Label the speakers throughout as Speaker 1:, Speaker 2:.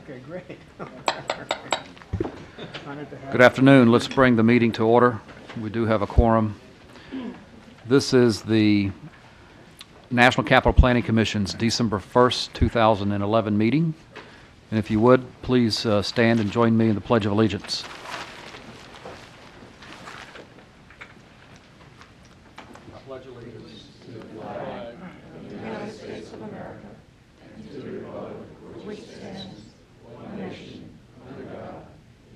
Speaker 1: Okay, great.
Speaker 2: Good afternoon. Let's bring the meeting to order. We do have a quorum. This is the National Capital Planning Commission's December 1st, 2011 meeting. And if you would, please stand and join me in the Pledge of Allegiance. I pledge allegiance to the flag of the United States of America and to the republic for which it stands, one nation, under God,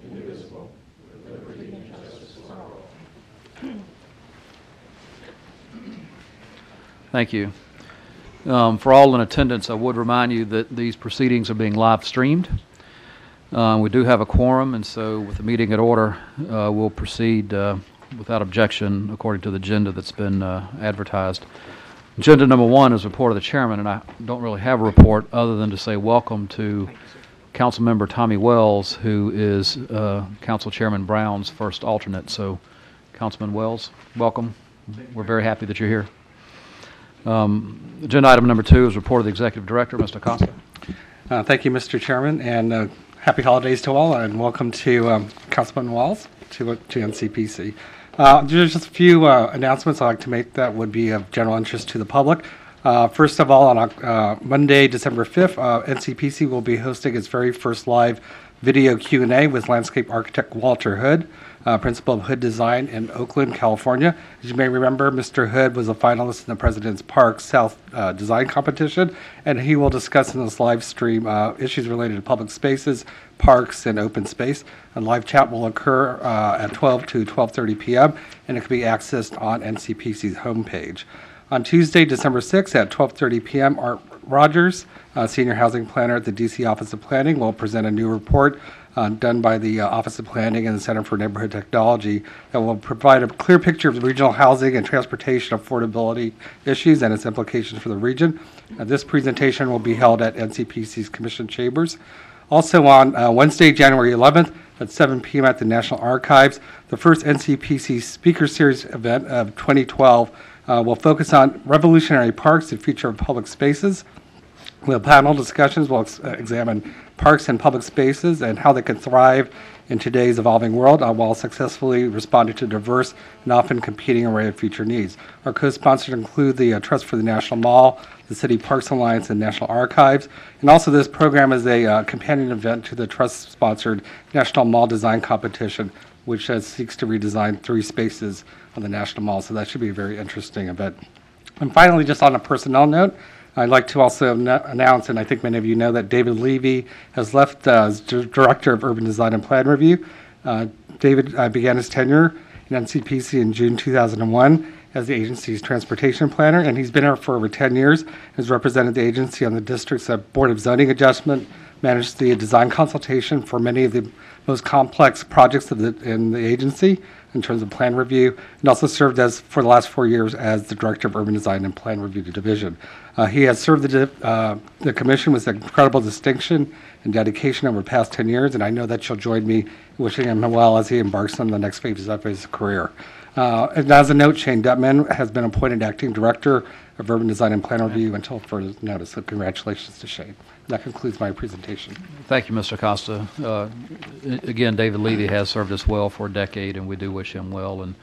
Speaker 2: indivisible, with liberty and justice for all. Thank you. For all in attendance, I would remind you that these proceedings are being live streamed. We do have a quorum, and so with the meeting in order, we'll proceed without objection according to the agenda that's been advertised. Agenda number 1 is report of the chairman, and I don't really have a report other than to say welcome to Councilmember Tommy Wells, who is Council Chairman Brown's first alternate. So, Councilman Wells, welcome. We're very happy that you're here. Agenda item number 2 is report of the Executive Director, Mr. Acosta.
Speaker 3: Thank you, Mr. Chairman, and happy holidays to all, and welcome to Councilman Wells to NCPC. There's just a few announcements I'd like to make that would be of general interest to the public. First of all, on Monday, December 5th, NCPC will be hosting its very first live video Q&A with landscape architect Walter Hood, principal of Hood Design in Oakland, California. As you may remember, Mr. Hood was a finalist in the President's Park South Design Competition, and he will discuss in this live stream issues related to public spaces, parks, and open space. A live chat will occur at 12 to 12:30 p.m., and it can be accessed on NCPC's homepage. On Tuesday, December 6th at 12:30 p.m., Art Rogers, Senior Housing Planner at the D.C. Office of Planning, will present a new report done by the Office of Planning and the Center for Neighborhood Technology that will provide a clear picture of the regional housing and transportation affordability issues and its implications for the region. This presentation will be held at NCPC's Commission Chambers. Also on Wednesday, January 11th at 7 p.m. at the National Archives, the first NCPC Speaker Series event of 2012 will focus on revolutionary parks, the future of public spaces. We'll have panel discussions. We'll examine parks and public spaces and how they can thrive in today's evolving world while successfully responding to diverse and often competing array of future needs. Our co-sponsors include the Trust for the National Mall, the City Parks Alliance, and National Archives. And also this program is a companion event to the Trust-sponsored National Mall Design Competition, which seeks to redesign 3 spaces on the National Mall. So that should be a very interesting event. And finally, just on a personnel note, I'd like to also announce, and I think many of you know, that David Levy has left as Director of Urban Design and Plan Review. David began his tenure in NCPC in June 2001 as the agency's transportation planner, and he's been here for over 10 years, has represented the agency on the district's Board of Zoning Adjustment, managed the design consultation for many of the most complex projects in the agency in terms of plan review, and also served as, for the last 4 years, as the Director of Urban Design and Plan Review Division. He has served the Commission with incredible distinction and dedication over the past 10 years, and I know that you'll join me in wishing him well as he embarks on the next phase of his career. And as a note, Shane Detman has been appointed Acting Director of Urban Design and Plan Review until further notice, so congratulations to Shane. That concludes my presentation.
Speaker 2: Thank you, Mr. Acosta. Again, David Levy has served us well for a decade, and we do wish him well, and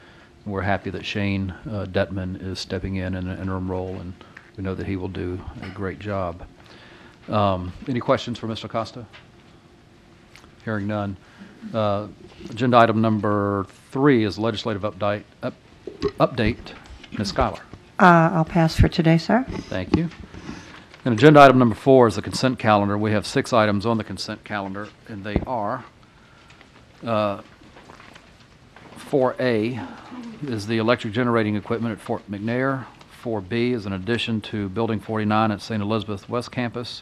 Speaker 2: we're happy that Shane Detman is stepping in an interim role, and we know that he will do a great job. Any questions for Mr. Acosta? Hearing none. Agenda item number 3 is legislative update. Ms. Schuyler.
Speaker 4: I'll pass for today, sir.
Speaker 2: Thank you. And agenda item number 4 is the consent calendar. We have 6 items on the consent calendar, and they are 4A is the electric generating equipment at Fort McNair. 4B is an addition to Building 49 at St. Elizabeth West Campus.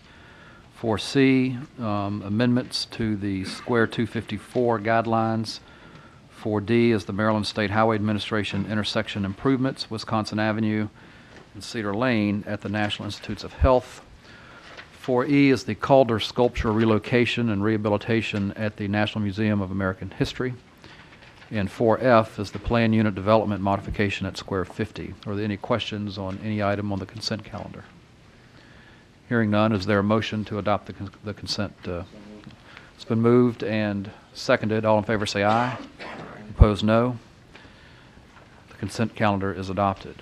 Speaker 2: 4C, amendments to the Square 254 guidelines. 4D is the Maryland State Highway Administration intersection improvements, Wisconsin Avenue and Cedar Lane at the National Institutes of Health. 4E is the Calder Sculpture relocation and rehabilitation at the National Museum of American History. And 4F is the Plan Unit Development modification at Square 50. Are there any questions on any item on the consent calendar? Hearing none, is there a motion to adopt the consent? It's been moved and seconded. All in favor say aye. Opposed, no. The consent calendar is adopted.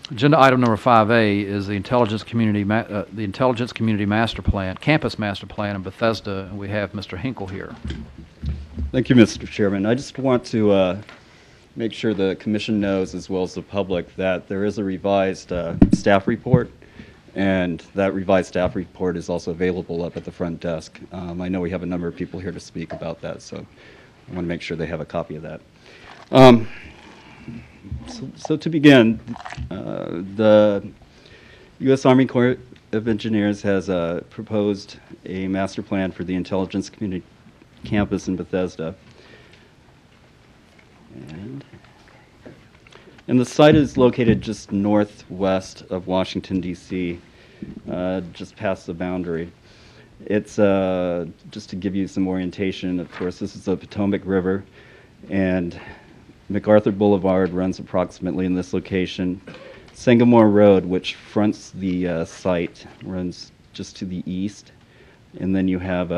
Speaker 2: Agenda item number 5A is the Intelligence Community Master Plan, Campus Master Plan in Bethesda, and we have Mr. Hinkle here.
Speaker 1: Thank you, Mr. Chairman. I just want to make sure the Commission knows, as well as the public, that there is a revised staff report, and that revised staff report is also available up at the front desk. I know we have a number of people here to speak about that, so I want to make sure they have a copy of that. So to begin, the U.S. Army Corps of Engineers has proposed a master plan for the Intelligence Community Campus in Bethesda. And the site is located just northwest of Washington, D.C., just past the boundary. It's, just to give you some orientation, of course, this is the Potomac River, and MacArthur Boulevard runs approximately in this location. Sangamore Road, which fronts the site, runs just to the east. And then you have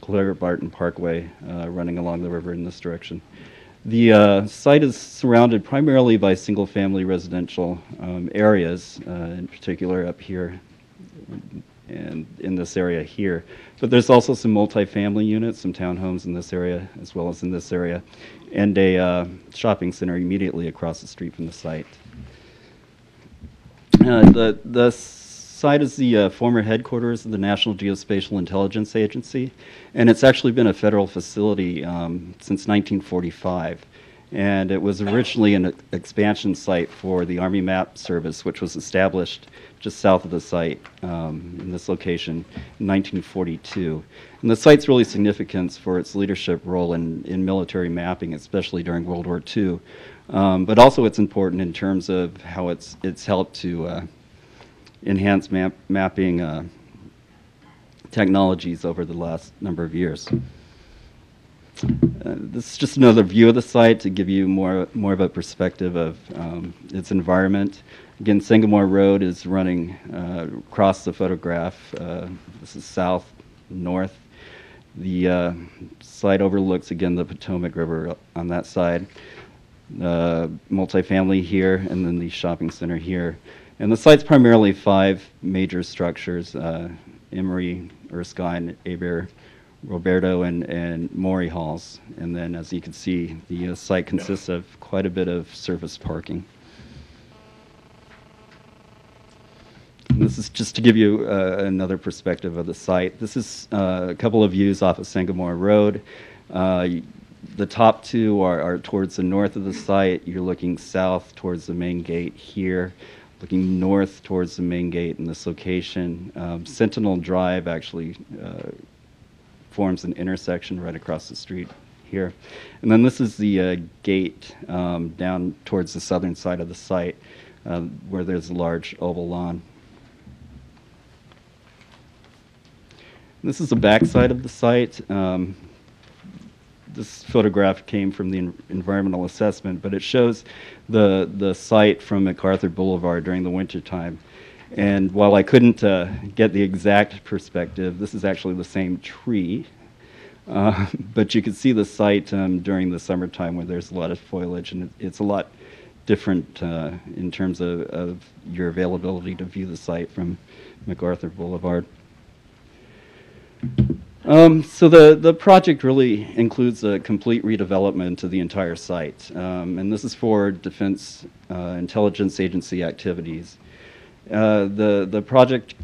Speaker 1: Claire Barton Parkway running along the river in this direction. The site is surrounded primarily by single-family residential areas, in particular up here and in this area here. But there's also some multifamily units, some townhomes in this area, as well as in this area, and a shopping center immediately across the street from the site. The site is the former headquarters of the National Geospatial Intelligence Agency, and it's actually been a federal facility since 1945. And it was originally an expansion site for the Army Map Service, which was established just south of the site in this location in 1942. And the site's really significant for its leadership role in military mapping, especially during World War II. But also it's important in terms of how it's helped to enhance mapping technologies over the last number of years. This is just another view of the site to give you more of a perspective of its environment. Again, Sangamore Road is running across the photograph. This is south, north. The site overlooks, again, the Potomac River on that side. Multifamily here, and then the shopping center here. And the site's primarily 5 major structures: Emory, Erskine, Aber, Roberto, and Maury halls. And then, as you can see, the site consists of quite a bit of surface parking. And this is just to give you another perspective of the site. This is a couple of views off of Sangamore Road. The top 2 are towards the north of the site. You're looking south towards the main gate here, looking north towards the main gate in this location. Sentinel Drive actually forms an intersection right across the street here. And then this is the gate down towards the southern side of the site where there's a large oval lawn. And this is the back side of the site. This photograph came from the environmental assessment, but it shows the site from MacArthur Boulevard during the wintertime. And while I couldn't get the exact perspective, this is actually the same tree. But you can see the site during the summertime where there's a lot of foliage, and it's a lot different in terms of your availability to view the site from MacArthur Boulevard. So the project really includes a complete redevelopment of the entire site, and this is for Defense Intelligence Agency activities. The project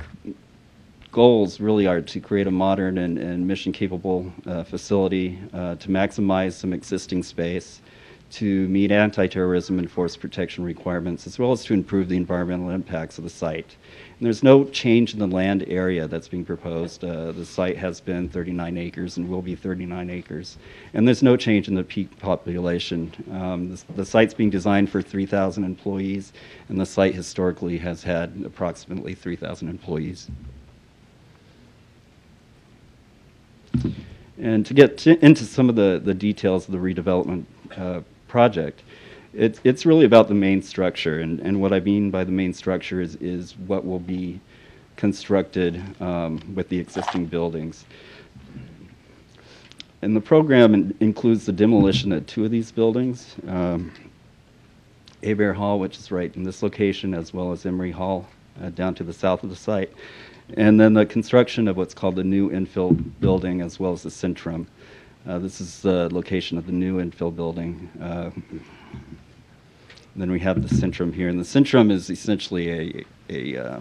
Speaker 1: goals really are to create a modern and mission-capable facility, to maximize some existing space, to meet anti-terrorism and force protection requirements, as well as to improve the environmental impacts of the site. And there's no change in the land area that's being proposed. The site has been 39 acres and will be 39 acres. And there's no change in the peak population. The site's being designed for 3,000 employees, and the site historically has had approximately 3,000 employees. And to get into some of the details of the redevelopment project, it's really about the main structure, and what I mean by the main structure is what will be constructed with the existing buildings. And the program includes the demolition of 2 of these buildings, Abear Hall, which is right in this location, as well as Emery Hall down to the south of the site, and then the construction of what's called the new infill building, as well as the Centrum. This is the location of the new infill building. Then we have the Centrum here, and the Centrum is essentially a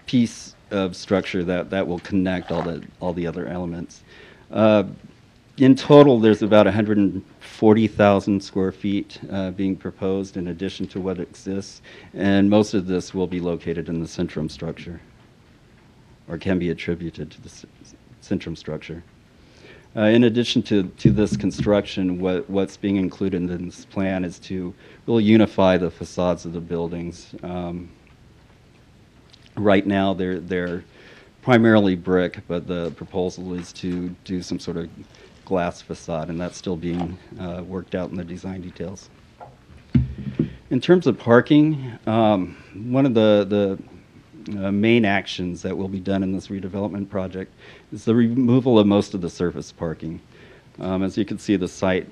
Speaker 1: piece of structure that will connect all the other elements. In total, there's about 140,000 square feet being proposed in addition to what exists, and most of this will be located in the Centrum structure, or can be attributed to the Centrum structure. In addition to this construction, what's being included in this plan is to really unify the facades of the buildings. Right now, they're primarily brick, but the proposal is to do some sort of glass facade, and that's still being worked out in the design details. In terms of parking, one of the main actions that will be done in this redevelopment project is the removal of most of the surface parking. As you can see, the site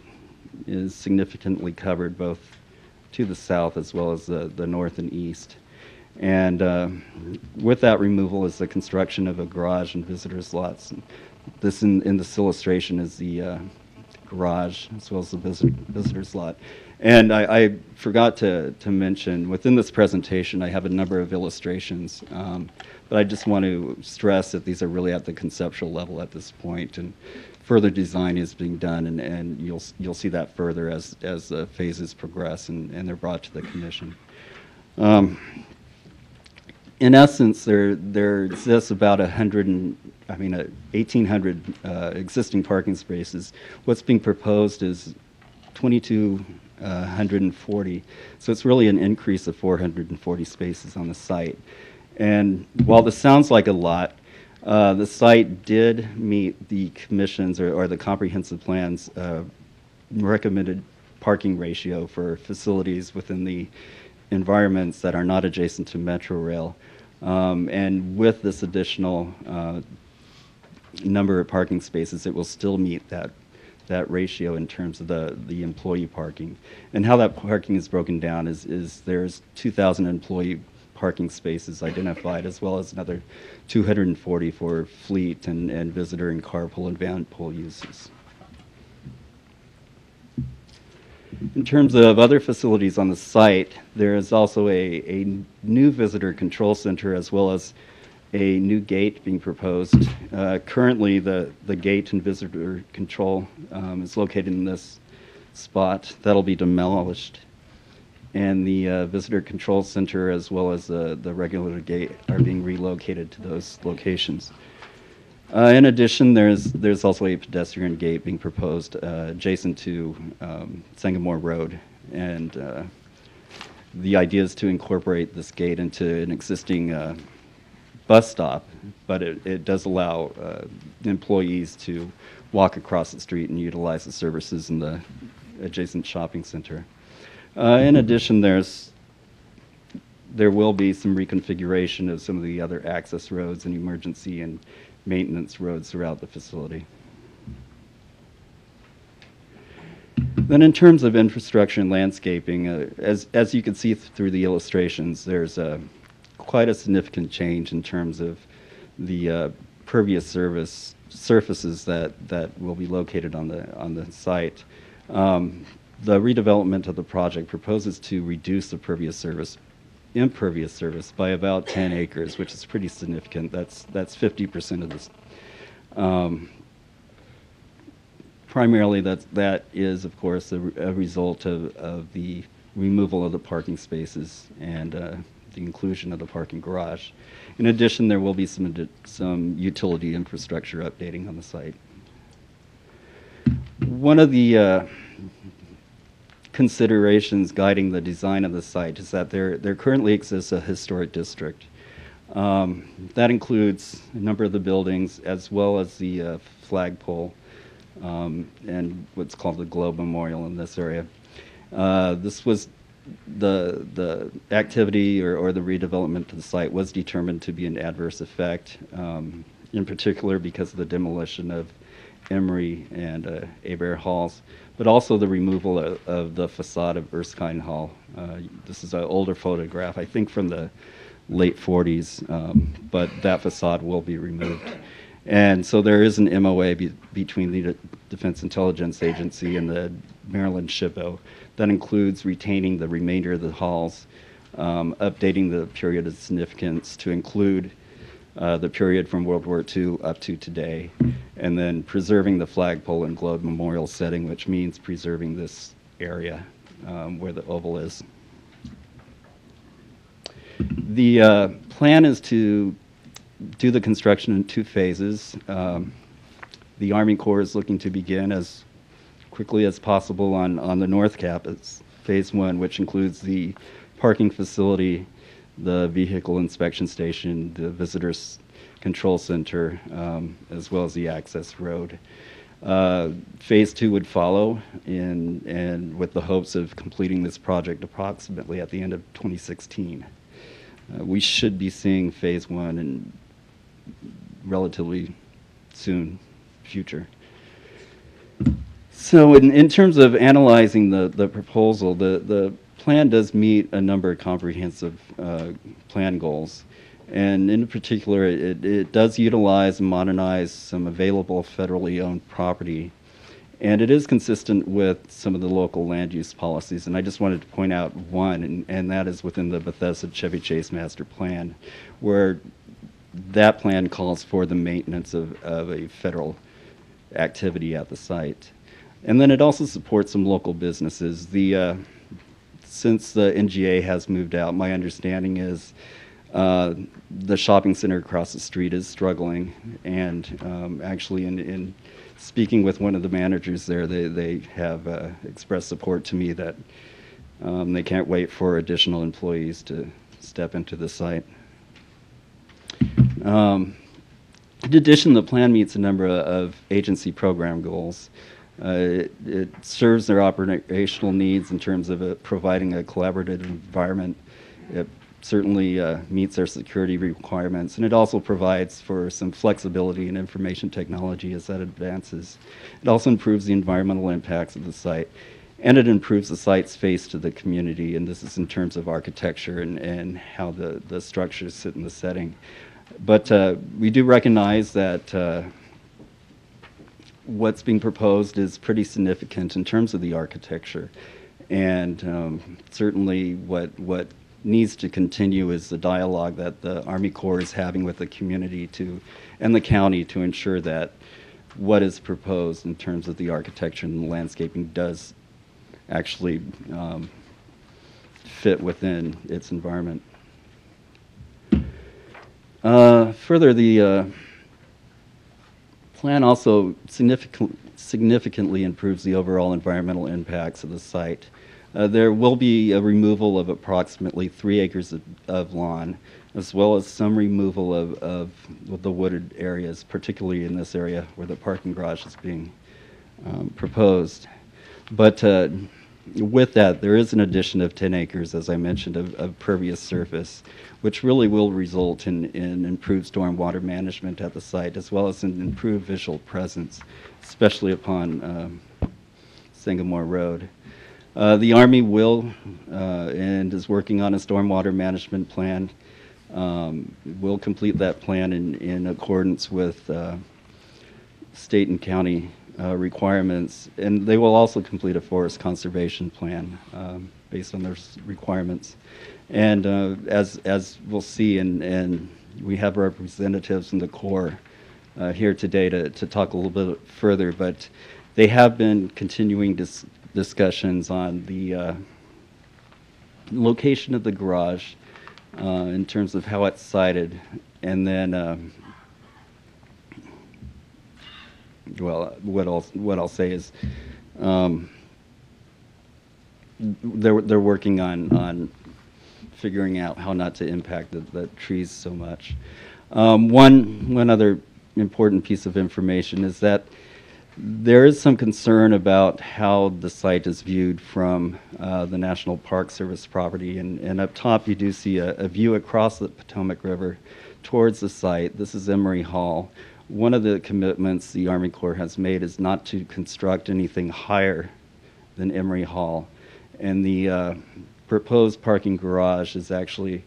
Speaker 1: is significantly covered both to the south as well as the north and east. And with that removal is the construction of a garage and visitors lots. And this in this illustration is the garage as well as the visitors lot. And I forgot to mention, within this presentation, I have a number of illustrations, but I just want to stress that these are really at the conceptual level at this point, and further design is being done, and you'll see that further as the phases progress and they're brought to the commission. In essence, there exists about 1,800 existing parking spaces. What's being proposed is 2,240. So it's really an increase of 440 spaces on the site. And while this sounds like a lot, the site did meet the commission's or the comprehensive plan's recommended parking ratio for facilities within the environments that are not adjacent to Metro Rail. And with this additional number of parking spaces, it will still meet that ratio in terms of the employee parking. And how that parking is broken down is there's 2,000 employee parking spaces identified, as well as another 240 for fleet and visitor and carpool and van pool uses. In terms of other facilities on the site, there is also a new visitor control center as well as a new gate being proposed. Currently, the gate and visitor control is located in this spot. That'll be demolished. And the visitor control center as well as the regular gate are being relocated to those locations. In addition, there's also a pedestrian gate being proposed adjacent to Sangamore Road, and the idea is to incorporate this gate into an existing bus stop, but it does allow employees to walk across the street and utilize the services in the adjacent shopping center. In addition, there will be some reconfiguration of some of the other access roads and emergency and maintenance roads throughout the facility. Then in terms of infrastructure and landscaping, as you can see through the illustrations, there's quite a significant change in terms of the pervious surfaces that will be located on the site. The redevelopment of the project proposes to reduce the impervious surface by about 10 acres, which is pretty significant. That's 50% of this. Primarily, that is, of course, a result of the removal of the parking spaces and the inclusion of the parking garage. In addition, there will be some utility infrastructure updating on the site. One of the considerations guiding the design of the site is that there currently exists a historic district. That includes a number of the buildings as well as the flagpole and what's called the Globe Memorial in this area. This was the activity or the redevelopment of the site was determined to be an adverse effect, in particular because of the demolition of Emery and Abear Halls, but also the removal of the facade of Erskine Hall. This is an older photograph, I think from the late 40s, but that facade will be removed. And so there is an MOA between the Defense Intelligence Agency and the Maryland SHPO that includes retaining the remainder of the halls, updating the period of significance to include the period from World War II up to today, and then preserving the flagpole and globe memorial setting, which means preserving this area where the oval is. The plan is to do the construction in 2 phases. The Army Corps is looking to begin as quickly as possible on the North Campus, Phase 1, which includes the parking facility, the vehicle inspection station, the visitors control center, as well as the access road. Phase 2 would follow, and with the hopes of completing this project approximately at the end of 2016. We should be seeing Phase 1 in relatively soon future. So in terms of analyzing the proposal, the plan does meet a number of comprehensive plan goals. And in particular, it does utilize and modernize some available federally owned property. And it is consistent with some of the local land use policies. And I just wanted to point out one, and that is within the Bethesda Chevy Chase Master Plan, where that plan calls for the maintenance of a federal activity at the site. And then it also supports some local businesses. Since the NGA has moved out, my understanding is the shopping center across the street is struggling. And actually in speaking with one of the managers there, they have expressed support to me that they can't wait for additional employees to step into the site. In addition, the plan meets a number of agency program goals. It serves their operational needs in terms of providing a collaborative environment. It certainly meets their security requirements, and it also provides for some flexibility in information technology as that advances. It also improves the environmental impacts of the site, and it improves the site's face to the community, and this is in terms of architecture and how the structures sit in the setting. But we do recognize that what's being proposed is pretty significant in terms of the architecture, and certainly what needs to continue is the dialogue that the Army Corps is having with the community and the county to ensure that what is proposed in terms of the architecture and the landscaping does actually fit within its environment. Further, the plan also significantly improves the overall environmental impacts of the site. There will be a removal of approximately 3 acres of lawn, as well as some removal of the wooded areas, particularly in this area where the parking garage is being proposed. But with that, there is an addition of 10 acres, as I mentioned, of pervious surface, which really will result in improved stormwater management at the site, as well as an improved visual presence, especially upon Sangamore Road. The Army will and is working on a stormwater management plan. Will complete that plan in accordance with state and county requirements, and they will also complete a forest conservation plan based on those requirements. And as we'll see, and we have representatives from the Corps here today to talk a little bit further, but they have been continuing discussions on the location of the garage in terms of how it's sited, and then well, what I'll say is they're working on figuring out how not to impact the trees so much. One other important piece of information is that There is some concern about how the site is viewed from the National Park Service property. And up top, you do see a view across the Potomac River towards the site. This is Emery Hall. One of the commitments the Army Corps has made is not to construct anything higher than Emery Hall. And the proposed parking garage is actually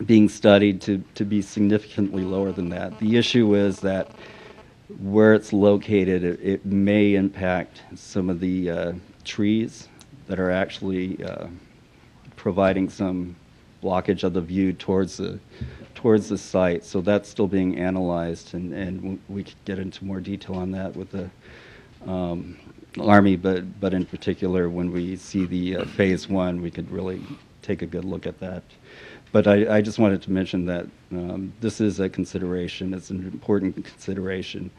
Speaker 1: being studied to be significantly lower than that. The issue is that where it's located, it may impact some of the trees that are actually providing some blockage of the view towards the site. So that's still being analyzed, and we could get into more detail on that with the Army, but in particular, when we see the phase one, we could really take a good look at that. But I just wanted to mention that this is a consideration. It's an important consideration.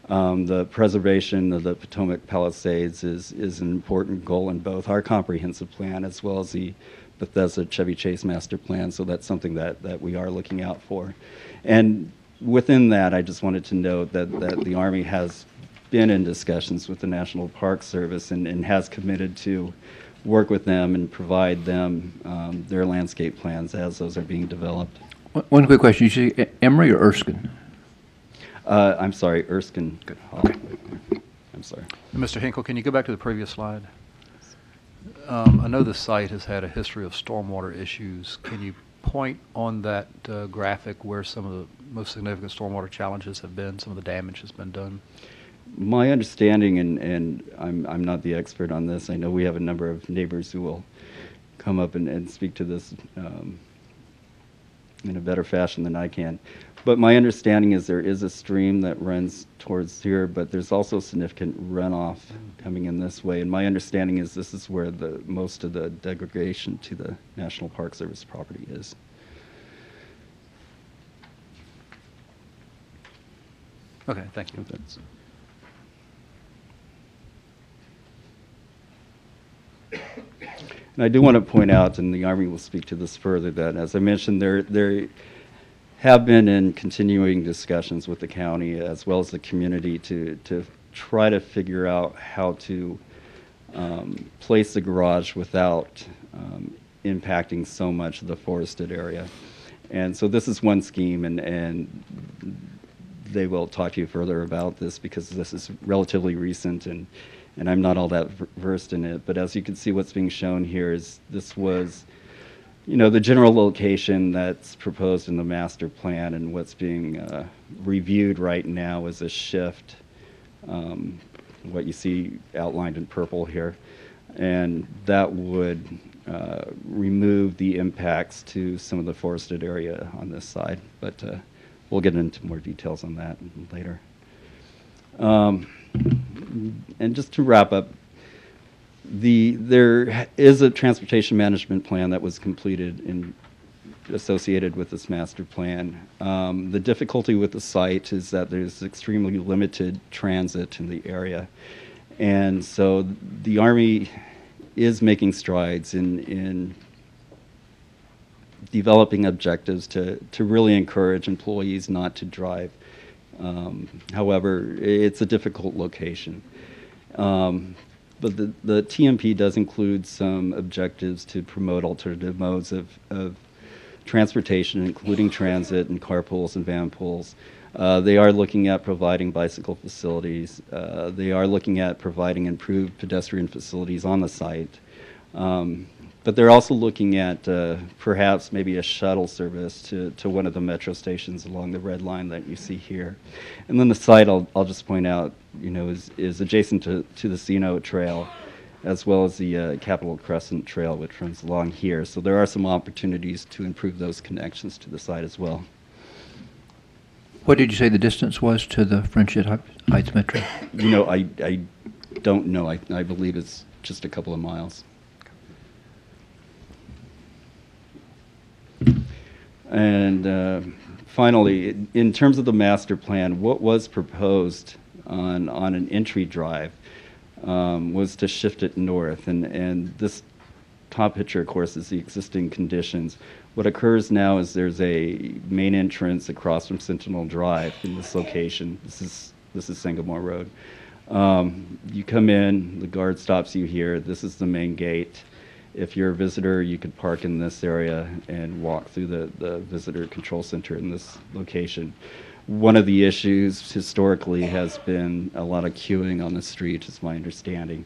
Speaker 1: The preservation of the Potomac Palisades is an important goal in both our comprehensive plan as well as the Bethesda Chevy Chase master plan. So that's something that we are looking out for. And within that, I just wanted to note that the Army has been in discussions with the National Park Service and has committed to work with them and provide them their landscape plans as those are being developed.
Speaker 5: One quick question. You say Emery or Erskine?
Speaker 1: I'm sorry, Erskine.
Speaker 5: Good.
Speaker 1: Okay. I'm sorry.
Speaker 2: Mr. Hinkle, can you go back to the previous slide? I know the site has had a history of stormwater issues. Can you point on that graphic where some of the most significant stormwater challenges have been, some of the damage has been done?
Speaker 1: My understanding, and I'm not the expert on this, I know we have a number of neighbors who will come up and speak to this in a better fashion than I can. But my understanding is there is a stream that runs towards here, but there's also significant runoff coming in this way. And my understanding is this is where most of the degradation to the National Park Service property is.
Speaker 2: Okay, thank you.
Speaker 1: That's- And I do want to point out, and the Army will speak to this further, that as I mentioned, there have been in continuing discussions with the county as well as the community to try to figure out how to place the garage without impacting so much of the forested area. And so this is one scheme, and they will talk to you further about this because this is relatively recent and I'm not all that versed in it. But as you can see, what's being shown here is this was, the general location that's proposed in the master plan, and what's being reviewed right now is a shift, what you see outlined in purple here. And that would remove the impacts to some of the forested area on this side. But we'll get into more details on that later. And just to wrap up, there is a transportation management plan that was completed and associated with this master plan. The difficulty with the site is that there's extremely limited transit in the area. And so the Army is making strides in developing objectives to really encourage employees not to drive. However, it's a difficult location. But the TMP does include some objectives to promote alternative modes of transportation, including transit and carpools and van pools. They are looking at providing bicycle facilities. They are looking at providing improved pedestrian facilities on the site. But they're also looking at perhaps maybe a shuttle service to one of the metro stations along the red line that you see here. And then the site, I'll just point out, is adjacent to the Ceno Trail, as well as the Capitol Crescent Trail, which runs along here. So there are some opportunities to improve those connections to the site as well.
Speaker 5: What did you say the distance was to the Friendship Heights Metro?
Speaker 1: I don't know. I believe it's just a couple of miles. And finally, in terms of the master plan, what was proposed on an entry drive was to shift it north. And this top picture, of course, is the existing conditions. What occurs now is there's a main entrance across from Sentinel Drive in this location. This is This is Singapore Road. You come in, the guard stops you here. This is the main gate. If you're a visitor, you could park in this area and walk through the visitor control center in this location. One of the issues historically has been a lot of queuing on the street, is my understanding.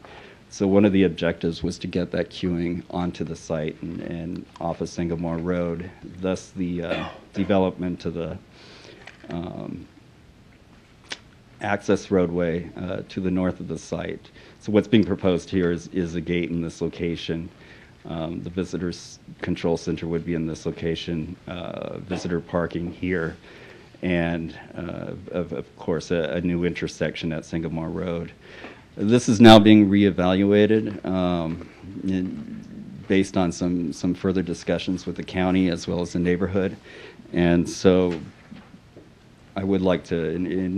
Speaker 1: So one of the objectives was to get that queuing onto the site and off of Singapore Road, thus the development of the access roadway to the north of the site. So what's being proposed here is a gate in this location. The visitors control center would be in this location, visitor parking here, and of course a new intersection at Singapore Road. This is now being reevaluated based on some further discussions with the county as well as the neighborhood, and so I would like to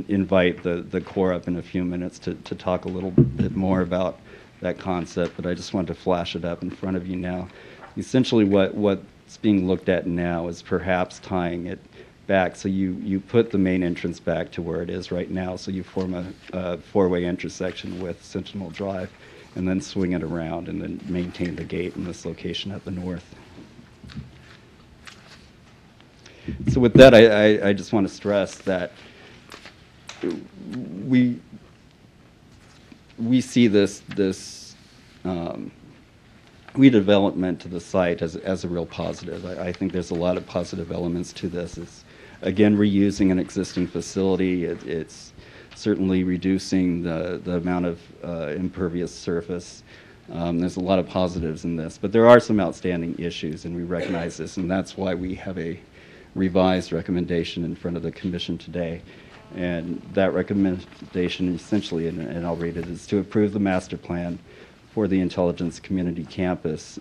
Speaker 1: invite the Corps up in a few minutes to talk a little bit more about that concept, but I just wanted to flash it up in front of you now. Essentially what's being looked at now is perhaps tying it back, so you put the main entrance back to where it is right now, so you form a four-way intersection with Sentinel Drive, and then swing it around and then maintain the gate in this location at the north. So with that, I just want to stress that we see this redevelopment to the site as a real positive. I think there's a lot of positive elements to this. It's, again, reusing an existing facility. It's certainly reducing the amount of impervious surface. There's a lot of positives in this, but there are some outstanding issues, and we recognize this, and that's why we have a revised recommendation in front of the Commission today. And that recommendation essentially, and I'll read it, is to approve the master plan for the Intelligence Community Campus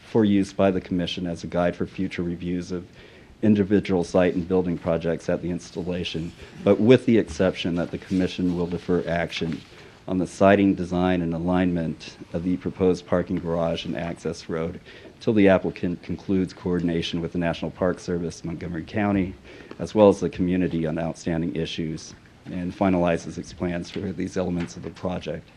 Speaker 1: for use by the Commission as a guide for future reviews of individual site and building projects at the installation, but with the exception that the Commission will defer action on the siting, design, and alignment of the proposed parking garage and access road till the applicant concludes coordination with the National Park Service, Montgomery County, as well as the community on outstanding issues, and finalizes its plans for these elements of the project.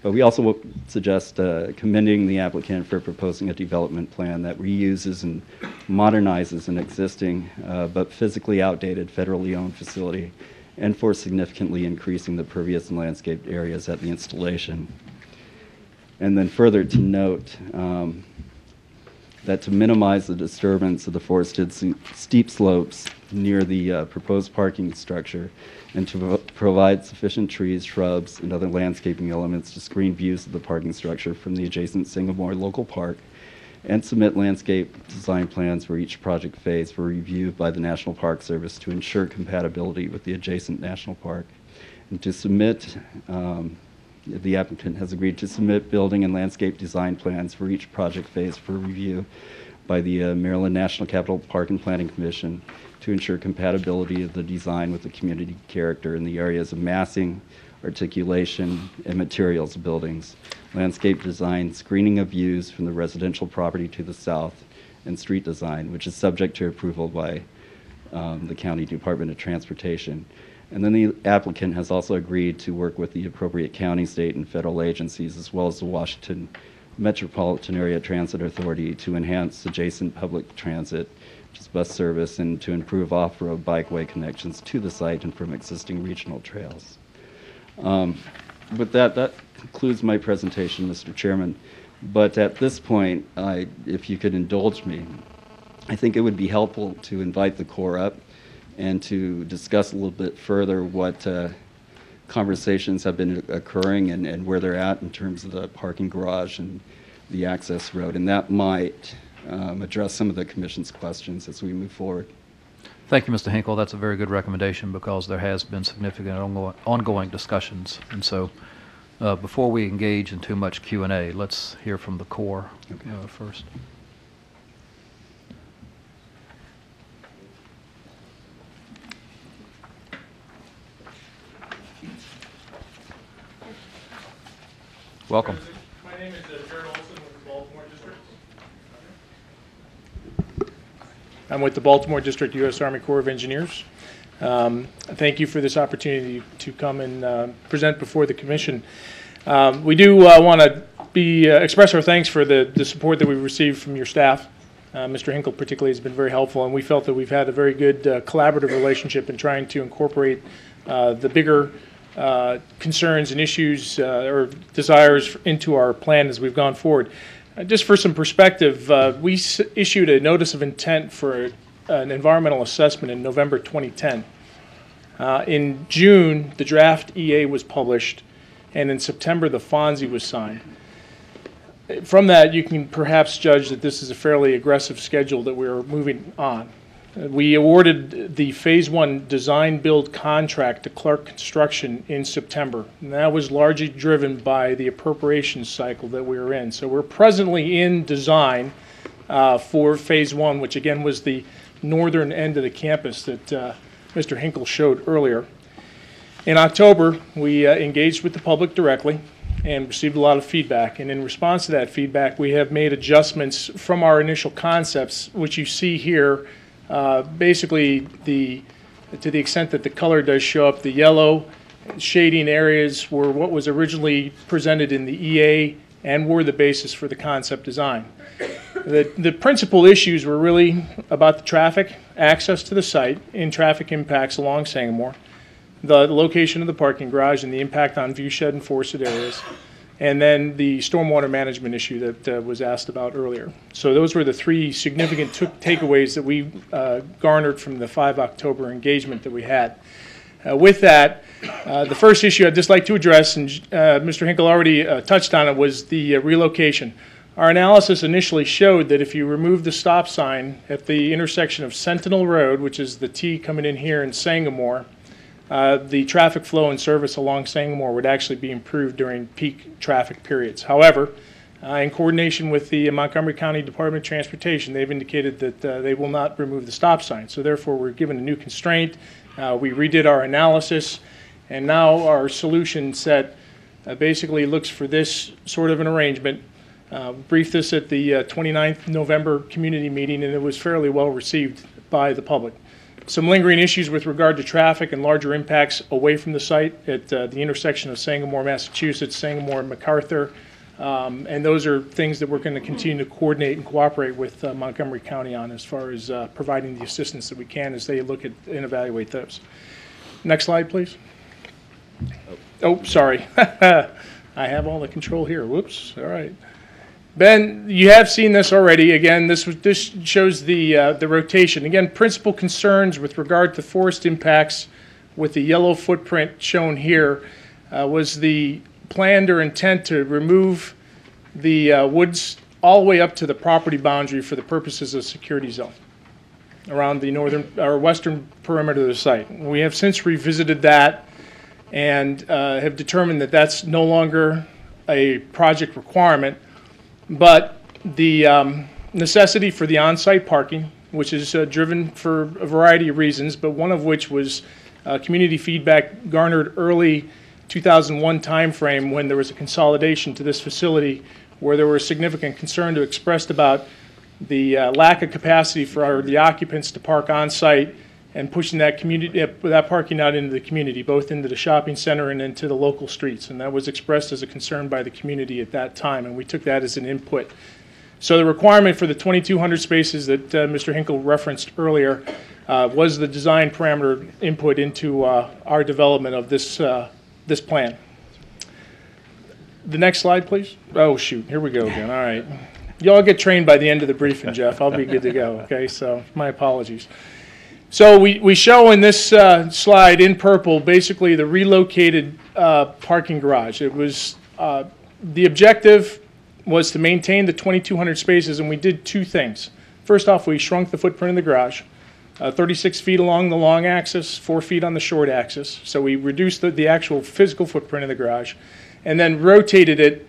Speaker 1: But we also will suggest commending the applicant for proposing a development plan that reuses and modernizes an existing but physically outdated federally owned facility, and for significantly increasing the pervious and landscaped areas at the installation. And then further to note that to minimize the disturbance of the forested steep slopes near the proposed parking structure, and to provide sufficient trees, shrubs, and other landscaping elements to screen views of the parking structure from the adjacent Singapore local park, and submit landscape design plans for each project phase for review by the National Park Service to ensure compatibility with the adjacent national park. And to submit, the applicant has agreed to submit building and landscape design plans for each project phase for review by the Maryland National Capital Park and Planning Commission to ensure compatibility of the design with the community character in the areas of massing, articulation, and materials of buildings, landscape design, screening of views from the residential property to the south, and street design, which is subject to approval by the County Department of Transportation. And then the applicant has also agreed to work with the appropriate county, state, and federal agencies, as well as the Washington Metropolitan Area Transit Authority, to enhance adjacent public transit, which is bus service, and to improve off-road bikeway connections to the site and from existing regional trails. With that concludes my presentation, Mr. Chairman. But at this point, if you could indulge me, I think it would be helpful to invite the Corps up and to discuss a little bit further what conversations have been occurring and where they're at in terms of the parking garage and the access road. And that might address some of the Commission's questions as we move forward.
Speaker 2: Thank you, Mr. Hinkle. That's a very good recommendation because there has been significant ongoing discussions. And so before we engage in too much Q&A, let's hear from the Corps first. Welcome.
Speaker 6: My name is Jared Olson with the Baltimore District. I'm with the Baltimore District U.S. Army Corps of Engineers. Thank you for this opportunity to come and present before the commission. We do want to express our thanks for the support that we've received from your staff. Mr. Hinkle particularly has been very helpful, and we felt that we've had a very good collaborative relationship in trying to incorporate the bigger concerns and issues or desires into our plan as we've gone forward. Just for some perspective, we issued a notice of intent for an environmental assessment in November 2010. In June, the draft EA was published, and in September, the FONSI was signed. From that, you can perhaps judge that this is a fairly aggressive schedule that we're moving on. We awarded the Phase 1 design-build contract to Clark Construction in September, and that was largely driven by the appropriations cycle that we were in. So we're presently in design for Phase 1, which again was the northern end of the campus that Mr. Hinkle showed earlier. In October, we engaged with the public directly and received a lot of feedback. And in response to that feedback, we have made adjustments from our initial concepts, which you see here. Basically, to the extent that the color does show up, the yellow shading areas were what was originally presented in the EA and were the basis for the concept design. The principal issues were really about the traffic, access to the site, and traffic impacts along Sangamore, the location of the parking garage and the impact on viewshed and forested areas, and then the stormwater management issue that was asked about earlier. So those were the three significant takeaways that we garnered from the 5 October engagement that we had. With that, the first issue I'd just like to address, and Mr. Hinkle already touched on it, was the relocation. Our analysis initially showed that if you remove the stop sign at the intersection of Sentinel Road, which is the T coming in here in Sangamore, the traffic flow and service along Sangamore would actually be improved during peak traffic periods. However, in coordination with the Montgomery County Department of Transportation, they've indicated that they will not remove the stop sign. So therefore, we're given a new constraint. We redid our analysis, and now our solution set basically looks for this sort of an arrangement. Briefed this at the 29th November community meeting, and it was fairly well received by the public. Some lingering issues with regard to traffic and larger impacts away from the site at the intersection of Sangamore, Massachusetts, Sangamore, and MacArthur. And those are things that we're going to continue to coordinate and cooperate with Montgomery County on as far as providing the assistance that we can as they look at and evaluate those. Next slide, please. Oh, sorry. I have all the control here. Whoops. All right. Ben, you have seen this already. Again, this shows the rotation. Again, principal concerns with regard to forest impacts with the yellow footprint shown here was the planned or intent to remove the woods all the way up to the property boundary for the purposes of security zone around the northern or western perimeter of the site. We have since revisited that and have determined that that's no longer a project requirement. But the necessity for the on-site parking, which is driven for a variety of reasons, but one of which was community feedback garnered early 2001 timeframe when there was a consolidation to this facility where there was significant concern expressed about the lack of capacity for the occupants to park on-site and pushing that parking out into the community, both into the shopping center and into the local streets. And that was expressed as a concern by the community at that time, and we took that as an input. So the requirement for the 2,200 spaces that Mr. Hinkle referenced earlier was the design parameter input into our development of this plan. The next slide, please. Oh, shoot, here we go again. All right. You all get trained by the end of the briefing, Jeff. I'll be good to go, okay? So my apologies. So we show in this slide in purple basically the relocated parking garage. It was the objective was to maintain the 2,200 spaces, and we did two things. First off, we shrunk the footprint of the garage, 36 feet along the long axis, 4 feet on the short axis. So we reduced the actual physical footprint of the garage, and then rotated it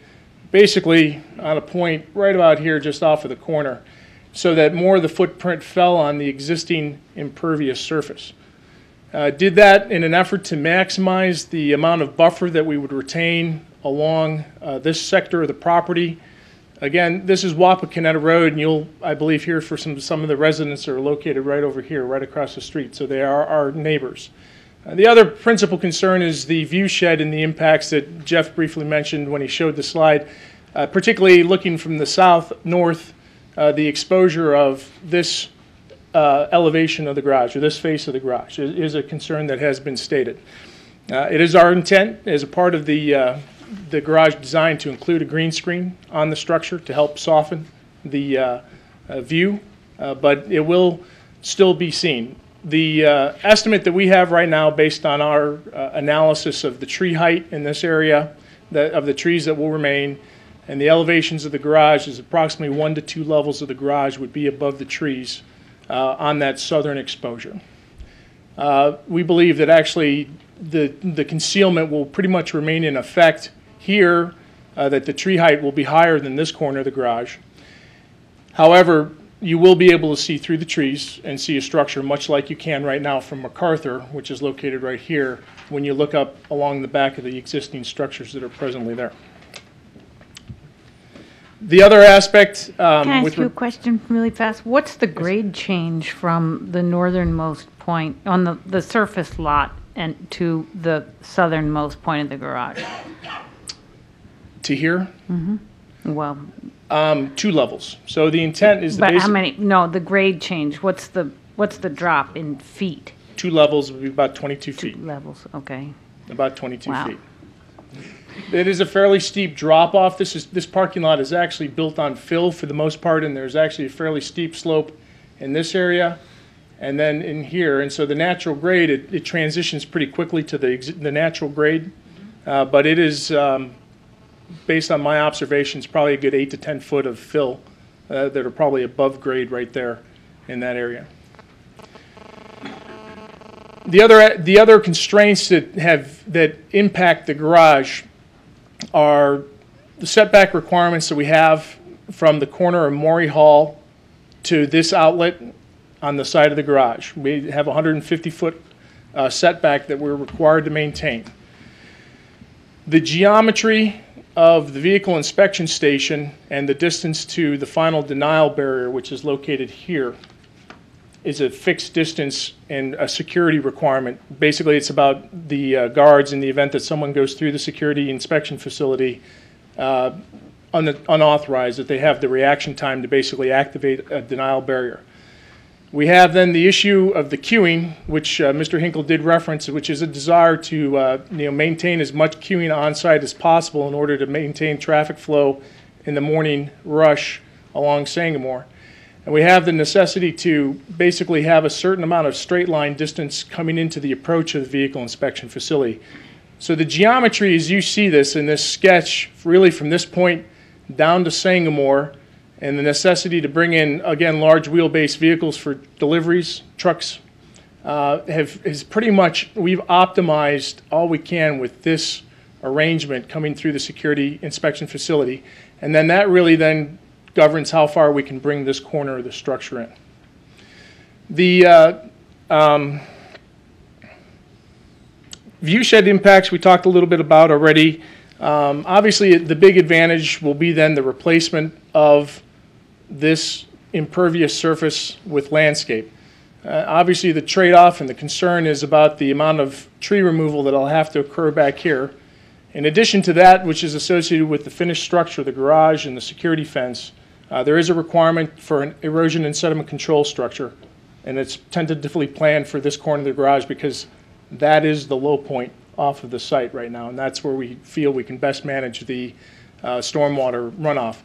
Speaker 6: basically on a point right about here just off of the corner, so that more of the footprint fell on the existing impervious surface. Did that in an effort to maximize the amount of buffer that we would retain along this sector of the property Again, this is Wapakoneta Road, and you'll, I believe, hear for some of the residents that are located right over here, right across the street, so they are our neighbors. The other principal concern is the view shed and the impacts that Jeff briefly mentioned when he showed the slide, particularly looking from the south-north, the exposure of this elevation of the garage, or this face of the garage, is a concern that has been stated. It is our intent as a part of the garage design to include a green screen on the structure to help soften the view, but it will still be seen. The estimate that we have right now, based on our analysis of the tree height in this area, of the trees that will remain, and the elevations of the garage, is approximately 1 to 2 levels of the garage would be above the trees on that southern exposure. We believe that actually the concealment will pretty much remain in effect here, that the tree height will be higher than this corner of the garage. However, you will be able to see through the trees and see a structure much like you can right now from MacArthur, which is located right here, when you look up along the back of the existing structures that are presently there. The other aspect
Speaker 7: Can I ask you a question really fast? What's the grade change from the northernmost point on the surface lot and to the southernmost point of the garage?
Speaker 6: To here,
Speaker 7: Well,
Speaker 6: 2 levels. So the intent is the
Speaker 7: but how
Speaker 6: basic
Speaker 7: many? No, the grade change. What's the drop in feet?
Speaker 6: 2 levels would be about 22 feet.
Speaker 7: Levels. Okay.
Speaker 6: About 22
Speaker 7: Wow.
Speaker 6: feet. It is a fairly steep drop off. This parking lot is actually built on fill for the most part, and there's actually a fairly steep slope in this area and then in here. And so the natural grade, it transitions pretty quickly to the natural grade, but it is, based on my observations, probably a good 8 to 10 foot of fill that are probably above grade right there in that area. The other constraints that impact the garage are the setback requirements that we have from the corner of Maury Hall to this outlet on the side of the garage. We have a 150-foot setback that we're required to maintain. The geometry of the vehicle inspection station and the distance to the final denial barrier, which is located here, is a fixed distance and a security requirement. Basically, it's about the guards in the event that someone goes through the security inspection facility unauthorized, that they have the reaction time to basically activate a denial barrier. We have then the issue of the queuing, which Mr. Hinkle did reference, which is a desire to maintain as much queuing on site as possible in order to maintain traffic flow in the morning rush along Sangamore. And we have the necessity to basically have a certain amount of straight line distance coming into the approach of the vehicle inspection facility. So the geometry, as you see this in this sketch, really from this point down to Sangamore, and the necessity to bring in, again, large wheelbase vehicles for deliveries, trucks, is pretty much, we've optimized all we can with this arrangement coming through the security inspection facility. And then that really then governs how far we can bring this corner of the structure in. The view shed impacts we talked a little bit about already. Obviously, the big advantage will be then the replacement of this impervious surface with landscape. Obviously, the trade-off and the concern is about the amount of tree removal that will have to occur back here. In addition to that, which is associated with the finished structure, the garage and the security fence, there is a requirement for an erosion and sediment control structure, and it's tentatively planned for this corner of the garage because that is the low point off of the site right now, and that's where we feel we can best manage the stormwater runoff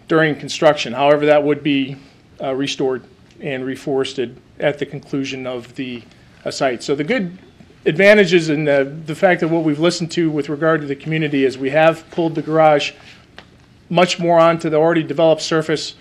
Speaker 6: during construction. However, that would be restored and reforested at the conclusion of the site. So the good advantages and the fact that what we've listened to with regard to the community is we have pulled the garage much more onto the already developed surface.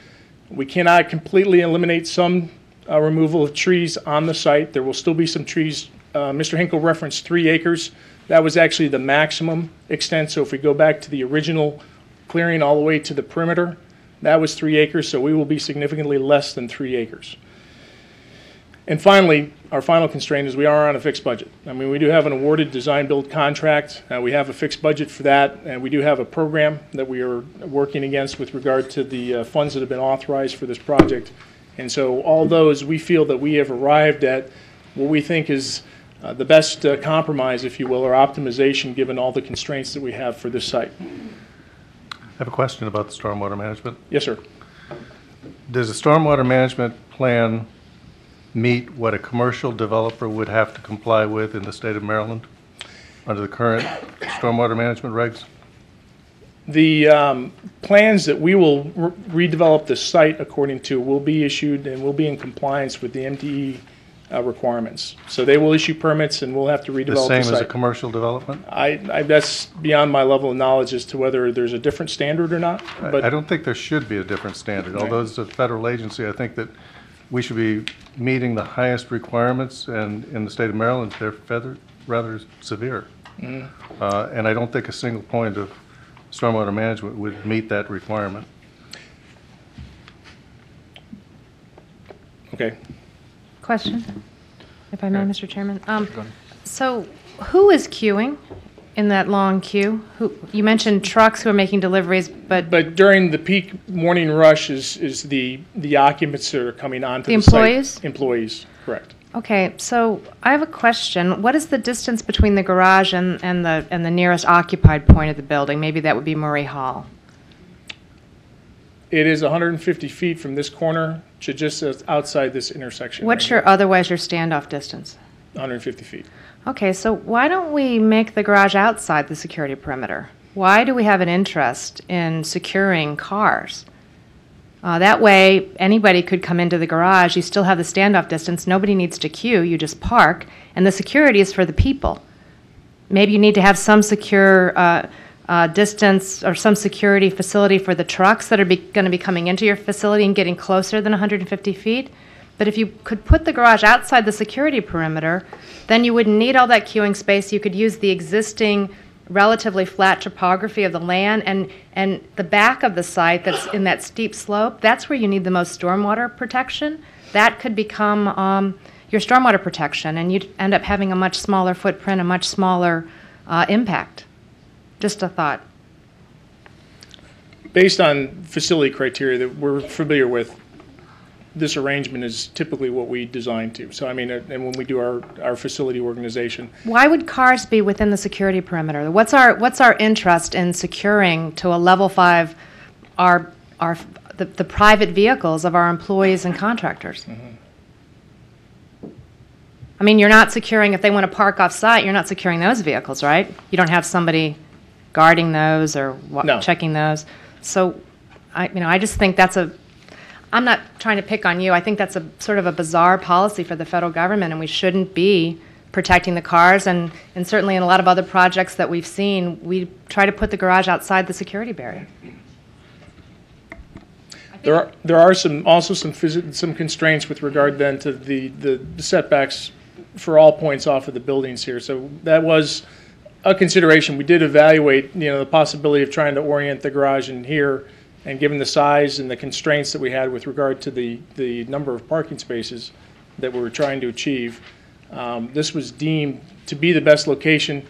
Speaker 6: We cannot completely eliminate some removal of trees on the site. There will still be some trees. Mr. Hinkle referenced 3 acres. That was actually the maximum extent. So if we go back to the original clearing all the way to the perimeter, that was 3 acres. So we will be significantly less than 3 acres. And finally, our final constraint is we are on a fixed budget. I mean, we do have an awarded design-build contract. We have a fixed budget for that, and we do have a program that we are working against with regard to the funds that have been authorized for this project. And so all those, we feel that we have arrived at what we think is the best compromise, if you will, or optimization, given all the constraints that we have for this site.
Speaker 8: I have a question about the stormwater management.
Speaker 6: Yes, sir.
Speaker 8: Does the stormwater management plan meet what a commercial developer would have to comply with in the state of Maryland under the current stormwater management regs?
Speaker 6: The plans that we will redevelop the site according to will be issued and will be in compliance with the MDE requirements. So they will issue permits and we'll have to redevelop the site.
Speaker 8: The same as a commercial development?
Speaker 6: That's beyond my level of knowledge as to whether there's a different standard or not. But
Speaker 8: I don't think there should be a different standard. Although it's a federal agency, I think that we should be meeting the highest requirements, and in the state of Maryland, they're rather severe. And I don't think a single point of stormwater management would meet that requirement.
Speaker 6: Okay.
Speaker 9: Question, if I may, Mr. Chairman. So who is queuing in that long queue? You mentioned trucks who are making deliveries, but
Speaker 6: during the peak morning rush is the occupants that are coming onto the
Speaker 9: employees?
Speaker 6: site. Employees, correct.
Speaker 9: Okay, so I have a question. What is the distance between the garage and the nearest occupied point of the building? Maybe that would be Murray Hall.
Speaker 6: It is 150 feet from this corner to just outside this intersection.
Speaker 9: What's
Speaker 6: right
Speaker 9: your standoff distance?
Speaker 6: here. 150 feet.
Speaker 9: Okay, so why don't we make the garage outside the security perimeter? Why do we have an interest in securing cars? That way, anybody could come into the garage. You still have the standoff distance. Nobody needs to queue. You just park, and the security is for the people. Maybe you need to have some secure distance or some security facility for the trucks that are going to be coming into your facility and getting closer than 150 feet. But if you could put the garage outside the security perimeter, then you wouldn't need all that queuing space. You could use the existing relatively flat topography of the land, and the back of the site that's in that steep slope, that's where you need the most stormwater protection. That could become your stormwater protection, and you'd end up having a much smaller footprint, a much smaller impact. Just a thought.
Speaker 6: Based on facility criteria that we're familiar with, this arrangement is typically what we design to. So, I mean, and when we do our facility organization.
Speaker 9: Why would cars be within the security perimeter? What's our interest in securing to a level 5 the private vehicles of our employees and contractors? Mm-hmm. I mean, you're not securing, if they want to park off-site, you're not securing those vehicles, right? You don't have somebody guarding those or
Speaker 6: No.
Speaker 9: checking those. So, I just think I'm not trying to pick on you. I think that's a sort of a bizarre policy for the federal government, and we shouldn't be protecting the cars. And certainly in a lot of other projects that we've seen, we try to put the garage outside the security barrier.
Speaker 6: There are some constraints with regard then to the setbacks for all points off of the buildings here. So that was a consideration. We did evaluate, the possibility of trying to orient the garage in here, and given the size and the constraints that we had with regard to the number of parking spaces that we were trying to achieve, this was deemed to be the best location.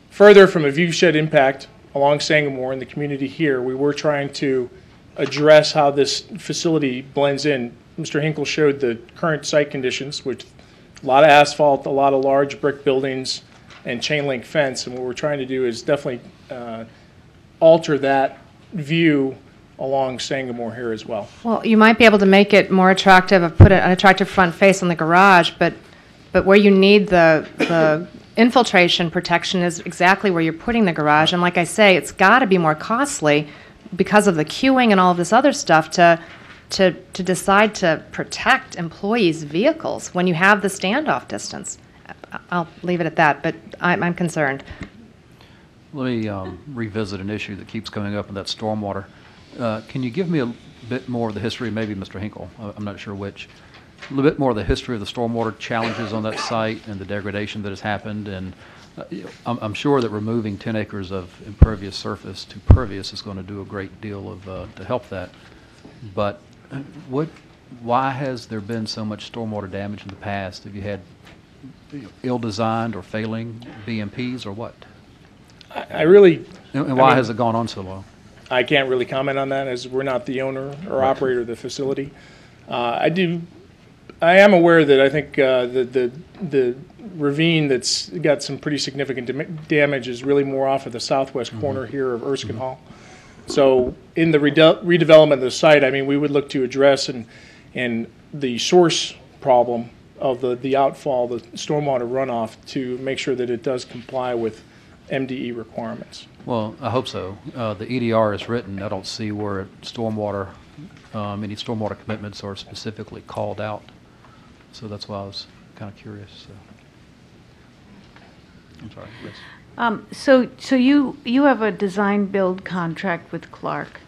Speaker 6: Further, from a viewshed impact along Sangamore and the community here, we were trying to address how this facility blends in. Mr. Hinkle showed the current site conditions, with a lot of asphalt, a lot of large brick buildings, and chain link fence. And what we're trying to do is definitely alter that view along Sangamore here as well.
Speaker 9: Well, you might be able to make it more attractive, put an attractive front face on the garage, but where you need the infiltration protection is exactly where you're putting the garage. And like I say, it's got to be more costly because of the queuing and all of this other stuff to decide to protect employees' vehicles when you have the standoff distance. I'll leave it at that, but I'm concerned.
Speaker 2: Let me revisit an issue that keeps coming up, and that's stormwater. Can you give me a bit more of the history, maybe Mr. Hinkle, I'm not sure which, a little bit more of the history of the stormwater challenges on that site and the degradation that has happened? And I'm sure that removing 10 acres of impervious surface to pervious is going to do a great deal of to help that. But why has there been so much stormwater damage in the past? Have you had ill-designed or failing BMPs or what?
Speaker 6: I really,
Speaker 2: And why
Speaker 6: mean-
Speaker 2: has it gone on so long?
Speaker 6: I can't really comment on that as we're not the owner or operator of the facility. I am aware that I think the ravine that's got some pretty significant damage is really more off of the southwest corner here of Erskine Hall. So in the redevelopment of the site, I mean, we would look to address and the source problem of the outfall, the stormwater runoff, to make sure that it does comply with MDE requirements.
Speaker 2: Well, I hope so. The EDR is written. I don't see where stormwater, any stormwater commitments are specifically called out. So that's why I was kind of curious. So. I'm sorry. Yes.
Speaker 7: So you have a design build contract with Clark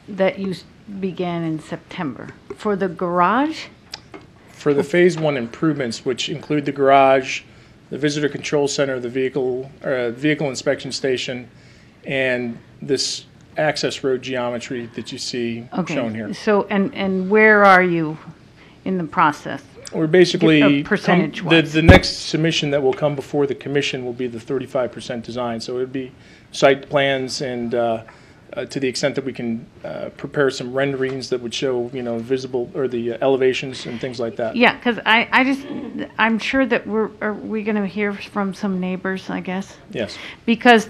Speaker 7: that you began in September for the garage?
Speaker 6: For the Phase 1 improvements, which include the garage, the visitor control center, the vehicle inspection station, and this access road geometry that you see shown here.
Speaker 7: So, and where are you in the process?
Speaker 6: We're basically,
Speaker 7: percentage-wise.
Speaker 6: the next submission that will come before the commission will be the 35% design. So it would be site plans and to the extent that we can prepare some renderings that would show, visible, or the elevations and things like that.
Speaker 7: Yeah, because I'm sure that are we going to hear from some neighbors, I guess?
Speaker 6: Yes.
Speaker 7: Because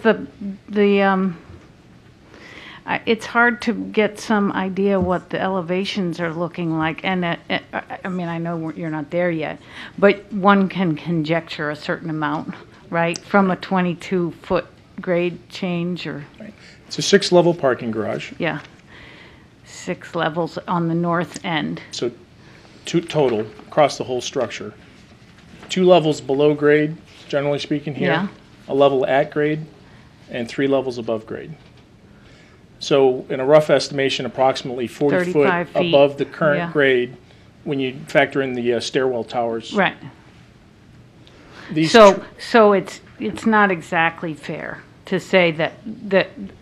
Speaker 7: it's hard to get some idea what the elevations are looking like, and I mean, I know you're not there yet, but one can conjecture a certain amount, right, from a 22-foot grade change, or
Speaker 6: Right. It's a 6-level parking garage,
Speaker 7: yeah, 6 levels on the north end.
Speaker 6: so total across the whole structure. 2 levels below grade, generally speaking here.
Speaker 7: Yeah.
Speaker 6: A level at grade, and 3 levels above grade. So in a rough estimation, approximately 40 foot
Speaker 7: 35 feet,
Speaker 6: above the current
Speaker 7: yeah.
Speaker 6: grade when you factor in the stairwell towers.
Speaker 7: Right.
Speaker 6: These
Speaker 7: So it's not exactly fair to say that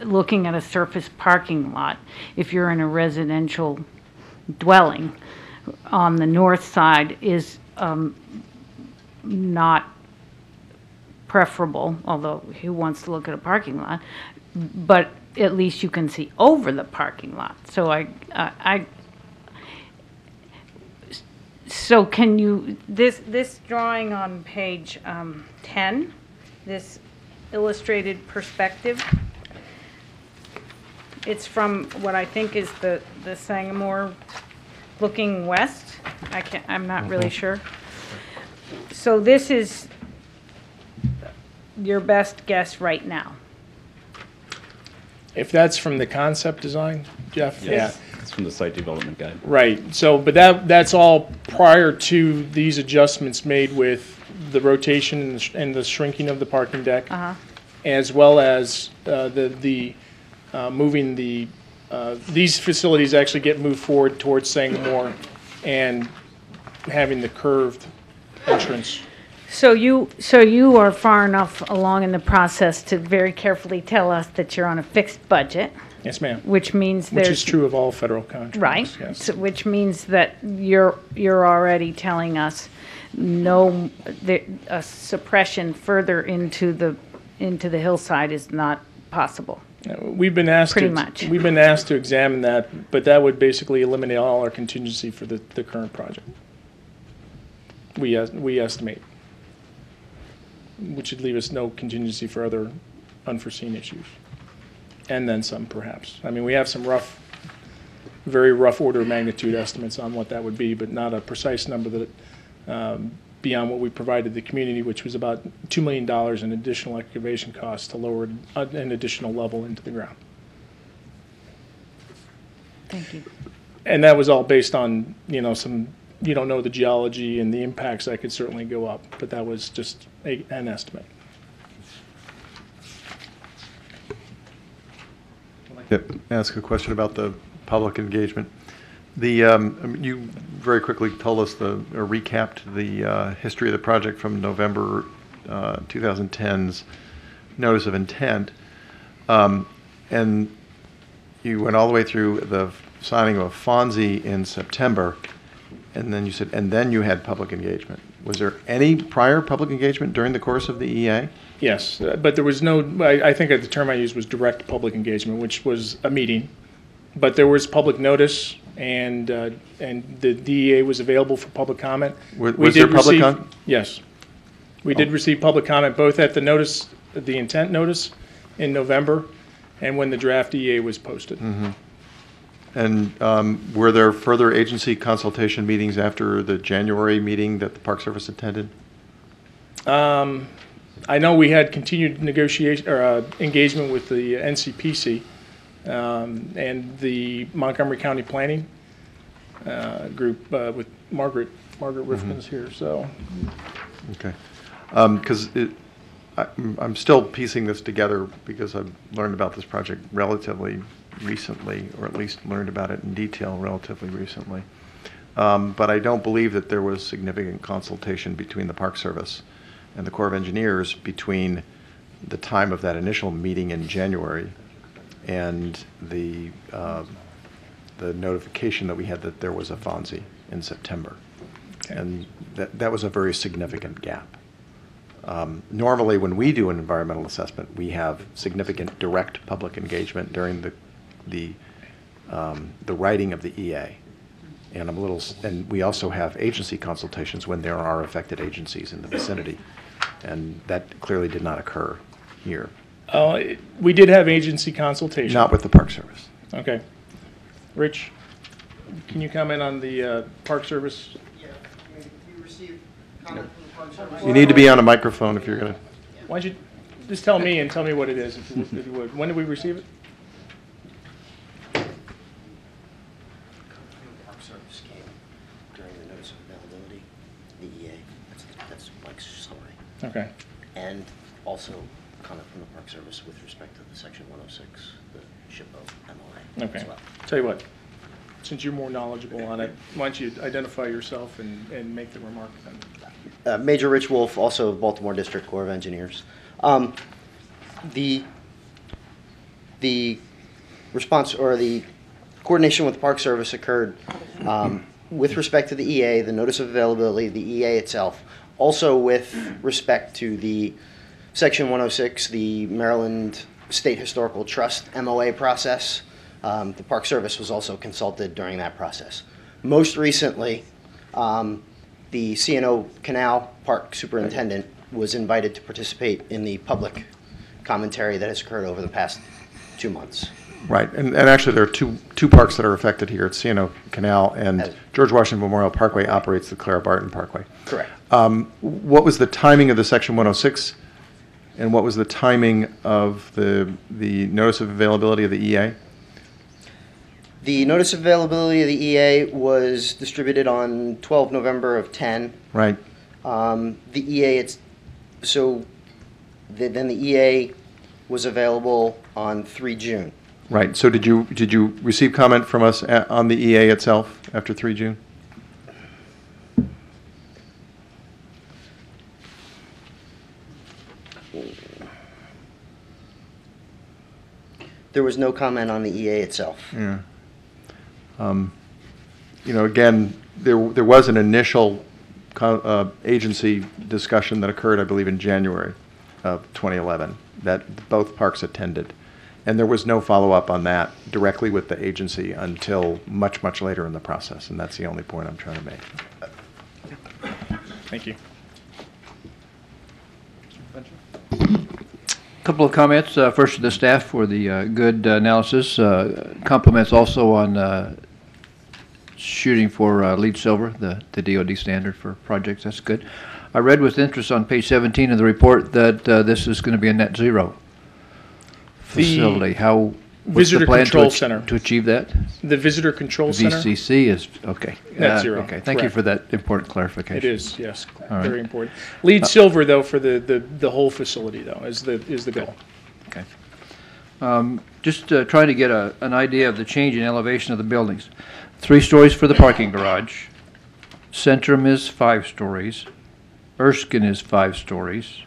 Speaker 7: looking at a surface parking lot, if you're in a residential dwelling on the north side, is not preferable, although who wants to look at a parking lot, but at least you can see over the parking lot. So so can you, this drawing on page 10, this illustrated perspective, it's from what I think is the Sangamore looking west. I'm not really sure. So this is your best guess right now.
Speaker 6: If that's from the concept design, Jeff?
Speaker 1: Yes. It's from the site development guide.
Speaker 6: Right, so, but that's all prior to these adjustments made with the rotation and the shrinking of the parking deck, as well as moving these facilities actually get moved forward towards Sangamore and having the curved entrance.
Speaker 7: So you are far enough along in the process to very carefully tell us that you're on a fixed budget,
Speaker 6: Yes, ma'am.
Speaker 7: which means
Speaker 6: Which
Speaker 7: there's
Speaker 6: is true of all federal contracts.
Speaker 7: right,
Speaker 6: Yes.
Speaker 7: so, which means that you're already telling us a suppression further into the hillside is not possible.
Speaker 6: We've been asked
Speaker 7: Pretty
Speaker 6: to,
Speaker 7: much.
Speaker 6: We've been asked to examine that, but that would basically eliminate all our contingency for the current project. We estimate, which would leave us no contingency for other unforeseen issues, and then some perhaps. I mean, we have some very rough order of magnitude estimates on what that would be, but not a precise number that beyond what we provided the community, which was about $2 million in additional excavation costs to lower an additional level into the ground.
Speaker 7: Thank you.
Speaker 6: And that was all based on, some, you don't know the geology and the impacts that could certainly go up, but that was just an estimate.
Speaker 8: I'd like to ask a question about the public engagement. You very quickly told us or recapped the history of the project from November 2010's notice of intent, and you went all the way through the
Speaker 10: signing of a FONSI in September, and then you said, and then you had public engagement. Was there any prior public engagement during the course of the EA?
Speaker 6: Yes, but there was no, I think the term I used was direct public engagement, which was a meeting. But there was public notice, and the DEA was available for public comment.
Speaker 10: Was there public comment?
Speaker 6: Yes. We did receive public comment both at the notice, the intent notice in November, and when the draft EA was posted.
Speaker 10: Mm-hmm. And were there further agency consultation meetings after the January meeting that the Park Service attended?
Speaker 6: I know we had continued negotiation or engagement with the NCPC and the Montgomery County Planning group with Margaret Rifkin's here. So,
Speaker 10: okay, because I'm still piecing this together because I've learned about this project relatively recently, or at least learned about it in detail relatively recently. But I don't believe that there was significant consultation between the Park Service and the Corps of Engineers between the time of that initial meeting in January and the notification that we had that there was a FONSI in September. Okay. And that was a very significant gap. Normally, when we do an environmental assessment, we have significant direct public engagement during the writing of the EA. And we also have agency consultations when there are affected agencies in the vicinity. And that clearly did not occur here.
Speaker 6: We did have agency consultation.
Speaker 10: Not with the Park Service.
Speaker 6: Okay. Rich, can you comment on the Park Service?
Speaker 11: Yeah, you received comment from the Park Service.
Speaker 10: You need to be on a microphone if you're going to.
Speaker 6: Why don't you just tell me and tell me what it is, if you would. When did we receive it?
Speaker 11: Park Service came during the notice of availability, the EA. That's Mike's summary.
Speaker 6: Okay.
Speaker 11: And also comment from the Park Service with respect to the Section 106, the SHPO MOA.
Speaker 6: Okay.
Speaker 11: As well.
Speaker 6: Tell you what, since you're more knowledgeable on it, why don't you identify yourself and make the remark then?
Speaker 11: Major Rich Wolf, also Baltimore District Corps of Engineers. The response or the coordination with the Park Service occurred with respect to the EA, the notice of availability, the EA itself, also with respect to the Section 106, the Maryland State Historical Trust MOA process. The Park Service was also consulted during that process. Most recently, the C&O Canal Park Superintendent was invited to participate in the public commentary that has occurred over the past 2 months.
Speaker 10: Right, and actually there are two parks that are affected here. It's C&O Canal and George Washington Memorial Parkway operates the Clara Barton Parkway.
Speaker 11: Correct.
Speaker 10: What was the timing of the Section 106, and what was the timing of the notice of availability of the EA?
Speaker 11: The notice of availability of the EA was distributed on 12 November of 10.
Speaker 10: Right.
Speaker 11: The EA, then the EA was available on 3 June.
Speaker 10: Right. So did you receive comment from us on the EA itself after 3 June?
Speaker 11: There was no comment on the EA itself.
Speaker 10: Yeah. Again, there was an initial agency discussion that occurred, I believe, in January of 2011 that both parks attended. And there was no follow-up on that directly with the agency until much, much later in the process. And that's the only point I'm trying to make.
Speaker 6: Thank you.
Speaker 2: A couple of comments. First to the staff for the good analysis. Compliments also on shooting for LEED Silver, the DoD standard for projects. That's good. I read with interest on page 17 of the report that this is going to be a net zero facility. What's the plan to achieve that?
Speaker 6: The Visitor Control Center?
Speaker 2: VCC is, okay.
Speaker 6: Net zero.
Speaker 2: Okay, thank you for that important clarification.
Speaker 6: It is, yes,
Speaker 2: All
Speaker 6: very
Speaker 2: right.
Speaker 6: important. LEED Silver, though, for the whole facility, though, is the goal.
Speaker 2: Okay. Just trying to get an idea of the change in elevation of the buildings. 3 stories for the parking garage. Centrum is 5 stories. Erskine is 5 stories.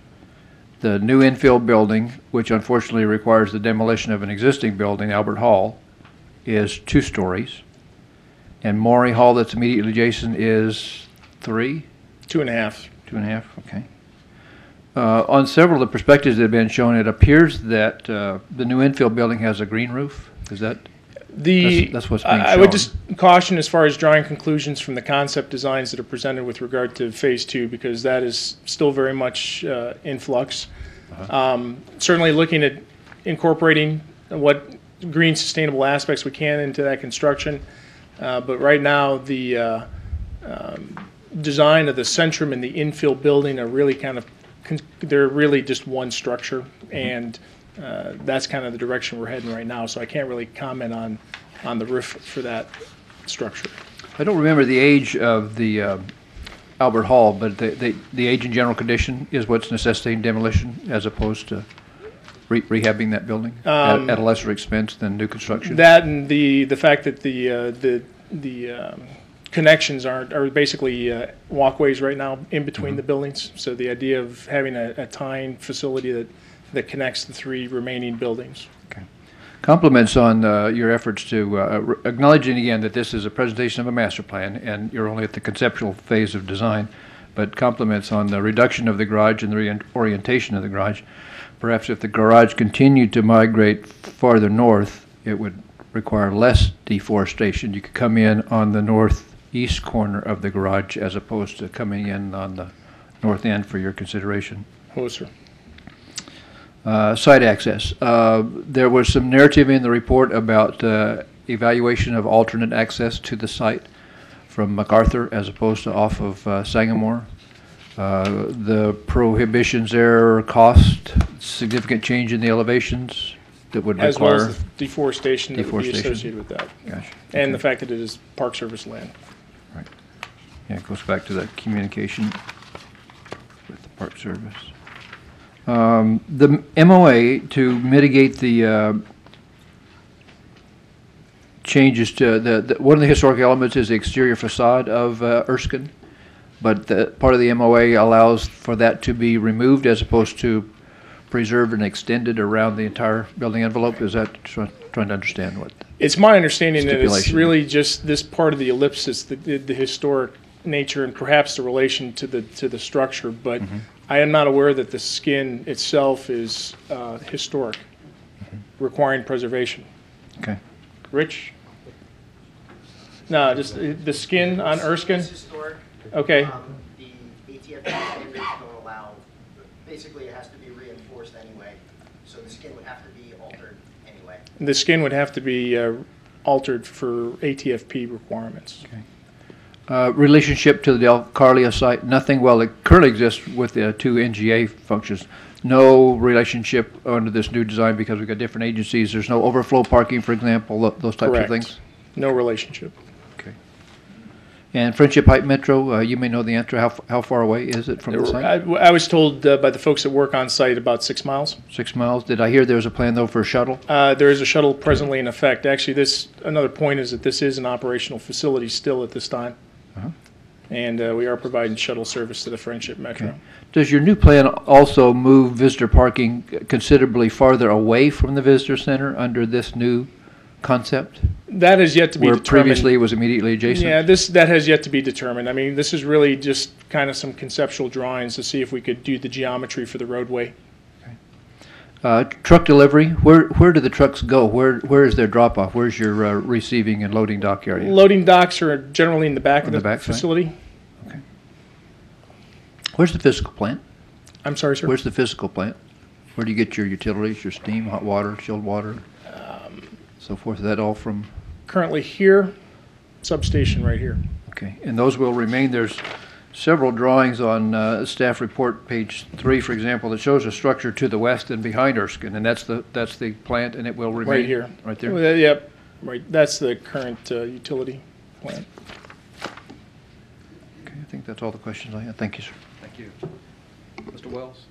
Speaker 2: The new infill building, which unfortunately requires the demolition of an existing building, Albert Hall, is 2 stories.
Speaker 5: And Maury Hall that's immediately adjacent is 3?
Speaker 6: 2.5.
Speaker 5: 2.5, okay. On several of the perspectives that have been shown, it appears that the new infill building has a green roof. Is that? That's what's being shown.
Speaker 6: I would just caution as far as drawing conclusions from the concept designs that are presented with regard to Phase 2, because that is still very much in flux. Certainly looking at incorporating what green sustainable aspects we can into that construction. But right now, the design of the centrum and the infill building are really they're really just one structure, and that's kind of the direction we're heading right now. So I can't really comment on the roof for that structure.
Speaker 5: I don't remember the age of the Albert Hall, but the age and general condition is what's necessitating demolition as opposed to rehabbing that building at a lesser expense than new construction.
Speaker 6: That and the fact that the connections are basically walkways right now in between the buildings. So the idea of having a tying facility that connects the 3 remaining buildings.
Speaker 5: Okay. Compliments on your efforts to acknowledging again that this is a presentation of a master plan and you're only at the conceptual phase of design, but compliments on the reduction of the garage and the reorientation of the garage. Perhaps if the garage continued to migrate farther north, it would require less deforestation. You could come in on the northeast corner of the garage as opposed to coming in on the north end for your consideration.
Speaker 6: Oh, sir.
Speaker 5: Site access. There was some narrative in the report about evaluation of alternate access to the site from MacArthur as opposed to off of Sangamore. The prohibitions there cost significant change in the elevations that would require...
Speaker 6: As well as the deforestation that would be associated with that.
Speaker 5: Gotcha.
Speaker 6: And the fact that it is Park Service land.
Speaker 5: Right. Yeah, it goes back to that communication with the Park Service. The MOA to mitigate the changes to one of the historic elements is the exterior facade of Erskine, but part of the MOA allows for that to be removed as opposed to preserved and extended around the entire building envelope. Is that trying to understand what?
Speaker 6: It's my understanding that it's really just this part of the ellipsis, the historic nature and perhaps the relation to the structure, but I am not aware that the skin itself is historic, requiring preservation.
Speaker 5: Okay.
Speaker 6: Rich? No, just the skin on Erskine?
Speaker 11: It's historic.
Speaker 6: Okay.
Speaker 11: The ATF standards don't allow, basically it has to be reinforced anyway, so the skin would have to be altered anyway.
Speaker 6: The skin would have to be altered for ATFP requirements.
Speaker 5: Okay. Relationship to the Del Carlia site, nothing, well, it currently exists with the 2 NGA functions. No relationship under this new design because we've got different agencies. There's no overflow parking, for example, those types
Speaker 6: Correct.
Speaker 5: of things?
Speaker 6: No relationship.
Speaker 5: Okay. And Friendship Height Metro, you may know the answer. How far away is it from the site?
Speaker 6: I was told by the folks that work on site about 6 miles.
Speaker 5: 6 miles. Did I hear there was a plan, though, for a shuttle?
Speaker 6: There is a shuttle presently in effect. Actually, another point is that this is an operational facility still at this time. And we are providing shuttle service to the Friendship Metro.
Speaker 5: Okay. Does your new plan also move visitor parking considerably farther away from the visitor center under this new concept?
Speaker 6: That is yet to be determined.
Speaker 5: Where previously it was immediately adjacent?
Speaker 6: Yeah, that has yet to be determined. I mean, this is really just kind of some conceptual drawings to see if we could do the geometry for the roadway.
Speaker 5: Truck delivery, where do the trucks go? Where is their drop-off? Where's your receiving and loading dock area?
Speaker 6: Loading docks are generally in the back of the facility.
Speaker 5: Okay. Where's the physical plant?
Speaker 6: I'm sorry, sir?
Speaker 5: Where's the physical plant? Where do you get your utilities, your steam, hot water, chilled water, so forth? Is that all from?
Speaker 6: Currently here, substation right here.
Speaker 5: Okay, and those will remain. There's several drawings on staff report, page 3, for example, that shows a structure to the west and behind Erskine, and that's the plant, and it will remain
Speaker 6: right here,
Speaker 5: right there.
Speaker 6: Well, yep, right. That's the current utility plant.
Speaker 5: Okay, I think that's all the questions I have. Thank you, sir.
Speaker 2: Thank you. Mr. Wells?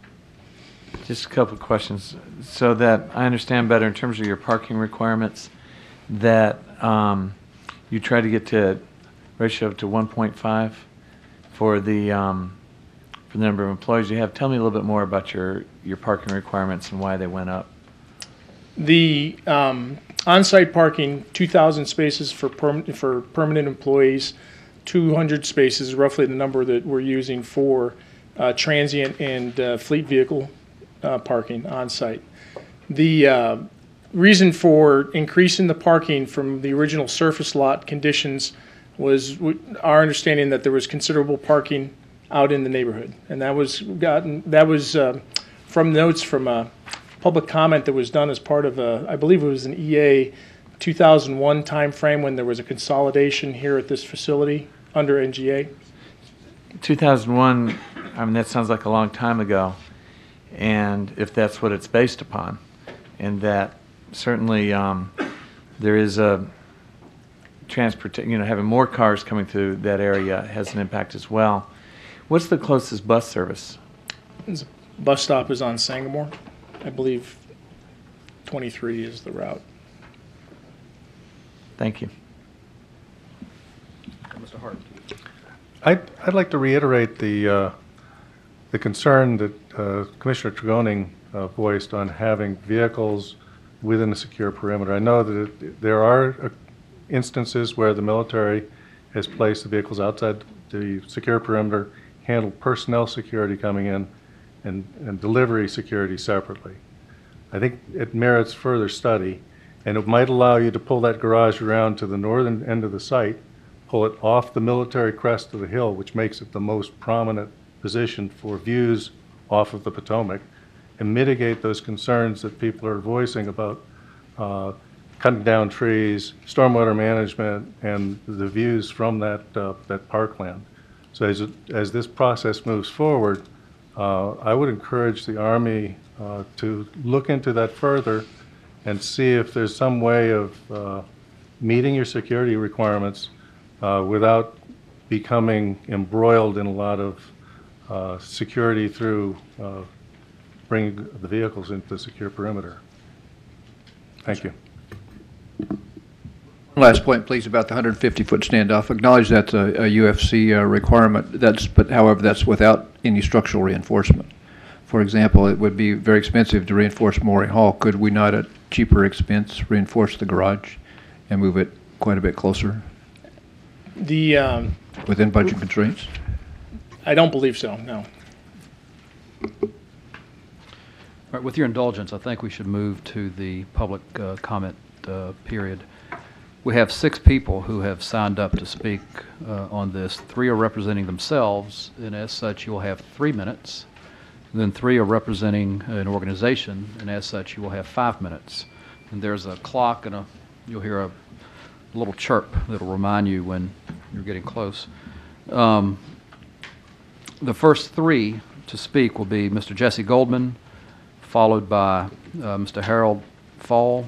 Speaker 12: Just a couple of questions. So that I understand better in terms of your parking requirements, that you try to get to a ratio to 1.5 for the number of employees you have. Tell me a little bit more about your parking requirements and why they went up.
Speaker 6: The On-site parking, 2,000 spaces for permanent employees, 200 spaces, roughly the number that we're using for transient and fleet vehicle parking on-site. The reason for increasing the parking from the original surface lot conditions was our understanding that there was considerable parking out in the neighborhood, and that was from notes from a public comment that was done as part of I believe it was an EA 2001 timeframe when there was a consolidation here at this facility under NGA.
Speaker 12: 2001, I mean, that sounds like a long time ago, and if that's what it's based upon, and that certainly there is a having more cars coming through that area has an impact as well. What's the closest bus service?
Speaker 6: The bus stop is on Sangamore. I believe 23 is the route.
Speaker 12: Thank you.
Speaker 2: Mr. Hart.
Speaker 8: I'd like to reiterate the concern that Commissioner Tregoning voiced on having vehicles within a secure perimeter. I know that there are instances where the military has placed the vehicles outside the secure perimeter, handled personnel security coming in, and delivery security separately. I think it merits further study, and it might allow you to pull that garage around to the northern end of the site, pull it off the military crest of the hill, which makes it the most prominent position for views off of the Potomac, and mitigate those concerns that people are voicing about cutting down trees, stormwater management, and the views from that parkland. So as this process moves forward, I would encourage the Army to look into that further and see if there's some way of meeting your security requirements without becoming embroiled in a lot of security through bringing the vehicles into the secure perimeter. Thank you.
Speaker 5: Last point, please, about the 150-foot standoff. Acknowledge that's a UFC requirement. However, that's without any structural reinforcement. For example, it would be very expensive to reinforce Maury Hall. Could we not, at cheaper expense, reinforce the garage and move it quite a bit closer within budget constraints?
Speaker 6: I don't believe so, no.
Speaker 2: All right, with your indulgence, I think we should move to the public comment period. We have 6 people who have signed up to speak on this. 3 are representing themselves, and as such, you will have 3 minutes. And then 3 are representing an organization, and as such, you will have 5 minutes. And there's a clock, and you'll hear a little chirp that'll remind you when you're getting close. The first 3 to speak will be Mr. Jesse Goldman, followed by Mr. Harold Fall,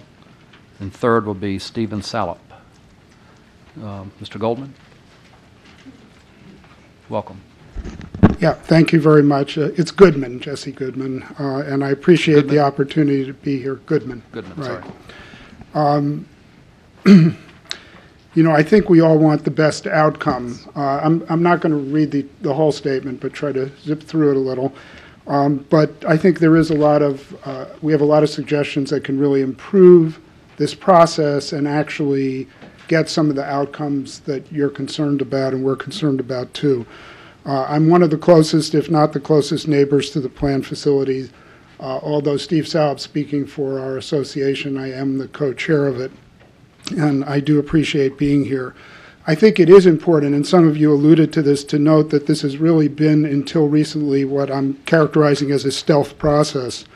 Speaker 2: and third will be Stephen Salop. Mr. Goldman, welcome.
Speaker 13: Yeah, thank you very much. It's Goodman, Jesse Goodman, and I appreciate the opportunity to be here. Goodman,
Speaker 2: right.
Speaker 13: Sorry. You know, I think we all want the best outcome. I'm not going to read the whole statement, but try to zip through it a little. But I think there is we have a lot of suggestions that can really improve this process and actually get some of the outcomes that you're concerned about and we're concerned about too. I'm one of the closest, if not the closest, neighbors to the planned facilities. Although Steve Salop speaking for our association, I am the co-chair of it, and I do appreciate being here. I think it is important, and some of you alluded to this, to note that this has really been, until recently, what I'm characterizing as a stealth process.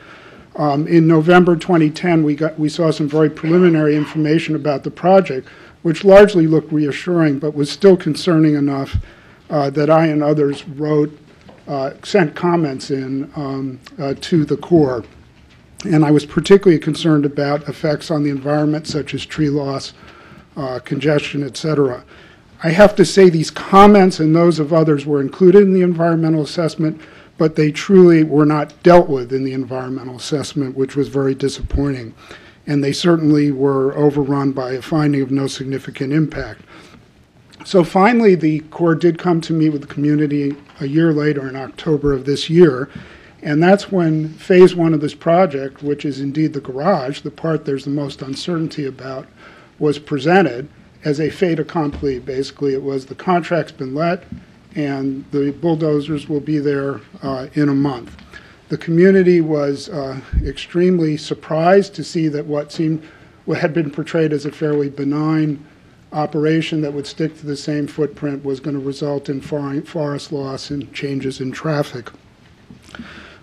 Speaker 13: In November 2010, we saw some very preliminary information about the project, which largely looked reassuring, but was still concerning enough that I and others sent comments in to the Corps. And I was particularly concerned about effects on the environment, such as tree loss, congestion, et cetera. I have to say these comments and those of others were included in the environmental assessment, but they truly were not dealt with in the environmental assessment, which was very disappointing. And they certainly were overrun by a finding of no significant impact. So finally, the Corps did come to meet with the community a year later in October of this year, And that's when phase one of this project, which is indeed the garage, the part there's the most uncertainty about, was presented as a fait accompli. Basically, it was the contract's been let and the bulldozers will be there in a month. The community was extremely surprised to see that what had been portrayed as a fairly benign operation that would stick to the same footprint was going to result in forest loss and changes in traffic.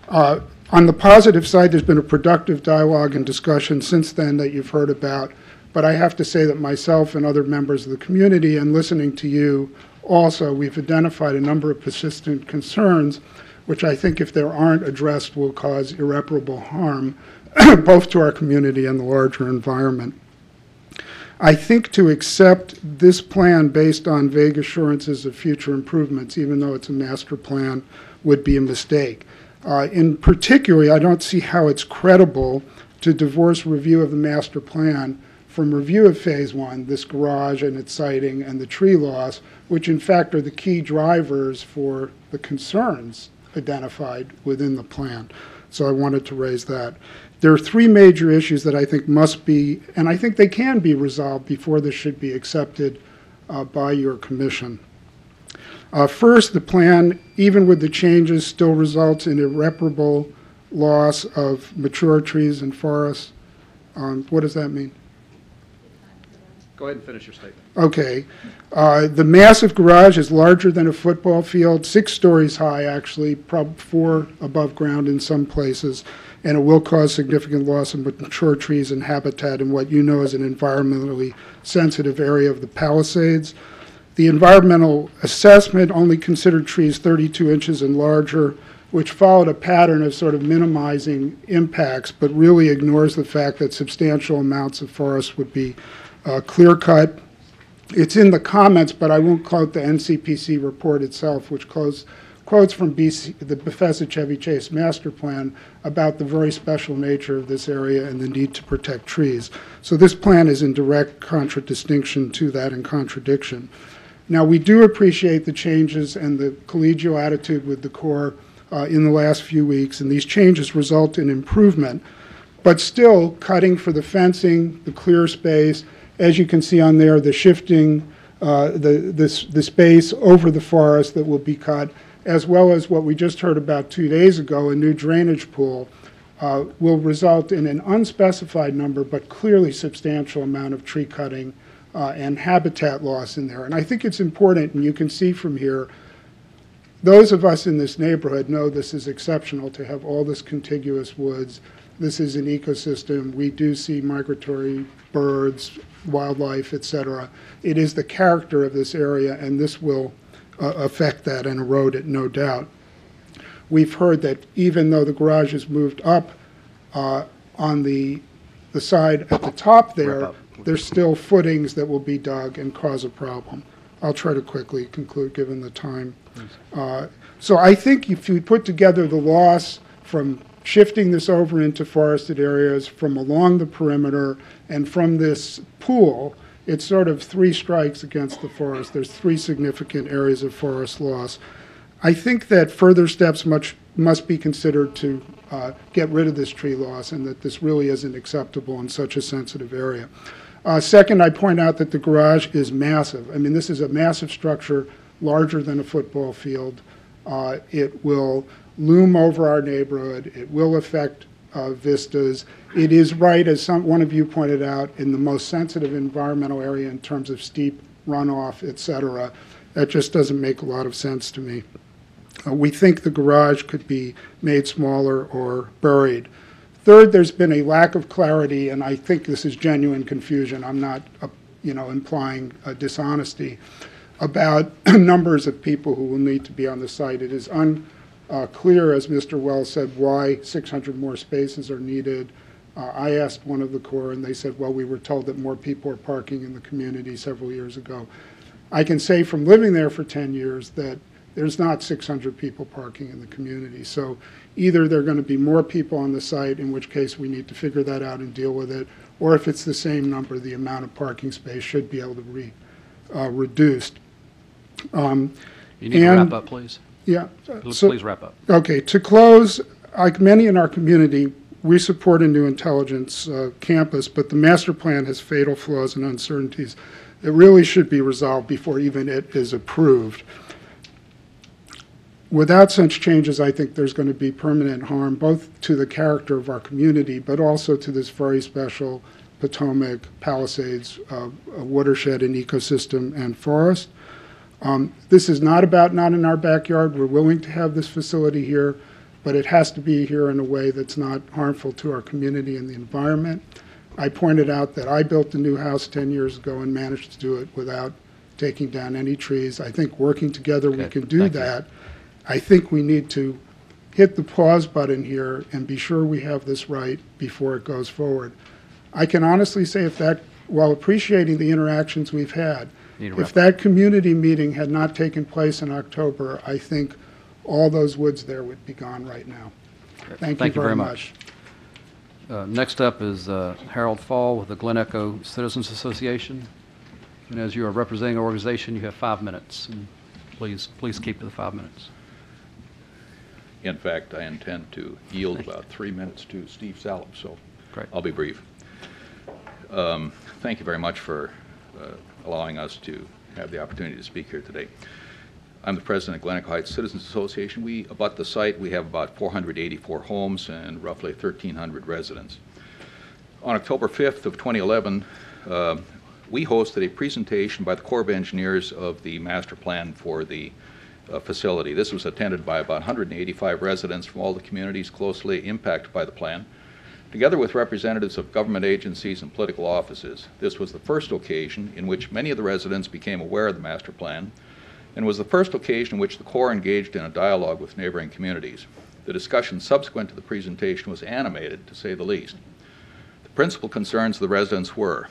Speaker 13: On the positive side, there's been a productive dialogue and discussion since then that you've heard about, but I have to say that myself and other members of the community, and listening to you also, we've identified a number of persistent concerns, which I think if they aren't addressed will cause irreparable harm, both to our community and the larger environment. I think to accept this plan based on vague assurances of future improvements, even though it's a master plan, would be a mistake. In particular, I don't see how it's credible to divorce review of the master plan from review of phase one, this garage and its siting and the tree loss, which in fact are the key drivers for the concerns identified within the plan. So I wanted to raise that. There are three major issues that I think must be, and I think they can be resolved before this should be accepted by your commission. First, the plan, even with the changes, still results in irreparable loss of mature trees and forests. What does that mean?
Speaker 2: Go ahead and finish your statement.
Speaker 13: Okay. The massive garage is larger than a football field, 6 stories high, actually, probably 4 above ground in some places, and it will cause significant loss of mature trees and habitat in what you know is an environmentally sensitive area of the Palisades. The environmental assessment only considered trees 32 inches and larger, which followed a pattern of sort of minimizing impacts, but really ignores the fact that substantial amounts of forest would be clear-cut. It's in the comments, but I won't quote the NCPC report itself, which quotes from the Bethesda Chevy Chase master plan about the very special nature of this area and the need to protect trees. So this plan is in direct contradistinction to that and contradiction. Now, we do appreciate the changes and the collegial attitude with the Corps in the last few weeks, and these changes result in improvement, but still cutting for the fencing, the clear space, as you can see on there, the shifting, the space over the forest that will be cut, as well as what we just heard about 2 days ago, a new drainage pool, will result in an unspecified number, but clearly substantial amount of tree cutting and habitat loss in there. And I think it's important, and you can see from here, those of us in this neighborhood know this is exceptional to have all this contiguous woods. This is an ecosystem. We do see migratory birds, wildlife, etc. It is the character of this area, and this will affect that and erode it, no doubt. We've heard that even though the garage is moved up on the side at the top there, there's still footings that will be dug and cause a problem. I'll try to quickly conclude given the time. So I think if you put together the loss from shifting this over into forested areas, from along the perimeter, and from this pool, it's sort of 3 strikes against the forest. There's 3 significant areas of forest loss. I think that further steps must be considered to get rid of this tree loss, and that this really isn't acceptable in such a sensitive area. Second, I point out that the garage is massive. I mean, this is a massive structure, larger than a football field. It will loom over our neighborhood. It will affect vistas. It is right, as one of you pointed out, in the most sensitive environmental area in terms of steep runoff, et cetera. That just doesn't make a lot of sense to me. We think the garage could be made smaller or buried. Third, there's been a lack of clarity, and I think this is genuine confusion. I'm not, implying dishonesty about numbers of people who will need to be on the site. It is unclear, as Mr. Wells said, why 600 more spaces are needed. I asked one of the Corps, and they said, well, we were told that more people are parking in the community several years ago. I can say from living there for 10 years that there's not 600 people parking in the community. So either there are going to be more people on the site, in which case we need to figure that out and deal with it, or if it's the same number, the amount of parking space should be able to be reduced.
Speaker 2: You need to wrap up, please.
Speaker 13: Yeah.
Speaker 2: Please wrap up.
Speaker 13: Okay. To close, like many in our community, we support a new intelligence campus, but the master plan has fatal flaws and uncertainties that really should be resolved before even it is approved. Without such changes, I think there's going to be permanent harm both to the character of our community, but also to this very special Potomac Palisades watershed and ecosystem and forest. This is not about not in our backyard. We're willing to have this facility here, but it has to be here in a way that's not harmful to our community and the environment. I pointed out that I built a new house 10 years ago and managed to do it without taking down any trees. I think working together we can do that. I think we need to hit the pause button here and be sure we have this right before it goes forward. I can honestly say while appreciating the interactions we've had, if that community meeting had not taken place in October, I think all those woods there would be gone right now. Thank you very much.
Speaker 2: Next up is Harold Fall with the Glen Echo Citizens Association. And as you are representing an organization, you have 5 minutes. And please keep to the 5 minutes.
Speaker 14: In fact, I intend to yield about 3 minutes to Steve Salop, so great. I'll be brief. Thank you very much for allowing us to have the opportunity to speak here today. I'm the president of Glen Echo Heights Citizens Association. We abut the site. We have about 484 homes and roughly 1,300 residents. On October 5th of 2011, we hosted a presentation by the Corps of Engineers of the master plan for the facility. This was attended by about 185 residents from all the communities closely impacted by the plan, together with representatives of government agencies and political offices. This was the first occasion in which many of the residents became aware of the master plan, and was the first occasion in which the Corps engaged in a dialogue with neighboring communities. The discussion subsequent to the presentation was animated, to say the least. The principal concerns of the residents were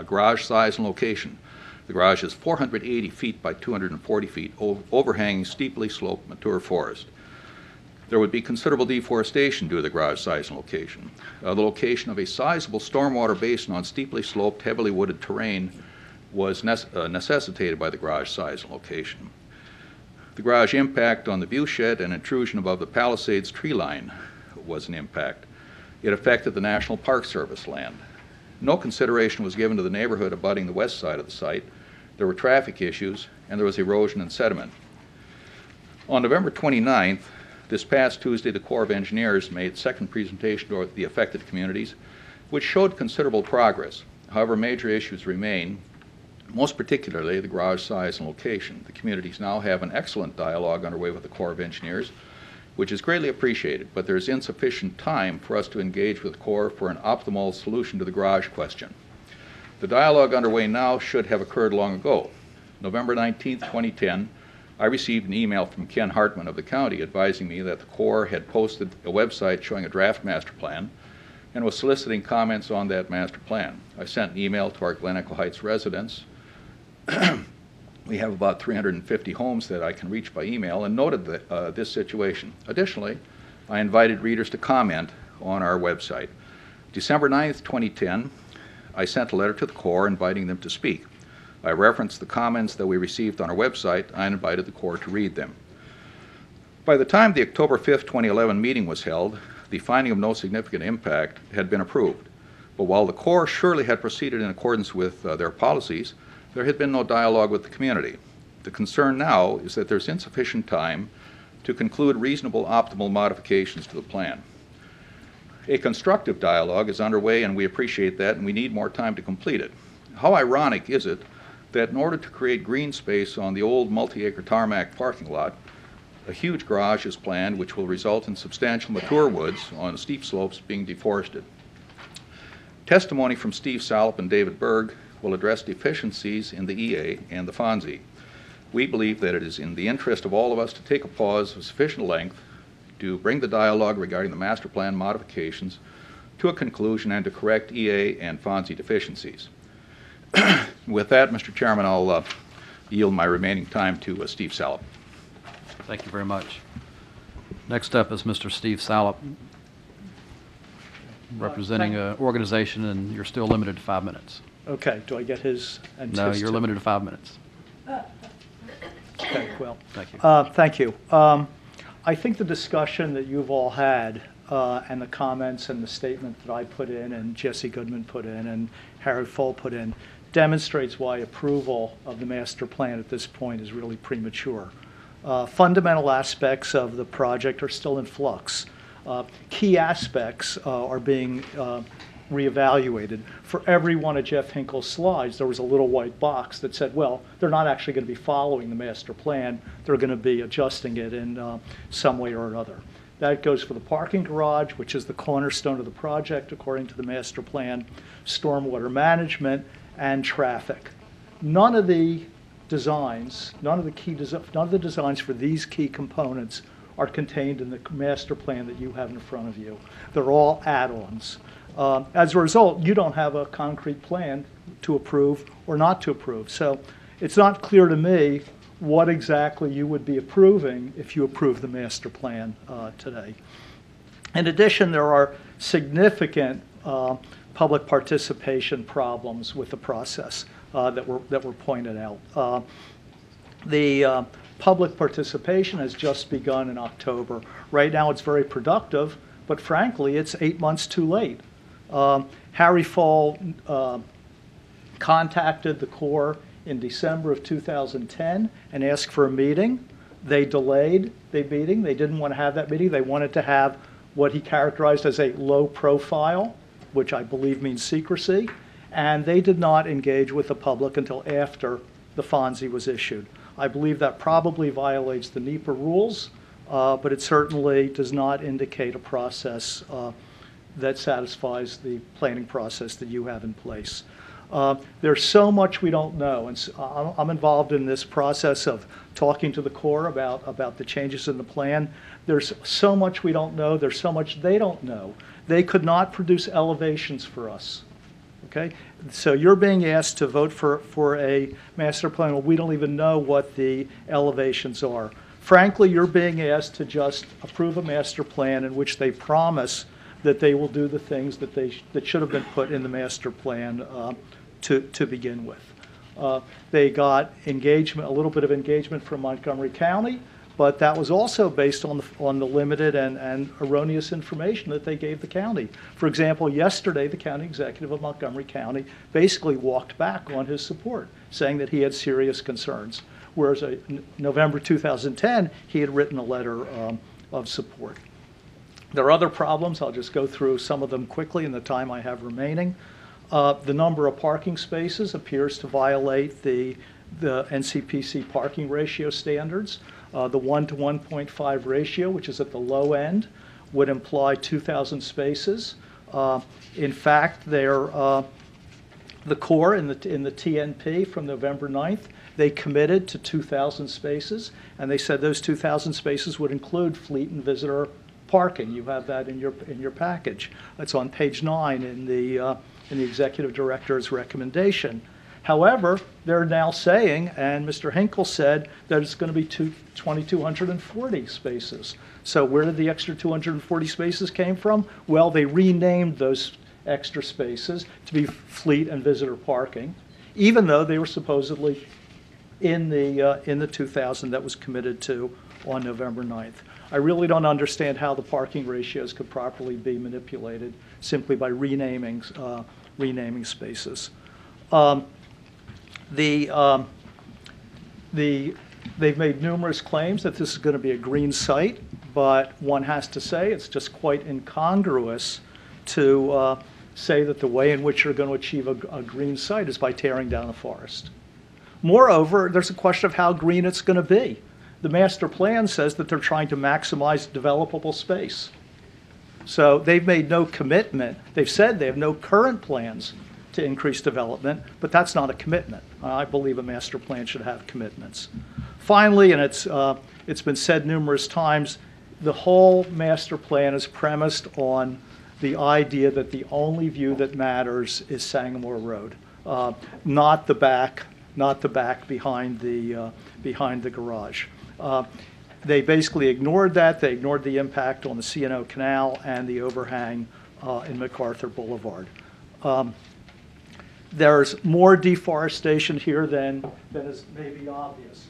Speaker 14: garage size and location. The garage is 480 feet by 240 feet, overhanging steeply sloped mature forest. There would be considerable deforestation due to the garage size and location. The location of a sizable stormwater basin on steeply sloped, heavily wooded terrain was necessitated by the garage size and location. The garage impact on the view shed and intrusion above the Palisades tree line was an impact. It affected the National Park Service land. No consideration was given to the neighborhood abutting the west side of the site. There were traffic issues, and there was erosion and sediment. On November 29th, this past Tuesday, the Corps of Engineers made its second presentation to the affected communities, which showed considerable progress. However, major issues remain, most particularly the garage size and location. The communities now have an excellent dialogue underway with the Corps of Engineers, which is greatly appreciated, but there is insufficient time for us to engage with the Corps for an optimal solution to the garage question. The dialogue underway now should have occurred long ago. November 19th, 2010, I received an email from Ken Hartman of the county advising me that the Corps had posted a website showing a draft master plan and was soliciting comments on that master plan. I sent an email to our Glen Echo Heights residents. We have about 350 homes that I can reach by email, and noted this situation. Additionally, I invited readers to comment on our website. December 9th, 2010, I sent a letter to the Corps inviting them to speak. I referenced the comments that we received on our website and invited the Corps to read them. By the time the October 5th, 2011 meeting was held, the finding of no significant impact had been approved. But while the Corps surely had proceeded in accordance with their policies, there had been no dialogue with the community. The concern now is that there's insufficient time to conclude reasonable, optimal modifications to the plan. A constructive dialogue is underway, and we appreciate that, and we need more time to complete it. How ironic is it that in order to create green space on the old multi-acre tarmac parking lot, a huge garage is planned which will result in substantial mature woods on steep slopes being deforested. Testimony from Steve Salop and David Berg will address deficiencies in the EA and the FONSI. We believe that it is in the interest of all of us to take a pause of sufficient length to bring the dialogue regarding the master plan modifications to a conclusion and to correct EA and FONSI deficiencies. With that, Mr. Chairman, I'll yield my remaining time to Steve Salop.
Speaker 2: Thank you very much. Next up is Mr. Steve Salop, representing an organization, and you're still limited to 5 minutes.
Speaker 15: Okay, do I get his?
Speaker 2: No, you're limited to 5 minutes.
Speaker 15: Okay, well.
Speaker 2: Thank you.
Speaker 15: Thank you. I think the discussion that you've all had and the comments and the statement that I put in and Jesse Goodman put in and Harry Full put in demonstrates why approval of the master plan at this point is really premature. Fundamental aspects of the project are still in flux. Key aspects are being reevaluated. For every one of Jeff Hinkle's slides, there was a little white box that said, well, they're not actually going to be following the master plan. They're going to be adjusting it in some way or another. That goes for the parking garage, which is the cornerstone of the project according to the master plan, stormwater management, and traffic. None of the designs, none of the designs for these key components are contained in the master plan that you have in front of you. They're all add-ons. As a result, you don't have a concrete plan to approve or not to approve. So it's not clear to me what exactly you would be approving if you approve the master plan today. In addition, there are significant public participation problems with the process that were pointed out. The public participation has just begun in October. Right now it's very productive, but frankly it's 8 months too late. Harry Fall contacted the Corps in December of 2010 and asked for a meeting. They delayed the meeting. They didn't want to have that meeting. They wanted to have what he characterized as a low profile, which I believe means secrecy, and they did not engage with the public until after the FONSI was issued. I believe that probably violates the NEPA rules, but it certainly does not indicate a process that satisfies the planning process that you have in place. There's so much we don't know, and so I'm involved in this process of talking to the Corps about the changes in the plan. There's so much we don't know. There's so much they don't know. They could not produce elevations for us. Okay, so you're being asked to vote for a master plan. Well, we don't even know what the elevations are. Frankly, you're being asked to just approve a master plan in which they promise that they will do the things that should have been put in the master plan to begin with. They got engagement, a little bit of engagement from Montgomery County, but that was also based on the limited and erroneous information that they gave the county. For example, yesterday the county executive of Montgomery County basically walked back on his support, saying that he had serious concerns, whereas in November 2010 he had written a letter of support. There are other problems. I'll just go through some of them quickly in the time I have remaining. The number of parking spaces appears to violate the NCPC parking ratio standards. The 1 to 1.5 ratio, which is at the low end, would imply 2,000 spaces. In fact, the Corps in the TNP from November 9th, they committed to 2,000 spaces, and they said those 2,000 spaces would include fleet and visitor parking. You have that in your package. That's on page 9 in the executive director's recommendation. However, they're now saying, and Mr. Hinkle said, that it's going to be 2,240 spaces. So where did the extra 240 spaces came from? Well, they renamed those extra spaces to be fleet and visitor parking, even though they were supposedly in the 2,000 that was committed to on November 9th. I really don't understand how the parking ratios could properly be manipulated simply by renaming spaces. They've made numerous claims that this is going to be a green site, but one has to say it's just quite incongruous to say that the way in which you're going to achieve a green site is by tearing down a forest. Moreover, there's a question of how green it's going to be. The master plan says that they're trying to maximize developable space. So they've made no commitment. They've said they have no current plans to increase development, but that's not a commitment. I believe a master plan should have commitments. Finally, and it's been said numerous times, the whole master plan is premised on the idea that the only view that matters is Sangamore Road, not the back behind the garage. They basically ignored that. They ignored the impact on the C&O Canal and the overhang in MacArthur Boulevard. There's more deforestation here than is maybe obvious.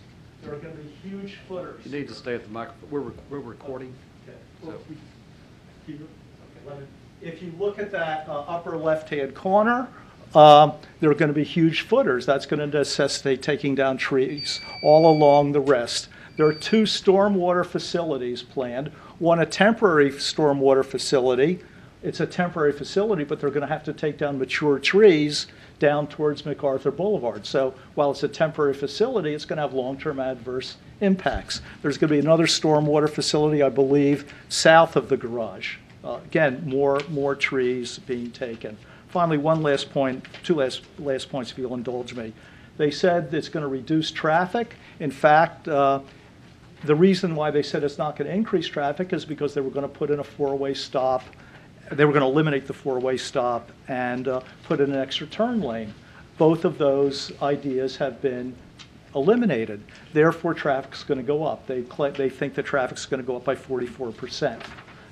Speaker 15: There are going to be huge footers.
Speaker 2: You need to stay at the microphone. We're recording.
Speaker 15: Okay. If you look at that upper left-hand corner, there are going to be huge footers. That's going to necessitate taking down trees all along the rest. There are 2 stormwater facilities planned. One, a temporary stormwater facility. It's a temporary facility, but they're going to have to take down mature trees down towards MacArthur Boulevard. So while it's a temporary facility, it's going to have long-term adverse impacts. There's going to be another stormwater facility, I believe, south of the garage. Again, more trees being taken. Finally, one last point, 2 last points, if you'll indulge me. They said it's going to reduce traffic. In fact, the reason why they said it's not going to increase traffic is because they were going to put in a 4-way stop. They were going to eliminate the 4-way stop and put in an extra turn lane. Both of those ideas have been eliminated. Therefore, traffic's going to go up. They think the traffic's going to go up by 44%.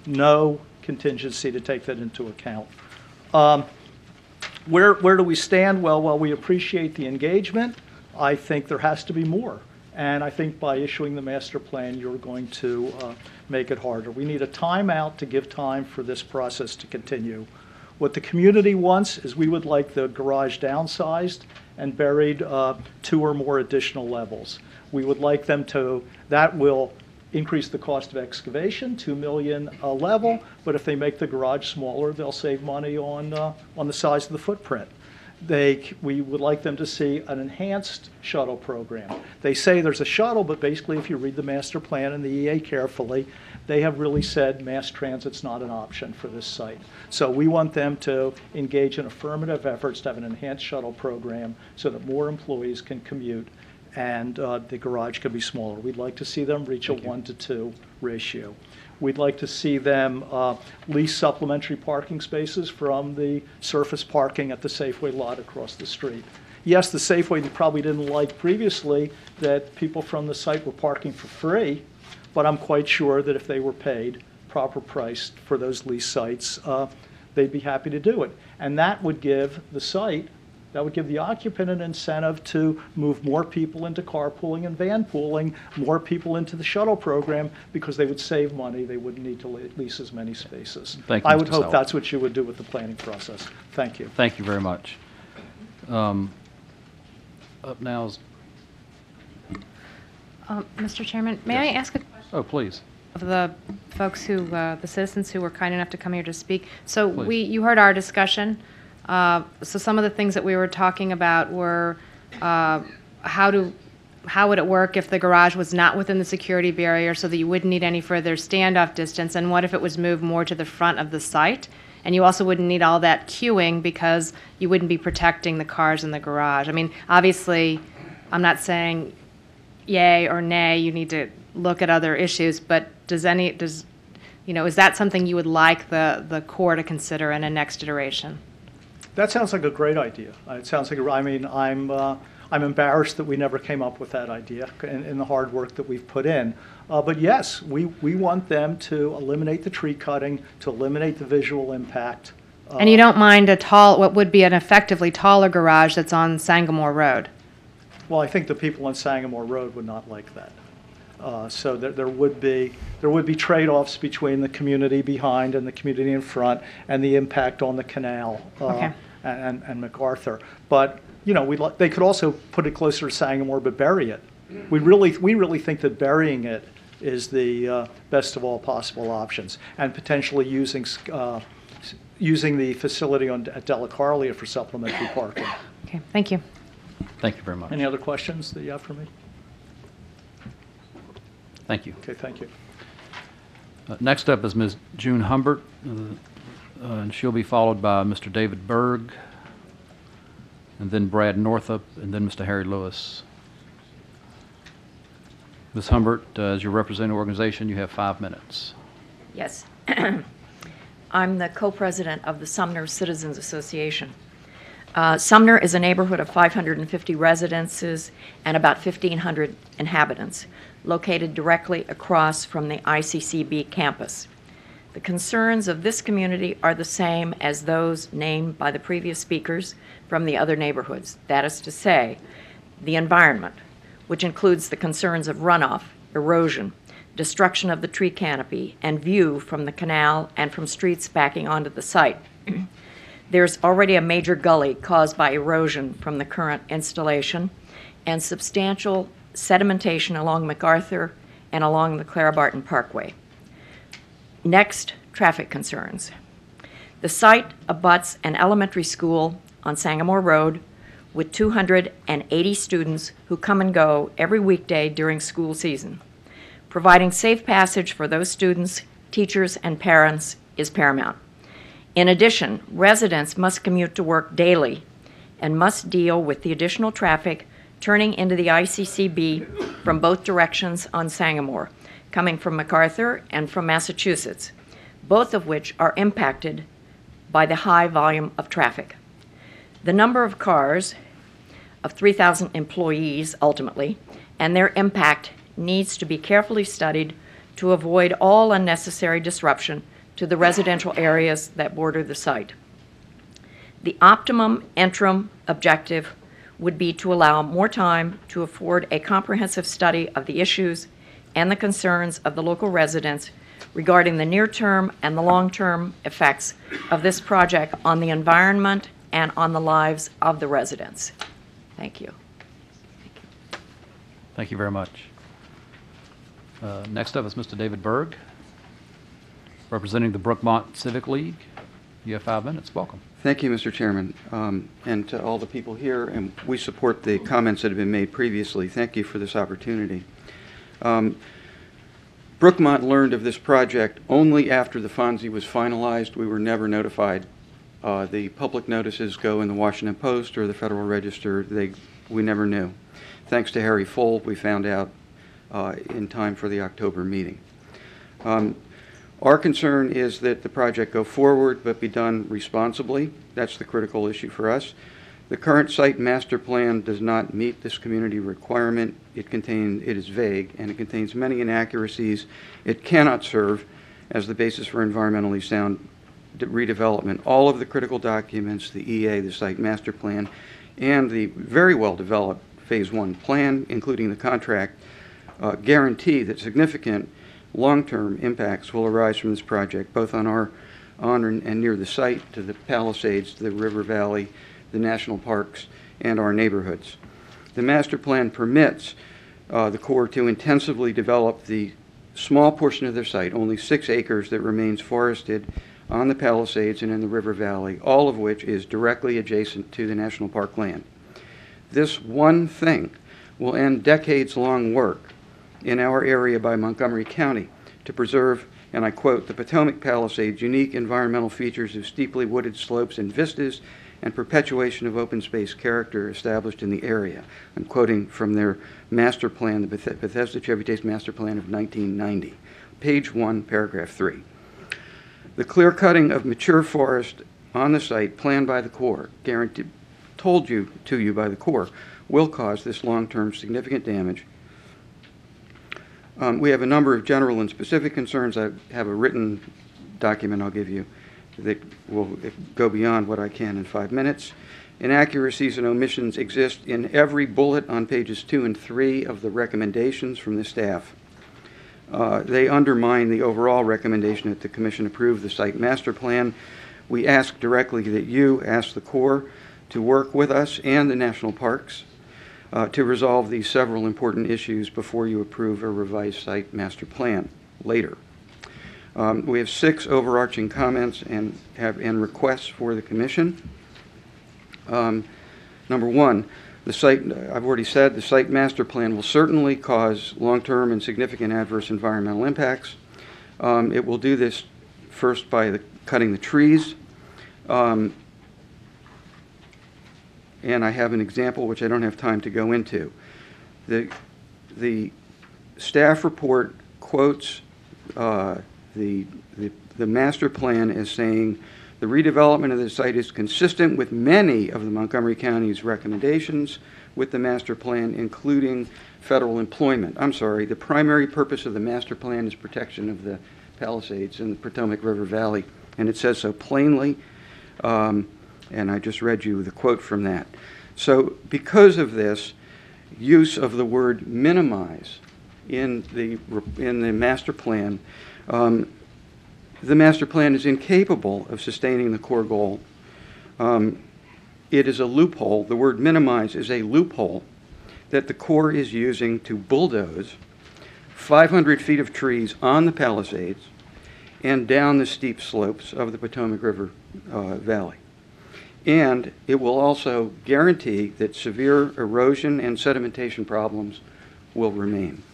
Speaker 15: No contingency to take that into account. Where do we stand? Well, while we appreciate the engagement, I think there has to be more. And I think by issuing the master plan, you're going to make it harder. We need a timeout to give time for this process to continue. What the community wants is we would like the garage downsized and buried 2 or more additional levels. We would like them to, that will increase the cost of excavation, $2 million a level, but if they make the garage smaller, they'll save money on the size of the footprint. We would like them to see an enhanced shuttle program. They say there's a shuttle, but basically if you read the master plan and the EA carefully, they have really said mass transit's not an option for this site. So we want them to engage in affirmative efforts to have an enhanced shuttle program so that more employees can commute and the garage can be smaller. We'd like to see them reach a 1-to-2 ratio. We'd like to see them lease supplementary parking spaces from the surface parking at the Safeway lot across the street. Yes, the Safeway you probably didn't like previously that people from the site were parking for free, but I'm quite sure that if they were paid proper price for those lease sites, they'd be happy to do it. And that would give the site, that would give the occupant an incentive to move more people into carpooling and van pooling, more people into the shuttle program, because they would save money. They wouldn't need to lease as many spaces.
Speaker 2: Thank you,
Speaker 15: I would
Speaker 2: Mr.
Speaker 15: hope
Speaker 2: Sauer.
Speaker 15: that's what you would do with the planning process. Thank you.
Speaker 2: Thank you very much. Up now is,
Speaker 9: Mr. Chairman, may I ask a
Speaker 2: oh, please.
Speaker 9: of the folks who, the citizens who were kind enough to come here to speak? So
Speaker 2: Please.
Speaker 9: you heard our discussion. So some of the things that we were talking about were how would it work if the garage was not within the security barrier so that you wouldn't need any further standoff distance, and what if it was moved more to the front of the site? And you also wouldn't need all that queuing because you wouldn't be protecting the cars in the garage. I mean, obviously, I'm not saying yay or nay, you need to look at other issues, but is that something you would like the Corps to consider in a next iteration?
Speaker 15: That sounds like a great idea. It sounds like, I'm embarrassed that we never came up with that idea in the hard work that we've put in. But yes, we want them to eliminate the tree cutting, to eliminate the visual impact.
Speaker 9: And you don't mind what would be an effectively taller garage that's on Sangamore Road?
Speaker 15: Well, I think the people on Sangamore Road would not like that. So there would be trade-offs between the community behind and the community in front, and the impact on the canal and MacArthur. But they could also put it closer to Sangamore, but bury it. We really think that burying it is the best of all possible options, and potentially using the facility at Della Carlia for supplementary parking.
Speaker 9: Okay, thank you.
Speaker 2: Thank you very much.
Speaker 15: Any other questions that you have for me?
Speaker 2: Thank you.
Speaker 15: Okay, thank you.
Speaker 2: Next up is Ms. June Humbert, and she'll be followed by Mr. David Berg, and then Brad Northup, and then Mr. Harry Lewis. Ms. Humbert, as your representing organization, you have 5 minutes.
Speaker 16: Yes. I'm the co-president of the Sumner Citizens Association. Sumner is a neighborhood of 550 residences and about 1,500 inhabitants, located directly across from the ICCB campus. The concerns of this community are the same as those named by the previous speakers from the other neighborhoods. That is to say, the environment. which includes the concerns of runoff, erosion, destruction of the tree canopy, and view from the canal and from streets backing onto the site. There's already a major gully caused by erosion from the current installation and substantial sedimentation along MacArthur and along the Clara Barton Parkway. Next, traffic concerns. The site abuts an elementary school on Sangamore Road with 280 students who come and go every weekday during school season. Providing safe passage for those students, teachers, and parents is paramount. In addition, residents must commute to work daily and must deal with the additional traffic turning into the ICCB from both directions on Sangamore, coming from MacArthur and from Massachusetts, both of which are impacted by the high volume of traffic. The number of cars of 3,000 employees ultimately, and their impact needs to be carefully studied to avoid all unnecessary disruption to the residential areas that border the site. The optimum interim objective would be to allow more time to afford a comprehensive study of the issues and the concerns of the local residents regarding the near-term and the long-term effects of this project on the environment and on the lives of the residents. Thank you.
Speaker 2: Thank you very much. Next up is Mr. David Berg, representing the Brookmont Civic League. You have 5 minutes. Welcome.
Speaker 17: Thank you, Mr. Chairman, and to all the people here, and we support the comments that have been made previously. Thank you for this opportunity. Brookmont learned of this project only after the FONSI was finalized. We were never notified. The public notices go in the Washington Post or the Federal Register. We never knew. Thanks to Harry Full, we found out in time for the October meeting. Our concern is that the project go forward but be done responsibly. That's the critical issue for us. The current site master plan does not meet this community requirement. It is vague, and it contains many inaccuracies. It cannot serve as the basis for environmentally sound redevelopment. All of the critical documents, the EA, the site master plan, and the very well-developed Phase 1 plan, including the contract, guarantee that significant long-term impacts will arise from this project, both on and near the site, to the Palisades, the river valley, the national parks, and our neighborhoods. The master plan permits the Corps to intensively develop the small portion of their site, only 6 acres, that remains forested on the Palisades and in the river valley, all of which is directly adjacent to the national park land. This one thing will end decades-long work in our area by Montgomery County to preserve, and I quote, the Potomac Palisades' unique environmental features of steeply wooded slopes and vistas and perpetuation of open space character established in the area. I'm quoting from their master plan, the Bethesda Chevy Chase Master Plan of 1990, page 1, paragraph 3. The clear cutting of mature forest on the site planned by the Corps, told to you by the Corps, will cause this long-term significant damage. We have a number of general and specific concerns. I have a written document I'll give you that will go beyond what I can in 5 minutes. Inaccuracies and omissions exist in every bullet on pages 2 and 3 of the recommendations from the staff. They undermine the overall recommendation that the Commission approve the site master plan. We ask directly that you ask the Corps to work with us and the national parks to resolve these several important issues before you approve a revised site master plan later. We have 6 overarching comments and requests for the Commission. Number 1, the site, I've already said, the site master plan will certainly cause long-term and significant adverse environmental impacts. It will do this first by cutting the trees. And I have an example which I don't have time to go into. The staff report quotes the master plan as saying the redevelopment of the site is consistent with many of the Montgomery County's recommendations with the master plan, including federal employment. I'm sorry, the primary purpose of the master plan is protection of the Palisades and the Potomac River Valley, and it says so plainly, and I just read you the quote from that. So because of this, use of the word minimize in the master plan, the master plan is incapable of sustaining the core goal. It is a loophole. The word minimize is a loophole that the Corps is using to bulldoze 500 feet of trees on the Palisades and down the steep slopes of the Potomac River Valley. And it will also guarantee that severe erosion and sedimentation problems will remain.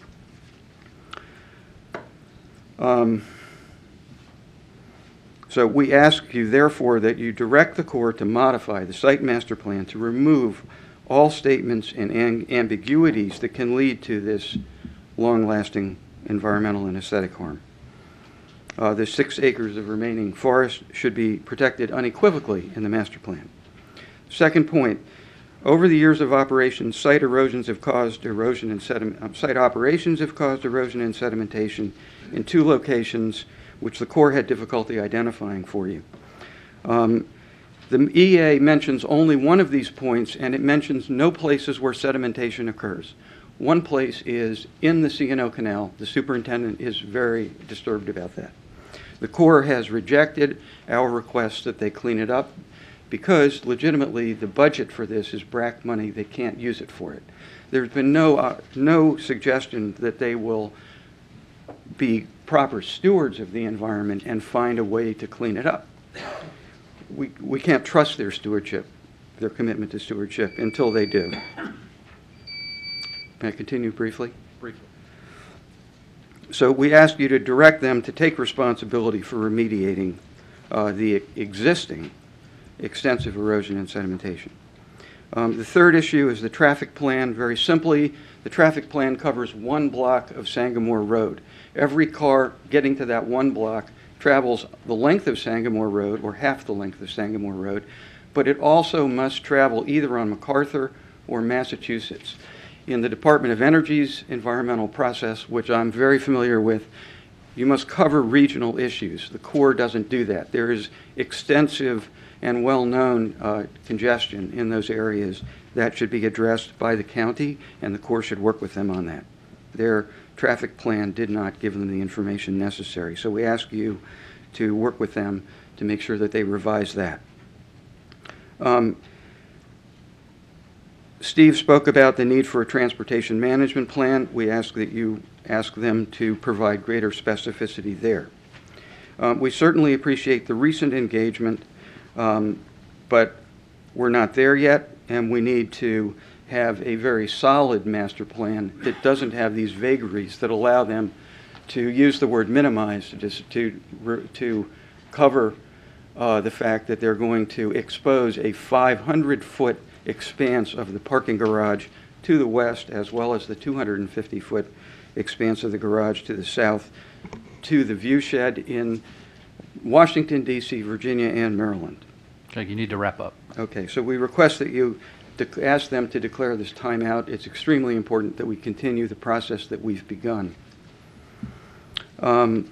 Speaker 17: So we ask you, therefore, that you direct the Corps to modify the site master plan to remove all statements and ambiguities that can lead to this long-lasting environmental and aesthetic harm. The 6 acres of remaining forest should be protected unequivocally in the master plan. Second point, over the years of operation, site operations have caused erosion and sedimentation in 2 locations which the Corps had difficulty identifying for you. The EA mentions only one of these points, and it mentions no places where sedimentation occurs. One place is in the C&O Canal. The superintendent is very disturbed about that. The Corps has rejected our request that they clean it up because legitimately the budget for this is BRAC money. They can't use it for it. There's been no suggestion that they will be proper stewards of the environment and find a way to clean it up. We can't trust their stewardship, their commitment to stewardship, until they do. May I continue briefly?
Speaker 2: Briefly.
Speaker 17: So we ask you to direct them to take responsibility for remediating the existing extensive erosion and sedimentation. The third issue is the traffic plan. Very simply, the traffic plan covers 1 block of Sangamore Road. Every car getting to that 1 block travels the length of Sangamore Road, or half the length of Sangamore Road, but it also must travel either on MacArthur or Massachusetts. In the Department of Energy's environmental process, which I'm very familiar with, you must cover regional issues. The Corps doesn't do that. There is extensive and well-known congestion in those areas that should be addressed by the county, and the Corps should work with them on that. Their traffic plan did not give them the information necessary, so we ask you to work with them to make sure that they revise that. Steve spoke about the need for a transportation management plan. We ask that you ask them to provide greater specificity there. We certainly appreciate the recent engagement, but we're not there yet, and we need to have a very solid master plan that doesn't have these vagaries that allow them to use the word minimize to cover the fact that they're going to expose a 500-foot expanse of the parking garage to the west, as well as the 250-foot expanse of the garage to the south, to the view shed in Washington, D.C., Virginia, and Maryland.
Speaker 2: Okay, you need to wrap up.
Speaker 17: Okay, so we request that you ask them to declare this timeout. It's extremely important that we continue the process that we've begun. I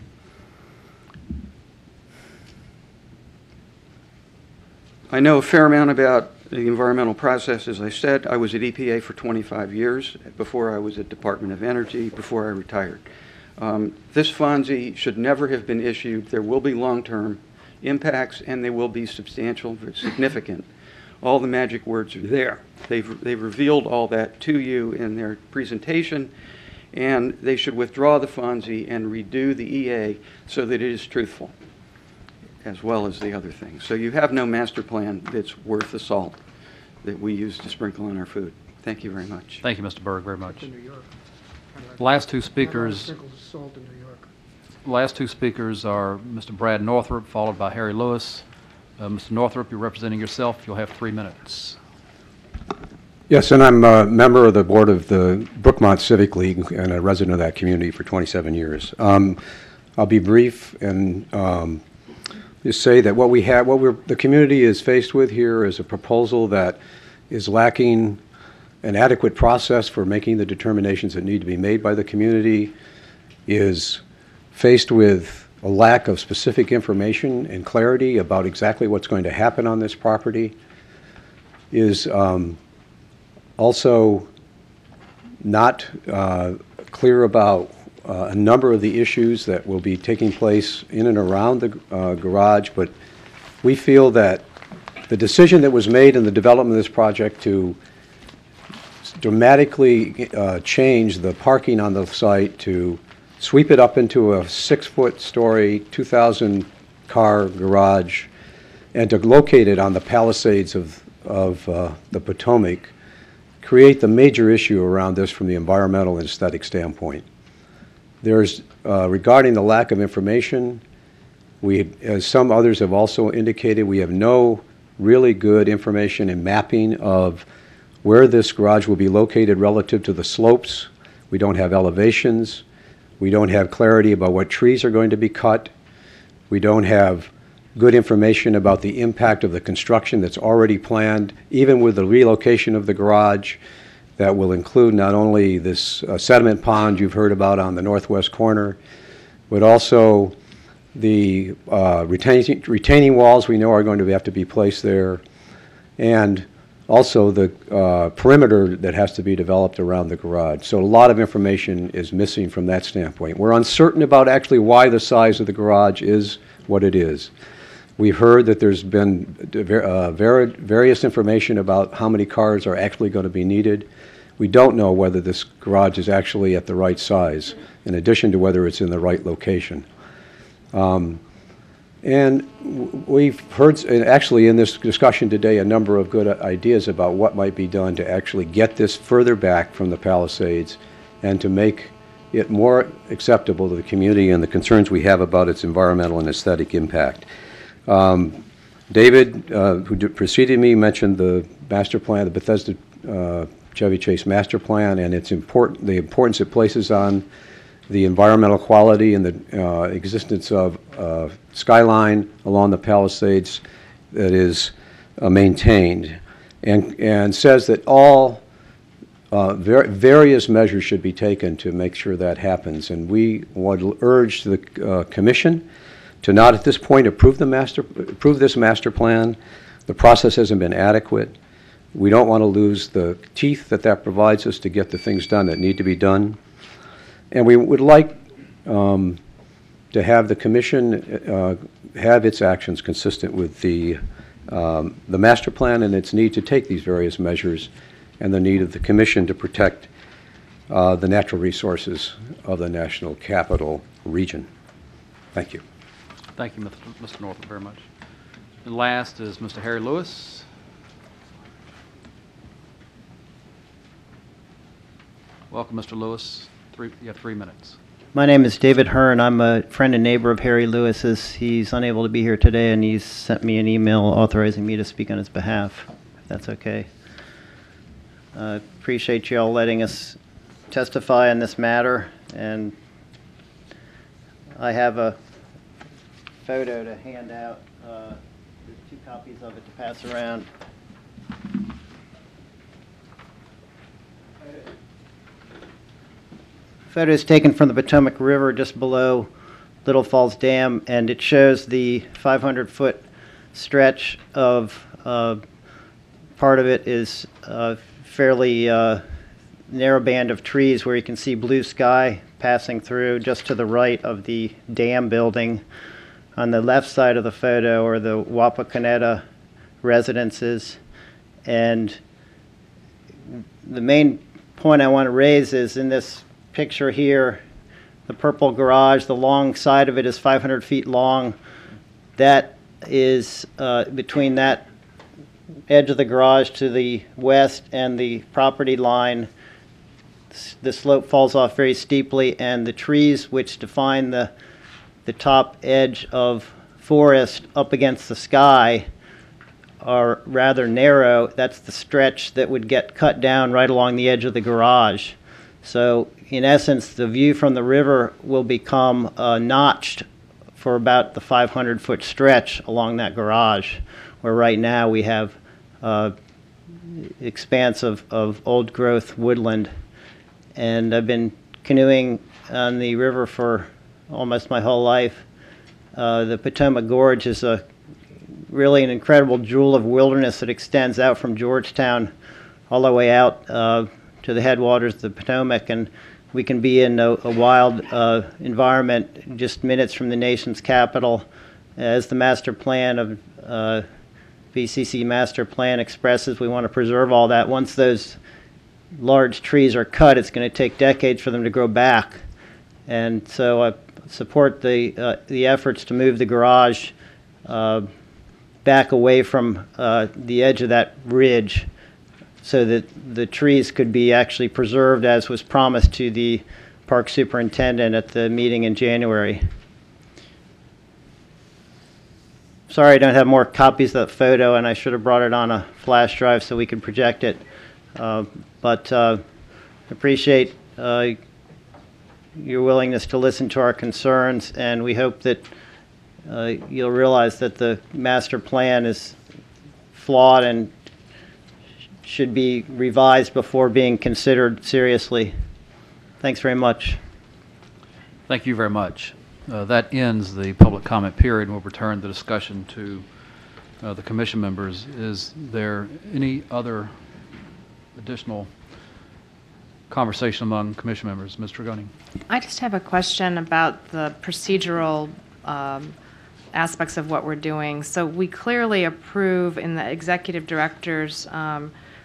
Speaker 17: know a fair amount about the environmental process. As I said, I was at EPA for 25 years before I was at Department of Energy, before I retired. This FONSI should never have been issued. There will be long-term impacts, and they will be substantial, significant. All the magic words are there. They've revealed all that to you in their presentation, and they should withdraw the FONSI and redo the EA so that it is truthful, as well as the other things. So you have no master plan that's worth the salt that we use to sprinkle on our food. Thank you very much.
Speaker 2: Thank you, Mr. Berg, very much. Last 2 speakers. Last 2 speakers are Mr. Brad Northrup, followed by Harry Lewis. Mr. Northrup, you're representing yourself. You'll have 3 minutes.
Speaker 18: Yes, and I'm a member of the board of the Brookmont Civic League and a resident of that community for 27 years. I'll be brief and just say that the community is faced with here is a proposal that is lacking an adequate process for making the determinations that need to be made by the community, is faced with a lack of specific information and clarity about exactly what's going to happen on this property, is also not clear about a number of the issues that will be taking place in and around the garage, but we feel that the decision that was made in the development of this project to dramatically change the parking on the site, to sweep it up into a 6-foot story, 2,000-car garage, and to locate it on the Palisades of the Potomac, create the major issue around this from the environmental and aesthetic standpoint. There's, regarding the lack of information, as some others have also indicated, we have no really good information and mapping of where this garage will be located relative to the slopes. We don't have elevations. We don't have clarity about what trees are going to be cut. We don't have good information about the impact of the construction that's already planned, even with the relocation of the garage that will include not only this sediment pond you've heard about on the northwest corner, but also the retaining walls we know are going to have to be placed there, and also the perimeter that has to be developed around the garage. So a lot of information is missing from that standpoint. We're uncertain about actually why the size of the garage is what it is. We've heard that there's been various information about how many cars are actually going to be needed. We don't know whether this garage is actually at the right size, in addition to whether it's in the right location. And we've heard, actually in this discussion today, a number of good ideas about what might be done to actually get this further back from the Palisades and to make it more acceptable to the community and the concerns we have about its environmental and aesthetic impact. David, who preceded me, mentioned the master plan, the Bethesda Chevy Chase master plan, and the importance it places on the environmental quality and the existence of skyline along the Palisades that is maintained, and says that all various measures should be taken to make sure that happens. And we would urge the Commission to not at this point approve this master plan. The process hasn't been adequate. We don't want to lose the teeth that provides us to get the things done that need to be done. And we would like to have the Commission have its actions consistent with the master plan and its need to take these various measures, and the need of the Commission to protect the natural resources of the National Capital Region. Thank you.
Speaker 2: Thank you, Mr. Northrup, very much. And last is Mr. Harry Lewis. Welcome, Mr. Lewis. You have 3 minutes.
Speaker 19: My name is David Hearn. I'm a friend and neighbor of Harry Lewis's. He's unable to be here today, and he's sent me an email authorizing me to speak on his behalf, if that's okay. Appreciate you all letting us testify on this matter, and I have a photo to hand out. There's 2 copies of it to pass around. Photo is taken from the Potomac River just below Little Falls Dam, and it shows the 500-foot stretch of part of it is a fairly narrow band of trees where you can see blue sky passing through just to the right of the dam building. On the left side of the photo are the Wapakoneta residences, and the main point I want to raise is in this picture here, the purple garage, the long side of it is 500 feet long. That is between that edge of the garage to the west and the property line. The slope falls off very steeply, and the trees which define the top edge of forest up against the sky are rather narrow. That's the stretch that would get cut down right along the edge of the garage. So in essence, the view from the river will become notched for about the 500-foot stretch along that garage, where right now we have expanse of old-growth woodland. And I've been canoeing on the river for almost my whole life. The Potomac Gorge is really an incredible jewel of wilderness that extends out from Georgetown all the way out to to the headwaters of the Potomac, and we can be in a wild environment just minutes from the nation's capital. As the master plan of VCC master plan expresses, we want to preserve all that. Once those large trees are cut, it's going to take decades for them to grow back. And so I support the efforts to move the garage back away from the edge of that ridge so that the trees could be actually preserved as was promised to the park superintendent at the meeting in January. Sorry I don't have more copies of that photo, and I should have brought it on a flash drive so we could project it. But appreciate your willingness to listen to our concerns, and we hope that you'll realize that the master plan is flawed and should be revised before being considered seriously. Thanks very much.
Speaker 2: Thank you very much. That ends the public comment period, and we'll return the discussion to the commission members. Is there any other additional conversation among commission members? Mr. Gunning.
Speaker 9: I just have a question about the procedural aspects of what we're doing. So we clearly approve in the executive director's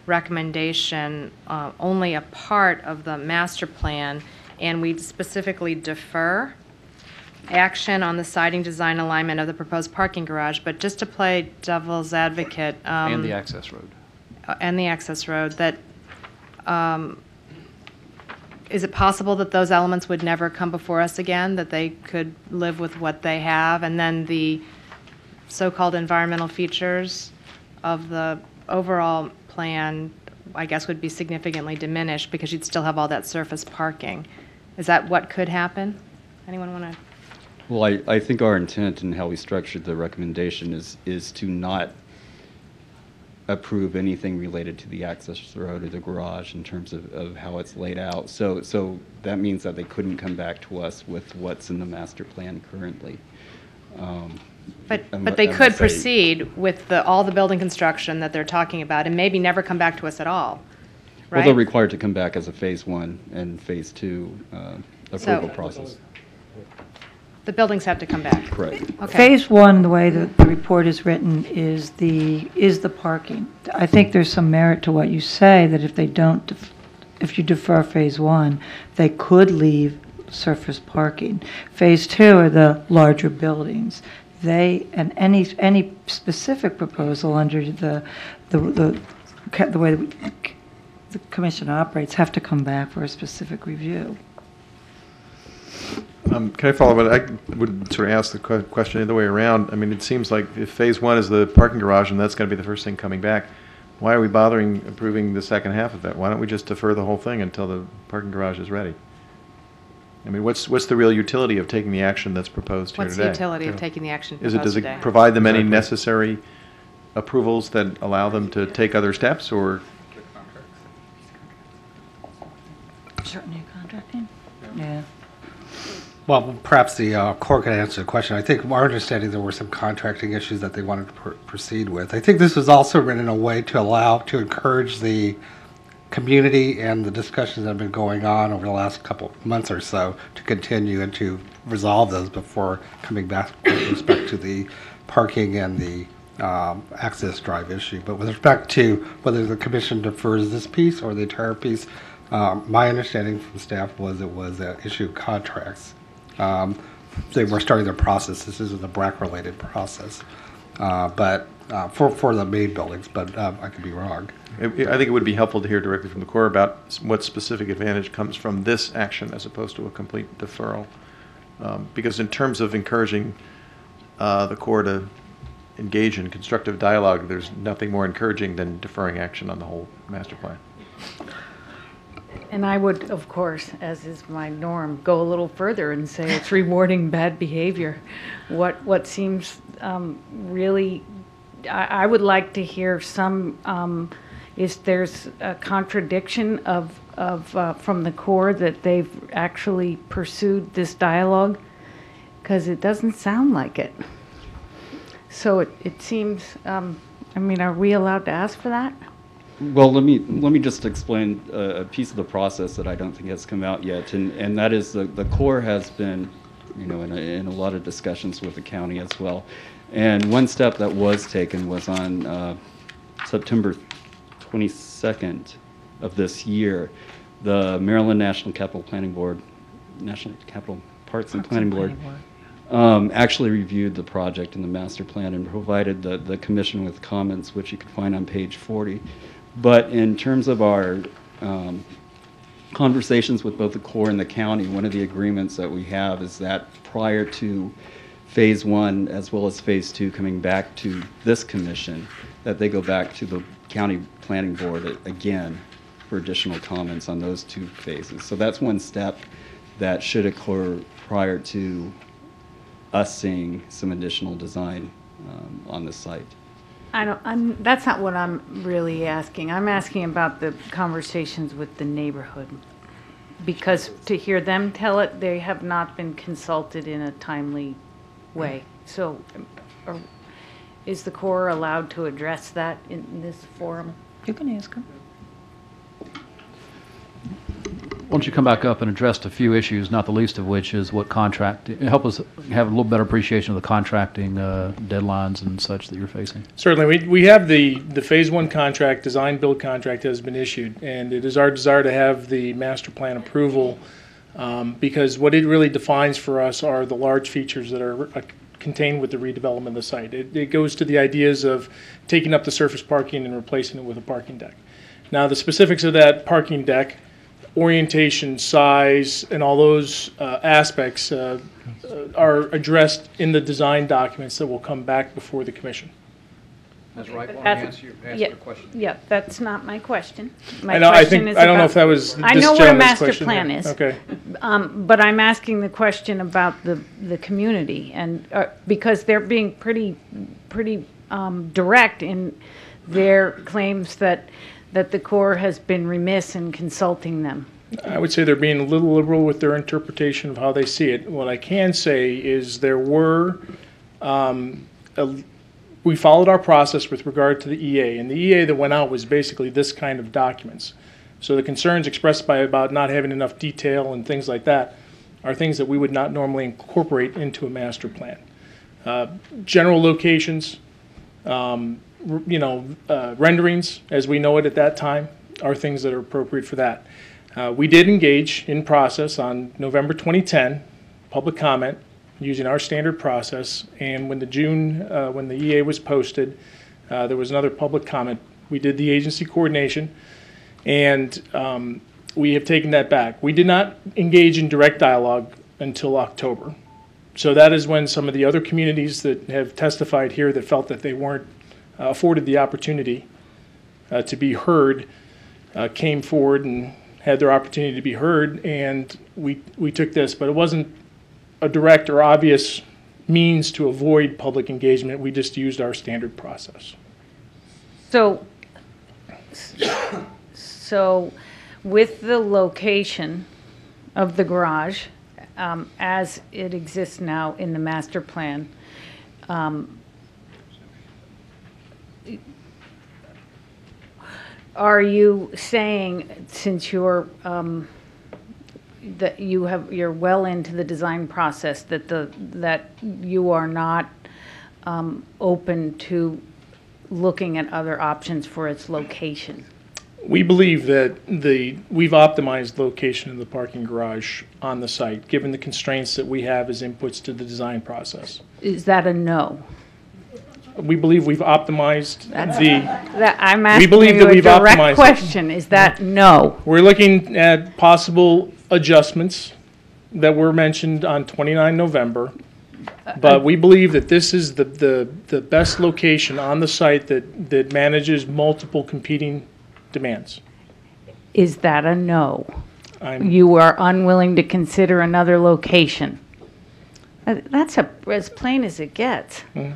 Speaker 9: recommendation only a part of the master plan, and we specifically defer action on the siding design alignment of the proposed parking garage. But just to play devil's advocate,
Speaker 2: and the access road.
Speaker 9: And the access road, that is it possible that those elements would never come before us again, that they could live with what they have, and then the so-called environmental features of the overall plan, I guess, would be significantly diminished because you'd still have all that surface parking? Is that what could happen? Anyone want to?
Speaker 1: Well, I think our intent and how we structured the recommendation is to not approve anything related to the access road or the garage in terms of how it's laid out. So that means that they couldn't come back to us with what's in the master plan currently.
Speaker 9: But they could proceed with all the building construction that they're talking about and maybe never come back to us at all, right?
Speaker 1: Well, they're required to come back as a phase 1 and phase 2 approval process.
Speaker 9: The buildings have to come back.
Speaker 1: Correct.
Speaker 9: Okay.
Speaker 4: Phase 1, the way the report is written, is the parking. I think there's some merit to what you say, that if you defer Phase 1, they could leave surface parking. Phase 2 are the larger buildings. And any specific proposal under the way the commission operates have to come back for a specific review.
Speaker 10: Can I follow up? I would sort of ask the question the other way around. I mean, it seems like if phase 1 is the parking garage and that's going to be the first thing coming back, why are we bothering approving the second half of that? Why don't we just defer the whole thing until the parking garage is ready? I mean, what's the real utility of taking the action that's proposed here today?
Speaker 9: What's the utility of taking the action proposed
Speaker 10: Does
Speaker 9: today?
Speaker 10: it provide them any necessary approvals that allow them to take other steps, or?
Speaker 4: Certainly contracting? Yeah.
Speaker 3: Well, perhaps the Corps could answer the question. I think our understanding there were some contracting issues that they wanted to proceed with. I think this was also written in a way to encourage the community and the discussions that have been going on over the last couple of months or so to continue and to resolve those before coming back with respect to the parking and the access drive issue. But with respect to whether the commission defers this piece or the entire piece, my understanding from staff was it was an issue of contracts. They were starting their process. This isn't a BRAC-related process, but for the main buildings. But I could be wrong.
Speaker 10: I think it would be helpful to hear directly from the Corps about what specific advantage comes from this action as opposed to a complete deferral. Because in terms of encouraging the Corps to engage in constructive dialogue, there's nothing more encouraging than deferring action on the whole master plan.
Speaker 7: And I would, of course, as is my norm, go a little further and say it's rewarding bad behavior. What seems really, I would like to hear some, is there's a contradiction from the Corps that they've actually pursued this dialogue? Because it doesn't sound like it. So it seems, I mean, are we allowed to ask for that?
Speaker 1: Well, let me just explain a piece of the process that I don't think has come out yet, and that is the Corps has been, in a lot of discussions with the county as well. And one step that was taken was on September 22nd of this year. The Maryland National Capital Planning Board, National Capital Parks and Planning Board, actually reviewed the project and the master plan and provided the commission with comments, which you can find on page 40. But in terms of our conversations with both the Corps and the county, one of the agreements that we have is that prior to Phase 1 as well as Phase 2 coming back to this commission, that they go back to the county planning board again for additional comments on those two phases. So that's one step that should occur prior to us seeing some additional design on the site.
Speaker 7: That's not what I'm really asking. I'm asking about the conversations with the neighborhood. Because to hear them tell it, they have not been consulted in a timely way. So is the Corps allowed to address that in this forum?
Speaker 4: You can ask them.
Speaker 2: Why don't you come back up and address a few issues, not the least of which is what contract, help us have a little better appreciation of the contracting deadlines and such that you're facing.
Speaker 6: Certainly. We have the Phase 1 contract, design build contract has been issued, and it is our desire to have the master plan approval because what it really defines for us are the large features that are contained with the redevelopment of the site. It goes to the ideas of taking up the surface parking and replacing it with a parking deck. Now, the specifics of that parking deck, orientation, size, and all those aspects are addressed in the design documents that will come back before the commission.
Speaker 2: That's right. Well, answer your question.
Speaker 7: Yeah, that's not my question.
Speaker 6: I don't know if that was this
Speaker 7: I know what a
Speaker 6: gentleman's
Speaker 7: master
Speaker 6: question.
Speaker 7: plan
Speaker 6: Yeah.
Speaker 7: is.
Speaker 6: Okay.
Speaker 7: But I'm asking the question about the community, and because they're being pretty direct in their claims that the Corps has been remiss in consulting them.
Speaker 6: I would say they're being a little liberal with their interpretation of how they see it. What I can say is there were, we followed our process with regard to the EA, and the EA that went out was basically this kind of documents. So the concerns expressed about not having enough detail and things like that are things that we would not normally incorporate into a master plan. General locations, renderings, as we know it at that time, are things that are appropriate for that. We did engage in process on November 2010, public comment, using our standard process, and when when the EA was posted, there was another public comment. We did the agency coordination, and we have taken that back. We did not engage in direct dialogue until October. So that is when some of the other communities that have testified here that felt that they weren't afforded the opportunity to be heard came forward and had their opportunity to be heard, and we took this, but it wasn't a direct or obvious means to avoid public engagement. We just used our standard process.
Speaker 7: So with the location of the garage, as it exists now in the master plan, are you saying, since you're that you're well into the design process, that you are not open to looking at other options for its location?
Speaker 6: We believe that we've optimized location of the parking garage on the site, given the constraints that we have as inputs to the design process.
Speaker 7: Is that a no?
Speaker 6: We believe we've optimized
Speaker 7: I'm asking you a direct question. Is that no?
Speaker 6: We're looking at possible adjustments that were mentioned on 29 November, but we believe that this is the best location on the site that manages multiple competing demands.
Speaker 7: Is that a no? You are unwilling to consider another location. That's as plain as it gets.
Speaker 6: Mm-hmm.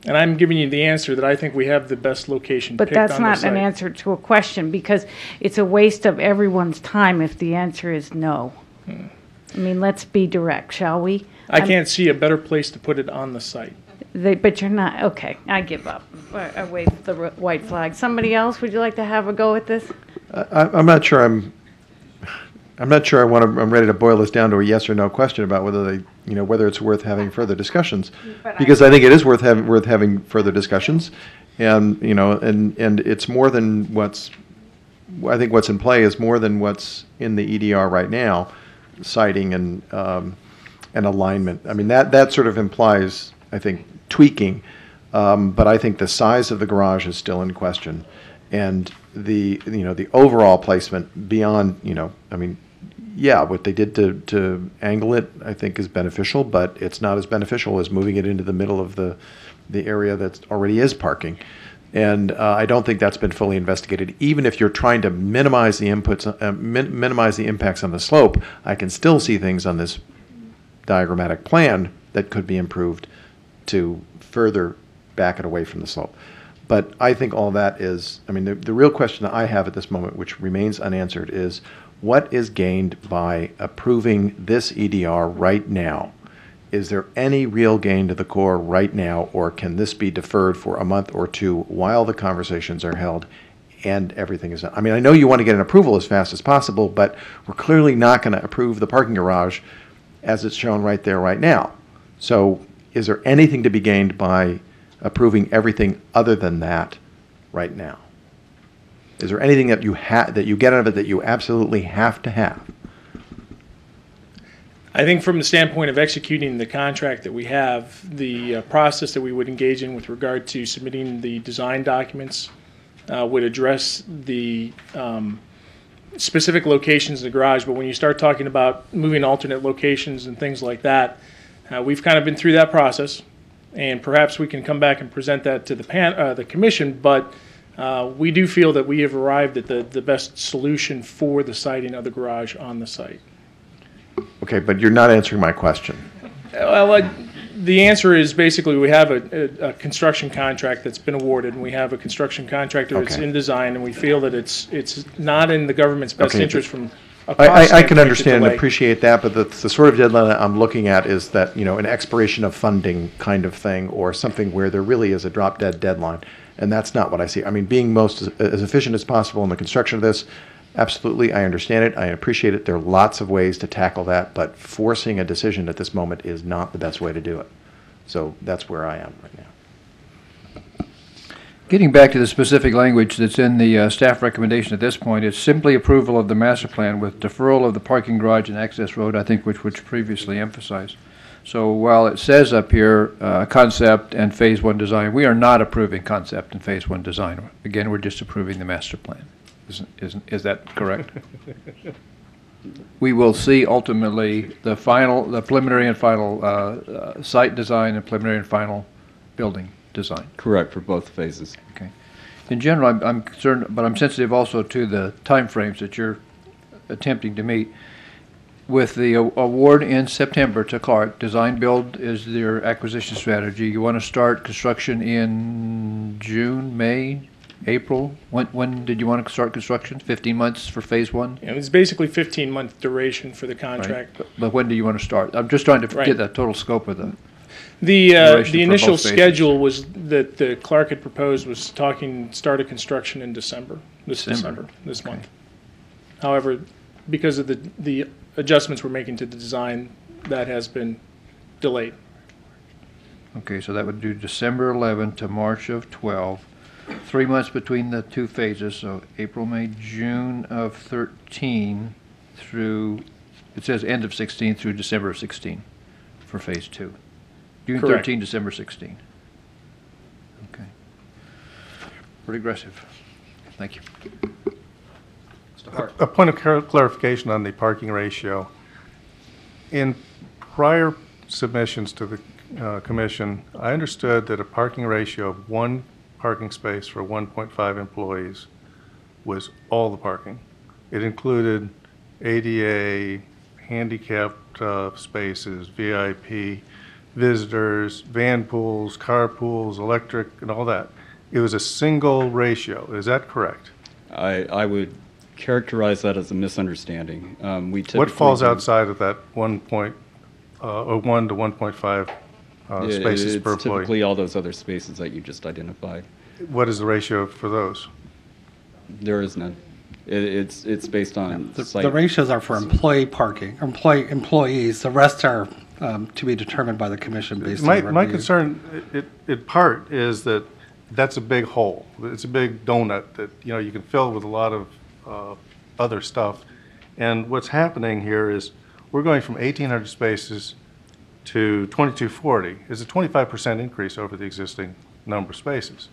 Speaker 6: And I'm giving you the answer that I think we have the best location
Speaker 7: But
Speaker 6: picked on the
Speaker 7: that's
Speaker 6: site.
Speaker 7: not an answer to a question, because it's a waste of everyone's time if the answer is no. I mean, let's be direct, shall we?
Speaker 6: I can't see a better place to put it on the site.
Speaker 7: But you're not, okay, I give up. I wave the white flag. Somebody else, would you like to have a go at this?
Speaker 10: I'm not sure I'm not sure I'm ready to boil this down to a yes or no question about whether whether it's worth having further discussions, because I think it is worth having further discussions, and and it's more than I think what's in play is more than what's in the EDR right now, siting and alignment. I mean that sort of implies, I think, tweaking, but I think the size of the garage is still in question, and the overall placement beyond I mean, yeah, what they did to angle it I think is beneficial, but it's not as beneficial as moving it into the middle of the area that already is parking, and I don't think that's been fully investigated. Even if you're trying to minimize the inputs, minimize the impacts on the slope, I can still see things on this diagrammatic plan that could be improved to further back it away from the slope. But I think all that is, I mean, the real question that I have at this moment, which remains unanswered, is what is gained by approving this EDR right now? Is there any real gain to the Corps right now, or can this be deferred for a month or two while the conversations are held and everything is done? I mean, I know you want to get an approval as fast as possible, but we're clearly not going to approve the parking garage as it's shown right there right now. So is there anything to be gained by approving everything other than that right now? Is there anything that you get out of it that you absolutely have to have?
Speaker 6: I think from the standpoint of executing the contract that we have, the process that we would engage in with regard to submitting the design documents would address the specific locations in the garage. But when you start talking about moving alternate locations and things like that, we've kind of been through that process, and perhaps we can come back and present that to the commission. But we do feel that we have arrived at the best solution for the siting of the garage on the site.
Speaker 10: Okay, but you're not answering my question.
Speaker 6: Well, the answer is basically we have a construction contract that's been awarded, and we have a construction contractor that's in design, and we feel that it's not in the government's best interest from a cost
Speaker 10: I can
Speaker 6: standpoint to
Speaker 10: understand and
Speaker 6: delay.
Speaker 10: appreciate that, but the sort of deadline I'm looking at is that, an expiration of funding kind of thing, or something where there really is a drop-dead deadline, and that's not what I see. I mean, being as efficient as possible in the construction of this, absolutely, I understand it, I appreciate it. There are lots of ways to tackle that, but forcing a decision at this moment is not the best way to do it. So that's where I am right now.
Speaker 5: Getting back to the specific language that's in the staff recommendation at this point, it's simply approval of the master plan with deferral of the parking garage and access road, I think, which previously emphasized. So while it says up here, concept and phase one design, we are not approving concept and phase one design. Again, we're just approving the master plan. Is that correct? We will see ultimately the preliminary and final site design and preliminary and final building design.
Speaker 1: Correct, for both phases.
Speaker 5: Okay. In general, I'm concerned, but I'm sensitive also to the timeframes that you're attempting to meet. With the award in September to Clark, design build is their acquisition strategy. You want to start construction in June, May, April? When did you want to start construction? 15 months for phase one?
Speaker 6: It was basically 15-month duration for the contract.
Speaker 5: Right. But when do you want to start? I'm just trying to get the total scope of the
Speaker 6: The initial schedule was that the Clark had proposed was start of construction in December, this month. However, because of the adjustments we're making to the design, that has been delayed.
Speaker 5: Okay, so that would do December 11 to March of 12. 3 months between the two phases, so April, May, June of 13 through, it says end of 16 through December of 16 for phase two. June
Speaker 6: Correct.
Speaker 5: 13, December 16. Okay. Pretty aggressive. Thank you.
Speaker 8: A point of clarification on the parking ratio. In prior submissions to the commission, I understood that a parking ratio of 1 parking space for 1.5 employees was all the parking. It included ADA, handicapped spaces, VIP, visitors, van pools, car pools, electric, and all that. It was a single ratio. Is that correct?
Speaker 1: I would characterize that as a misunderstanding. We typically
Speaker 8: What falls outside of that 1 to 1.5 spaces per
Speaker 1: It's
Speaker 8: employee?
Speaker 1: typically all those other spaces that you just identified.
Speaker 8: What is the ratio for those?
Speaker 1: There is none. It's based on site.
Speaker 3: The ratios are for employee parking, employees. The rest are to be determined by the commission based on review.
Speaker 8: My concern, in part, is that that's a big hole. It's a big donut that, you know, you can fill with a lot of other stuff. And what's happening here is we're going from 1,800 spaces to 2,240. It's a 25% increase over the existing number of spaces.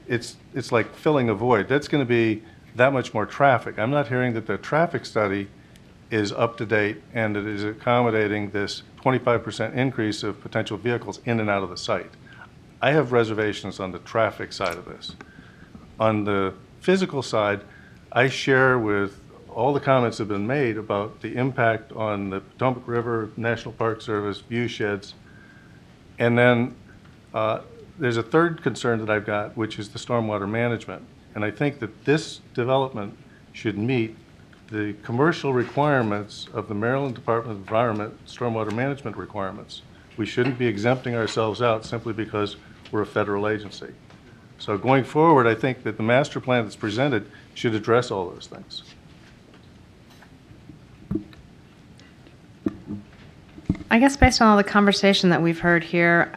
Speaker 8: It's like filling a void. That's going to be that much more traffic. I'm not hearing that the traffic study is up to date and it is accommodating this 25% increase of potential vehicles in and out of the site. I have reservations on the traffic side of this. On the physical side, I share with all the comments that have been made about the impact on the Potomac River National Park Service view sheds. And then there's a third concern that I've got, which is the stormwater management. And I think that this development should meet the commercial requirements of the Maryland Department of Environment stormwater management requirements. We shouldn't be exempting ourselves out simply because we're a federal agency. So going forward, I think that the master plan that's presented should address all those things.
Speaker 9: I guess based on all the conversation that we've heard here,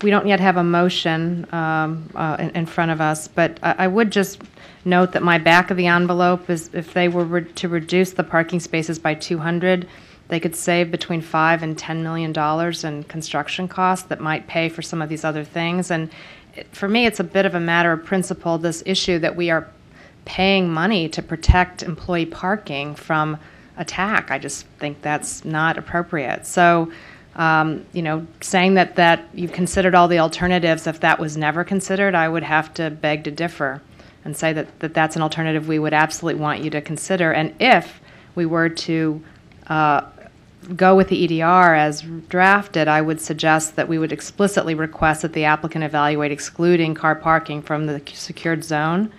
Speaker 9: we don't yet have a motion in front of us, but I would just note that my back of the envelope is if they were to reduce the parking spaces by 200, they could save between $5 and $10 million in construction costs that might pay for some of these other things. And for me, it's a bit of a matter of principle, this issue that we are paying money to protect employee parking from attack. I just think that's not appropriate. So, you know, saying that you've considered all the alternatives, if that was never considered, I would have to beg to differ and say that that's an alternative we would absolutely want you to consider. And if we were to go with the EDR as drafted, I would suggest that we would explicitly request that the applicant evaluate excluding car parking from the secured zone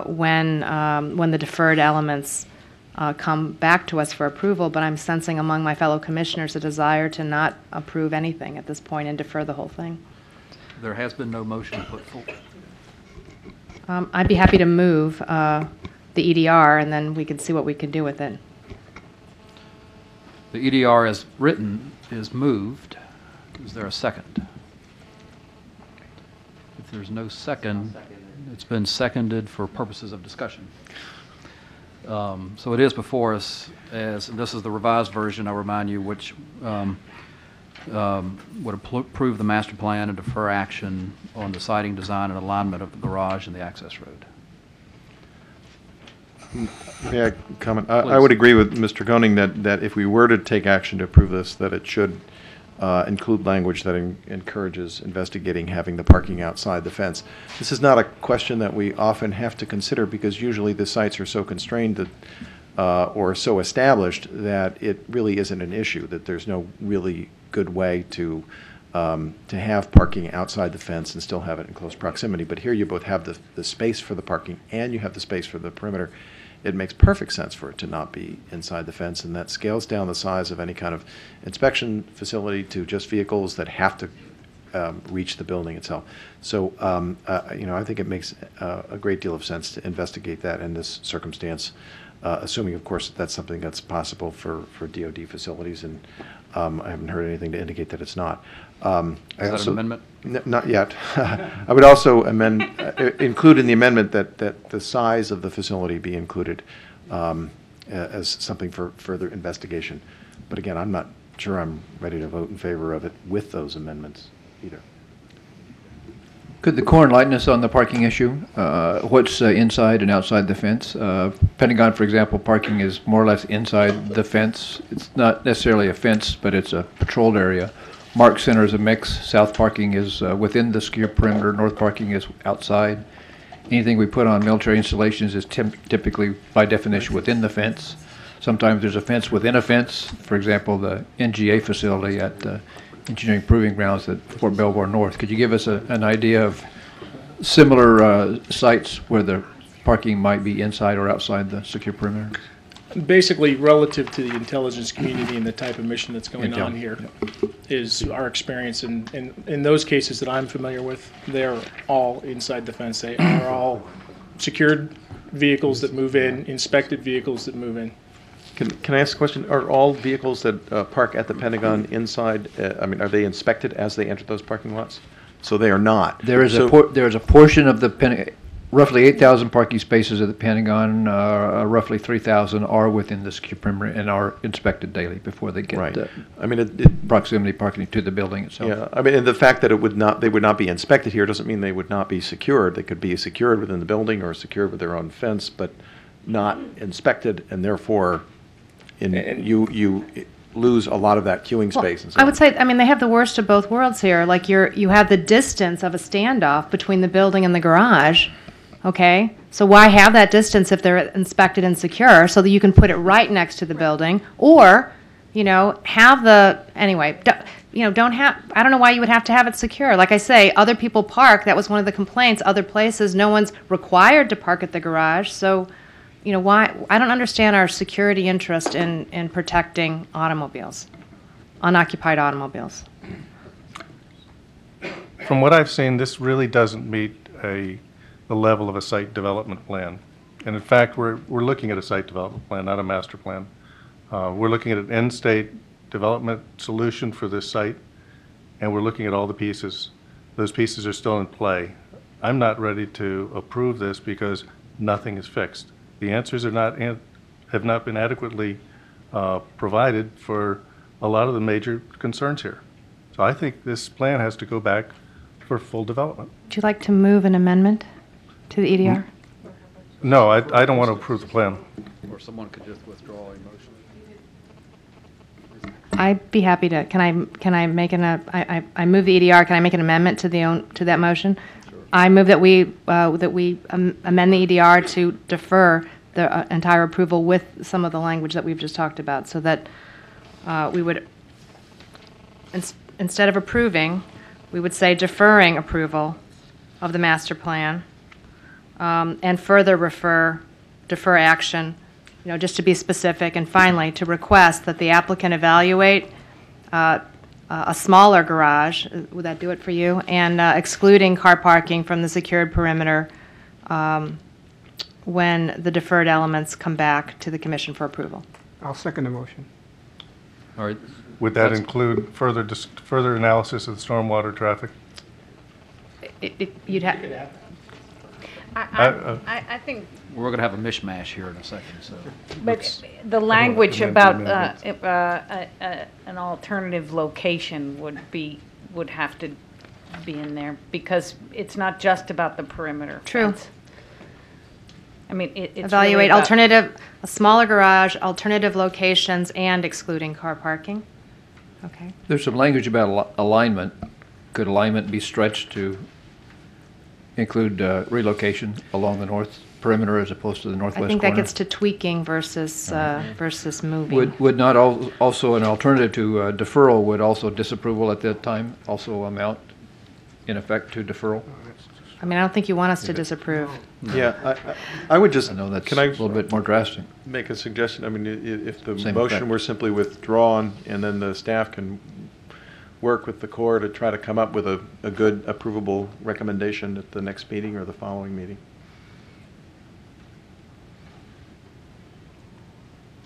Speaker 9: when the deferred elements come back to us for approval. But I'm sensing among my fellow commissioners a desire to not approve anything at this point and defer the whole thing.
Speaker 2: There has been no motion put forward.
Speaker 9: I'd be happy to move the EDR, and then we can see what we can do with it.
Speaker 2: The EDR as written is moved. Is there a second? If there's no second, it's been seconded for purposes of discussion. So it is before us, as this is the revised version, I'll remind you, which would approve the master plan and defer action on the siding design and alignment of the garage and the access road.
Speaker 10: May I comment? I would agree with Mr. Koenig that if we were to take action to approve this, that it should include language that encourages investigating having the parking outside the fence. This is not a question that we often have to consider because usually the sites are so constrained that, or so established that it really isn't an issue, that there's no really good way to have parking outside the fence and still have it in close proximity. But here you both have the space for the parking and you have the space for the perimeter. It makes perfect sense for it to not be inside the fence, and that scales down the size of any kind of inspection facility to just vehicles that have to reach the building itself. So, you know, I think it makes a great deal of sense to investigate that in this circumstance, assuming, of course, that's something that's possible for DoD facilities, and I haven't heard anything to indicate that it's not.
Speaker 2: Is that an amendment?
Speaker 10: Not yet. I would also include in the amendment that the size of the facility be included as something for further investigation. But again, I'm not sure I'm ready to vote in favor of it with those amendments either.
Speaker 5: Could the core enlighten us on the parking issue? What's inside and outside the fence? Pentagon, for example, parking is more or less inside the fence. It's not necessarily a fence, but it's a patrolled area. Mark Center is a mix. South parking is within the secure perimeter. North parking is outside. Anything we put on military installations is typically, by definition, within the fence. Sometimes there's a fence within a fence. For example, the NGA facility at Engineering Proving Grounds at Fort Belvoir North. Could you give us an idea of similar sites where the parking might be inside or outside the secure perimeter?
Speaker 6: basically relative to the intelligence community and the type of mission that's going
Speaker 5: Intel.
Speaker 6: on here is our experience. And in those cases that I'm familiar with, they're all inside the fence. They are all secured vehicles that move in, inspected vehicles that move in.
Speaker 10: Can I ask a question? Are all vehicles that park at the Pentagon inside, are they inspected as they enter those parking lots? So they are not.
Speaker 5: There is
Speaker 10: So-
Speaker 5: there is a portion of the roughly 8,000 parking spaces at the Pentagon, roughly 3,000 are within the secure perimeter and are inspected daily before they get
Speaker 10: Right. I mean,
Speaker 5: proximity parking to the building itself.
Speaker 10: Yeah, I mean, and the fact that they would not be inspected here doesn't mean they would not be secured. They could be secured within the building or secured with their own fence, but not inspected, and therefore, you lose a lot of that queuing space and so
Speaker 9: I
Speaker 10: on.
Speaker 9: would say, I mean, they have the worst of both worlds here. Like you have the distance of a standoff between the building and the garage. Okay, so why have that distance if they're inspected and secure, so that you can put it right next to the building, or, have the anyway. Don't have. I don't know why you would have to have it secure. Like I say, other people park. That was one of the complaints. Other places, no one's required to park at the garage. So, why? I don't understand our security interest in protecting automobiles, unoccupied automobiles.
Speaker 8: From what I've seen, this really doesn't meet the level of a site development plan. And in fact, we're looking at a site development plan, not a master plan. We're looking at an end-state development solution for this site, and we're looking at all the pieces. Those pieces are still in play. I'm not ready to approve this because nothing is fixed. The answers have not been adequately provided for a lot of the major concerns here. So I think this plan has to go back for full development.
Speaker 9: Would you like to move an amendment to the EDR?
Speaker 8: No, I don't want to approve the plan.
Speaker 2: Or someone could just withdraw a motion.
Speaker 9: I'd be happy to. Can I make I move the EDR. Can I make an amendment to that motion? Sure. I move that we amend the EDR to defer the entire approval with some of the language that we've just talked about, so that we would instead of approving, we would say deferring approval of the master plan, and further defer action, just to be specific, and finally, to request that the applicant evaluate a smaller garage, would that do it for you? And excluding car parking from the secured perimeter when the deferred elements come back to the commission for approval.
Speaker 13: I'll second the motion.
Speaker 2: All right.
Speaker 8: Would that include further analysis of the stormwater traffic?
Speaker 9: You'd have.
Speaker 7: I think,
Speaker 2: We're going to have a mishmash here in a second, so.
Speaker 7: but the language about an alternative location would have to be in there, because it's not just about the perimeter.
Speaker 9: True.
Speaker 7: fence. I mean, it's
Speaker 9: Evaluate
Speaker 7: really about-
Speaker 9: a smaller garage, alternative locations, and excluding car parking. Okay.
Speaker 5: There's some language about alignment. Could alignment be stretched to include relocation along the north perimeter as opposed to the northwest corner?
Speaker 9: I think that gets to tweaking versus moving.
Speaker 5: Would not also an alternative to deferral, would also disapproval at that time also amount in effect to deferral?
Speaker 9: I mean, I don't think you want us to disapprove.
Speaker 10: Yeah, I would just.
Speaker 5: I know that's
Speaker 10: can I
Speaker 5: a little bit more drastic.
Speaker 10: Make a suggestion? I mean, if the
Speaker 5: Same
Speaker 10: motion
Speaker 5: effect.
Speaker 10: were simply withdrawn, and then the staff can work with the Corps to try to come up with a good approvable recommendation at the next meeting or the following meeting.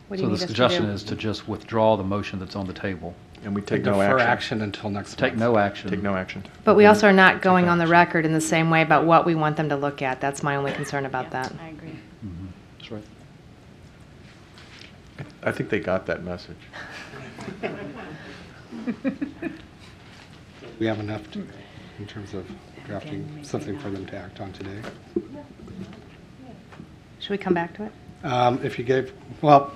Speaker 9: What do
Speaker 2: So
Speaker 9: you
Speaker 2: the
Speaker 9: need us to
Speaker 2: suggestion
Speaker 9: do?
Speaker 2: is to just withdraw the motion that's on the table.
Speaker 10: And we take
Speaker 3: Defer
Speaker 10: no action.
Speaker 3: action until next
Speaker 2: Take
Speaker 3: month.
Speaker 2: no action.
Speaker 10: Take no action.
Speaker 9: But we also are not going on the record in the same way about what we want them to look at. That's my only concern about that.
Speaker 7: I agree.
Speaker 2: That's right.
Speaker 10: I think they got that message.
Speaker 3: We have enough in terms of drafting something for them to act on today.
Speaker 9: Should we come back to it?
Speaker 3: If you gave, well,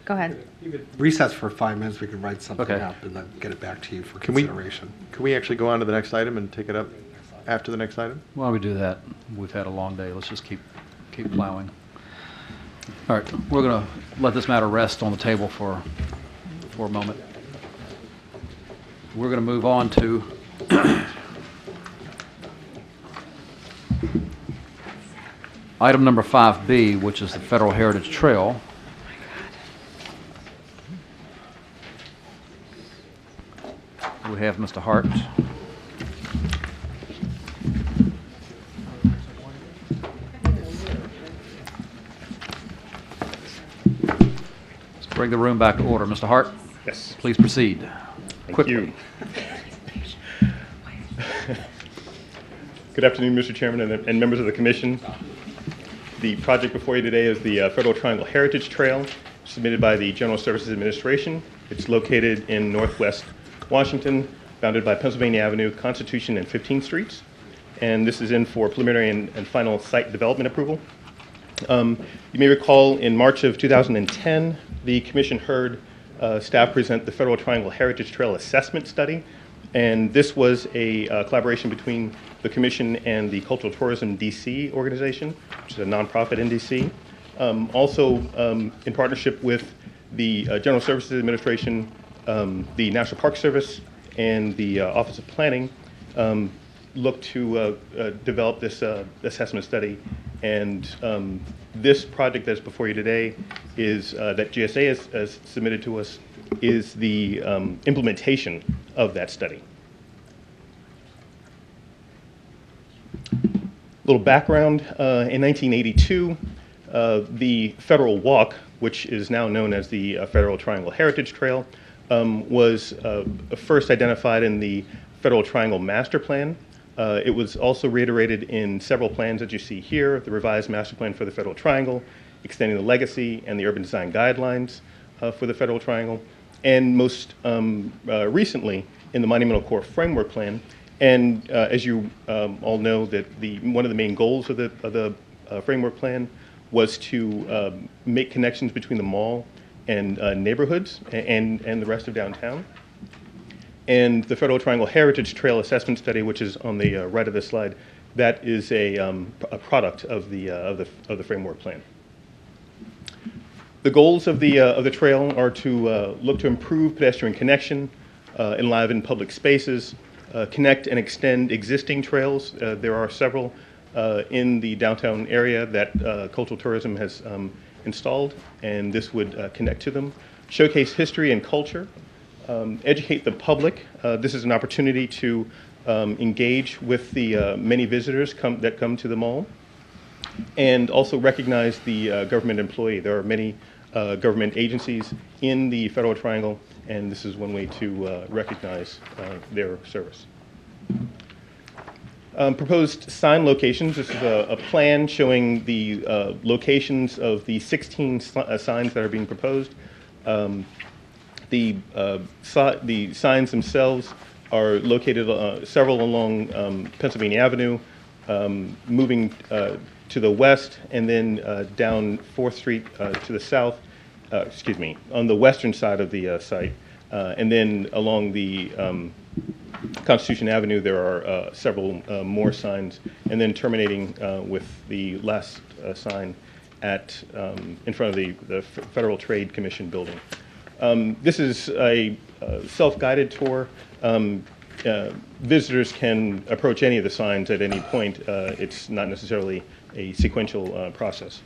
Speaker 9: Go ahead.
Speaker 3: you could recess for 5 minutes, we could write something
Speaker 2: Okay.
Speaker 3: up and then get it back to you for
Speaker 10: Can we-
Speaker 3: consideration.
Speaker 10: Can we actually go on to the next item and take it up after the next item?
Speaker 2: Why don't we do that? We've had a long day. Let's just keep plowing. All right, we're going to let this matter rest on the table for a moment. We're going to move on to item number 5B, which is the Federal Heritage Trail. we have Mr. Hart. Let's bring the room back to order. Mr. Hart?
Speaker 20: Yes.
Speaker 2: Please proceed.
Speaker 20: Thank you. Good afternoon, Mr. Chairman and members of the Commission. The project before you today is the Federal Triangle Heritage Trail, submitted by the General Services Administration. It's located in northwest Washington, bounded by Pennsylvania Avenue, Constitution, and 15th Streets. And this is in for preliminary and final site development approval. You may recall in March of 2010, the Commission heard staff present the Federal Triangle Heritage Trail Assessment Study. And this was a collaboration between the Commission and the Cultural Tourism DC organization, which is a nonprofit in DC. Also, in partnership with the General Services Administration, the National Park Service, and the Office of Planning, looked to develop this assessment study. And this project that's before you today is that GSA has submitted to us is the implementation of that study. Little background, in 1982, the Federal Walk, which is now known as the Federal Triangle Heritage Trail, was first identified in the Federal Triangle Master Plan. It was also reiterated in several plans that you see here, the revised Master Plan for the Federal Triangle, extending the legacy and the urban design guidelines for the Federal Triangle, and most recently in the Monumental Core Framework Plan. And as you all know, that one of the main goals of the framework plan was to make connections between the mall and neighborhoods and the rest of downtown. And the Federal Triangle Heritage Trail Assessment Study, which is on the right of this slide, that is a product of the framework plan. The goals of the trail are to look to improve pedestrian connection, enliven public spaces, connect and extend existing trails. There are several in the downtown area that Cultural Tourism has installed, and this would connect to them. Showcase history and culture, educate the public. This is an opportunity to engage with the many visitors that come to the mall, and also recognize the government employee. There are many government agencies in the Federal Triangle, and this is one way to recognize their service. Proposed sign locations. This is a plan showing the locations of the 16 signs that are being proposed. The signs themselves are located several along Pennsylvania Avenue, moving to the west, and then down 4th Street to the south, on the western side of the site. And then along the Constitution Avenue, there are several more signs, and then terminating with the last sign in front of the Federal Trade Commission building. This is a self-guided tour. Visitors can approach any of the signs at any point. It's not necessarily a sequential process.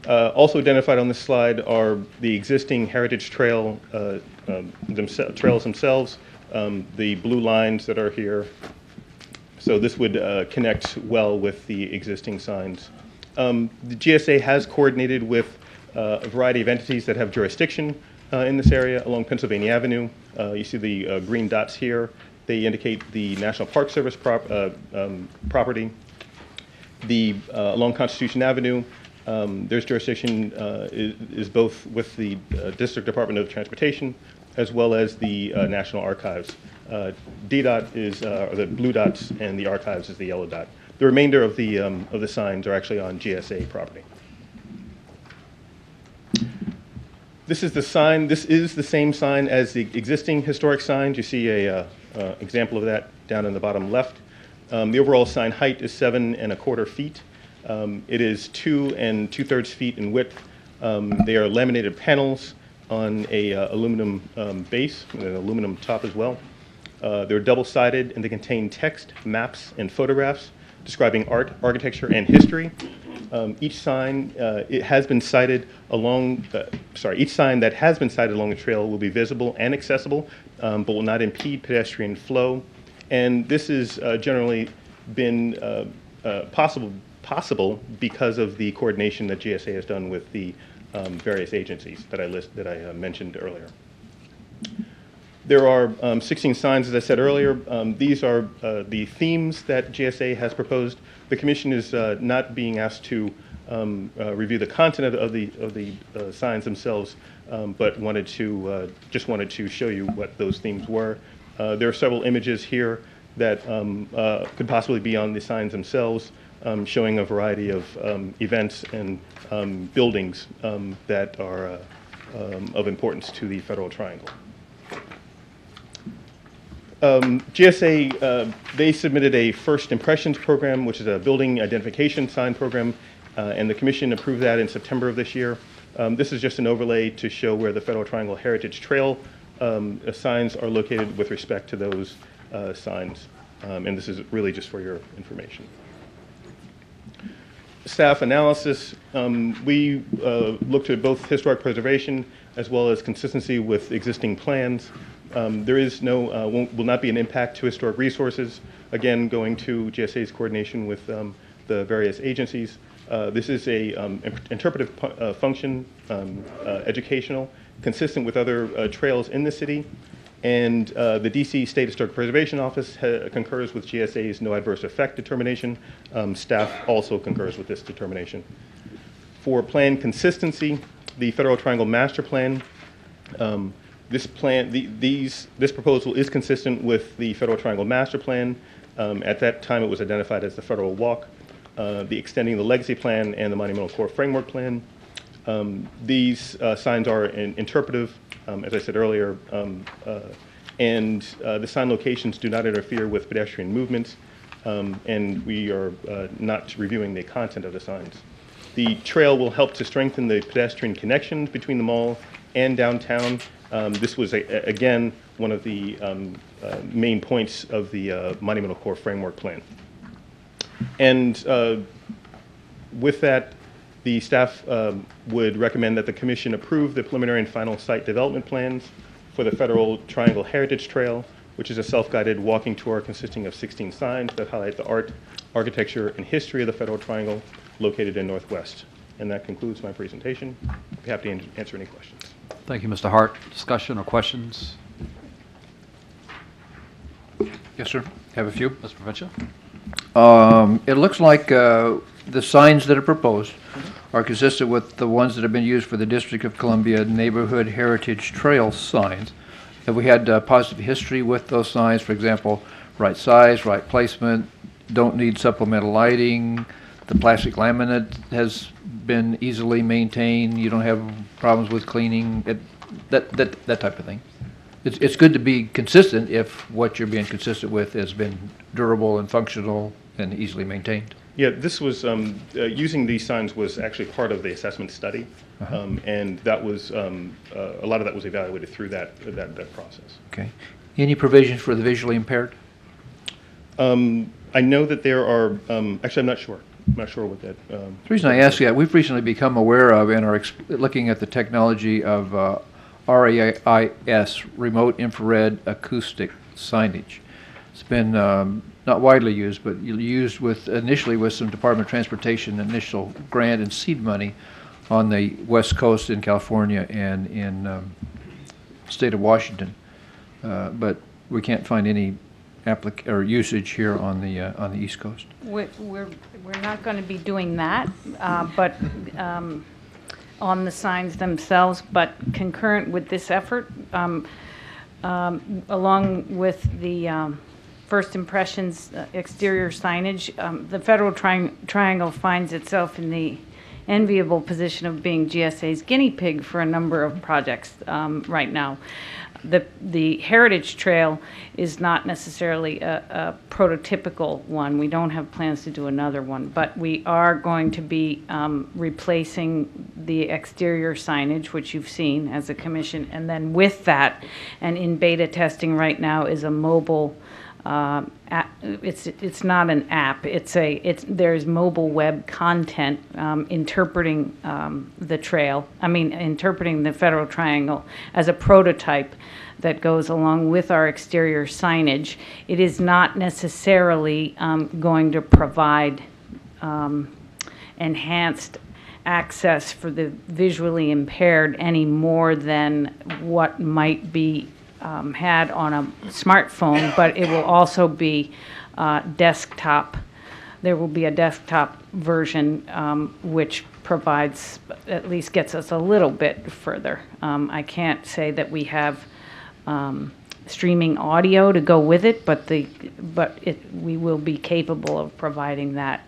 Speaker 20: Also identified on this slide are the existing heritage trails themselves, the blue lines that are here. So this would connect well with the existing signs. The GSA has coordinated with a variety of entities that have jurisdiction in this area along Pennsylvania Avenue. You see the green dots here. They indicate the National Park Service property. Along Constitution Avenue, there's jurisdiction is both with the District Department of Transportation as well as the National Archives. DDOT is the blue dots, and the Archives is the yellow dot. The remainder of the signs are actually on GSA property. This is the sign. This is the same sign as the existing historic signs. You see a example of that down in the bottom left. The overall sign height is 7 1/4 feet. It is 2 2/3 feet in width. They are laminated panels on a aluminum base, and an aluminum top as well. They're double-sided, and they contain text, maps, and photographs. describing art, architecture, and history. Each sign it has been sited along. Each sign that has been sited along the trail will be visible and accessible, but will not impede pedestrian flow. And this has generally been possible because of the coordination that GSA has done with the various agencies that I mentioned earlier. There are 16 signs, as I said earlier. These are the themes that GSA has proposed. The Commission is not being asked to review the content of the signs themselves, but just wanted to show you what those themes were. There are several images here that could possibly be on the signs themselves, showing a variety of events and buildings that are of importance to the Federal Triangle. GSA, they submitted a First Impressions program, which is a building identification sign program, and the Commission approved that in September of this year. This is just an overlay to show where the Federal Triangle Heritage Trail signs are located with respect to those signs, and this is really just for your information. Staff analysis, we looked at both historic preservation as well as consistency with existing plans. There is no, will not be an impact to historic resources. Again, going to GSA's coordination with the various agencies. This is a interpretive function, educational, consistent with other trails in the city. And the DC State Historic Preservation Office concurs with GSA's no adverse effect determination. Staff also concurs with this determination. For plan consistency, the Federal Triangle Master Plan, this proposal is consistent with the Federal Triangle Master Plan. At that time, it was identified as the Federal Walk, the Extending the Legacy Plan, and the Monumental Core Framework Plan. These signs are interpretive, as I said earlier, and the sign locations do not interfere with pedestrian movements, and we are not reviewing the content of the signs. The trail will help to strengthen the pedestrian connections between the mall and downtown. This was, again, one of the main points of the Monumental Core Framework Plan. And with that, the staff would recommend that the Commission approve the preliminary and final site development plans for the Federal Triangle Heritage Trail, which is a self-guided walking tour consisting of 16 signs that highlight the art, architecture, and history of the Federal Triangle located in Northwest. And that concludes my presentation. I'd be happy to answer any questions.
Speaker 2: Thank you, Mr. Hart. Discussion or questions?
Speaker 5: Yes, sir. Have a few.
Speaker 2: Mr. Provincia?
Speaker 5: It looks like the signs that are proposed are consistent with the ones that have been used for the District of Columbia Neighborhood Heritage Trail signs. Have we had positive history with those signs? For example, right size, right placement, don't need supplemental lighting, the plastic laminate has been easily maintained, you don't have problems with cleaning, that type of thing. It's good to be consistent if what you're being consistent with has been durable and functional and easily maintained.
Speaker 20: Yeah, this was, using these signs was actually part of the assessment study, and that was, a lot of that was evaluated through that process.
Speaker 5: Okay. Any provisions for the visually impaired?
Speaker 20: I know that there are, actually I'm not sure. I'm not sure what that.
Speaker 5: The reason I ask that, we've recently become aware of and are looking at the technology of RAIS, Remote Infrared Acoustic Signage. It's been not widely used, but used initially with some Department of Transportation initial grant and seed money on the West Coast in California and in state of Washington. But we can't find any usage here on the East Coast.
Speaker 7: We're not going to be doing that, but on the signs themselves, but concurrent with this effort, along with the First Impressions exterior signage, the Federal Triangle finds itself in the enviable position of being GSA's guinea pig for a number of projects right now. The Heritage Trail is not necessarily a prototypical one. We don't have plans to do another one, but we are going to be replacing the exterior signage, which you've seen as a commission, and then with that, and in beta testing right now, is a mobile it's not an app. There's mobile web content interpreting the trail. Interpreting the Federal Triangle as a prototype that goes along with our exterior signage. It is not necessarily going to provide enhanced access for the visually impaired any more than what might be had on a smartphone, but it will also be desktop. There will be a desktop version which provides, at least gets us a little bit further. I can't say that we have streaming audio to go with it, but we will be capable of providing that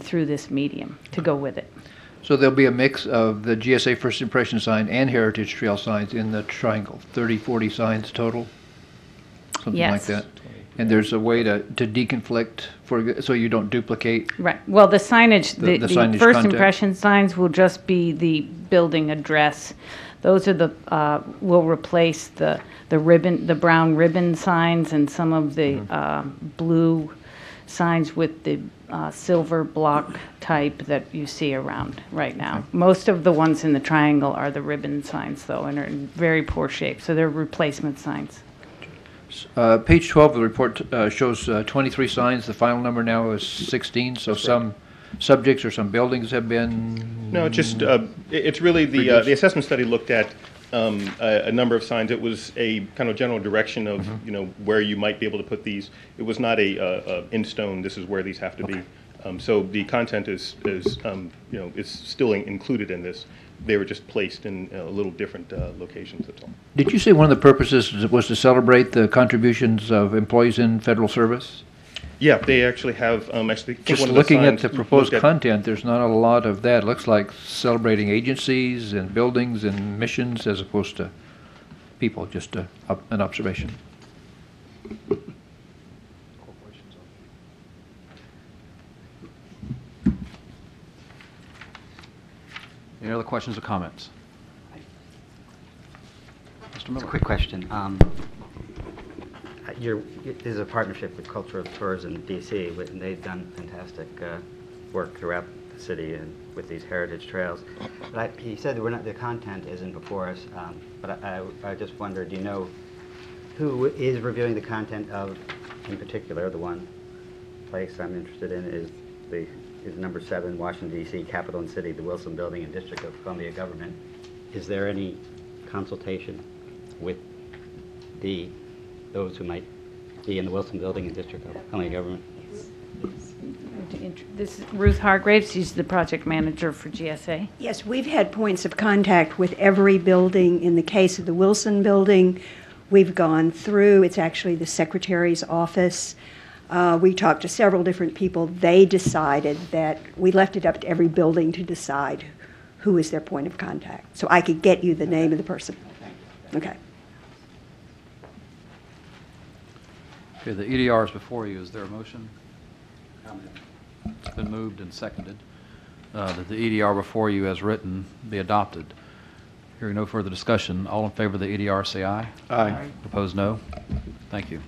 Speaker 7: through this medium to go with it.
Speaker 5: So there'll be a mix of the GSA First Impression sign and Heritage Trail signs in the triangle, 30, 40 signs total? Something like
Speaker 7: Yes.
Speaker 5: that? And there's a way to deconflict, so you don't duplicate?
Speaker 7: Right. Well, the signage,
Speaker 5: The
Speaker 7: the
Speaker 5: signage
Speaker 7: first
Speaker 5: content.
Speaker 7: impression signs will just be the building address. Those are will replace the brown ribbon signs and some of the blue signs with the silver block type that you see around right now. Most of the ones in the triangle are the ribbon signs, though, and are in very poor shape, so they're replacement signs.
Speaker 5: Page 12 of the report shows 23 signs. The final number now is 16, so some subjects or some buildings have been...
Speaker 20: No, just, it's really the assessment study looked at a number of signs. It was a kind of general direction of, where you might be able to put these. It was not a in stone, this is where these have to be. So the content is still included in this. They were just placed in a little different locations, that's all.
Speaker 5: Did you say one of the purposes was to celebrate the contributions of employees in federal service?
Speaker 20: Yeah, they actually have,
Speaker 5: Just looking at the proposed content, there's not a lot of that. It looks like celebrating agencies and buildings and missions as opposed to people, just an observation.
Speaker 2: Any other questions or comments? Mr. Miller.
Speaker 21: Quick question. There's a partnership with Cultural Tours in D.C., and they've done fantastic work throughout the city and with these heritage trails. But he said that the content isn't before us, but I just wonder, do you know who is reviewing the content of, in particular, the one place I'm interested in is number 7, Washington, D.C., Capitol and City, the Wilson Building and District of Columbia Government. Is there any consultation with those who might be in the Wilson Building and District of Columbia Government?
Speaker 7: This is Ruth Hargraves. She's the project manager for GSA.
Speaker 22: Yes, we've had points of contact with every building. In the case of the Wilson Building, we've gone through, it's actually the Secretary's office. We talked to several different people. They decided that we left it up to every building to decide who is their point of contact. So I could get you the name of the person. Okay.
Speaker 2: Okay, the EDR is before you. Is there a motion? It's been moved and seconded that the EDR before you as written be adopted. Hearing no further discussion, all in favor of the EDR say aye.
Speaker 10: Aye.
Speaker 2: Opposed, no. Thank you.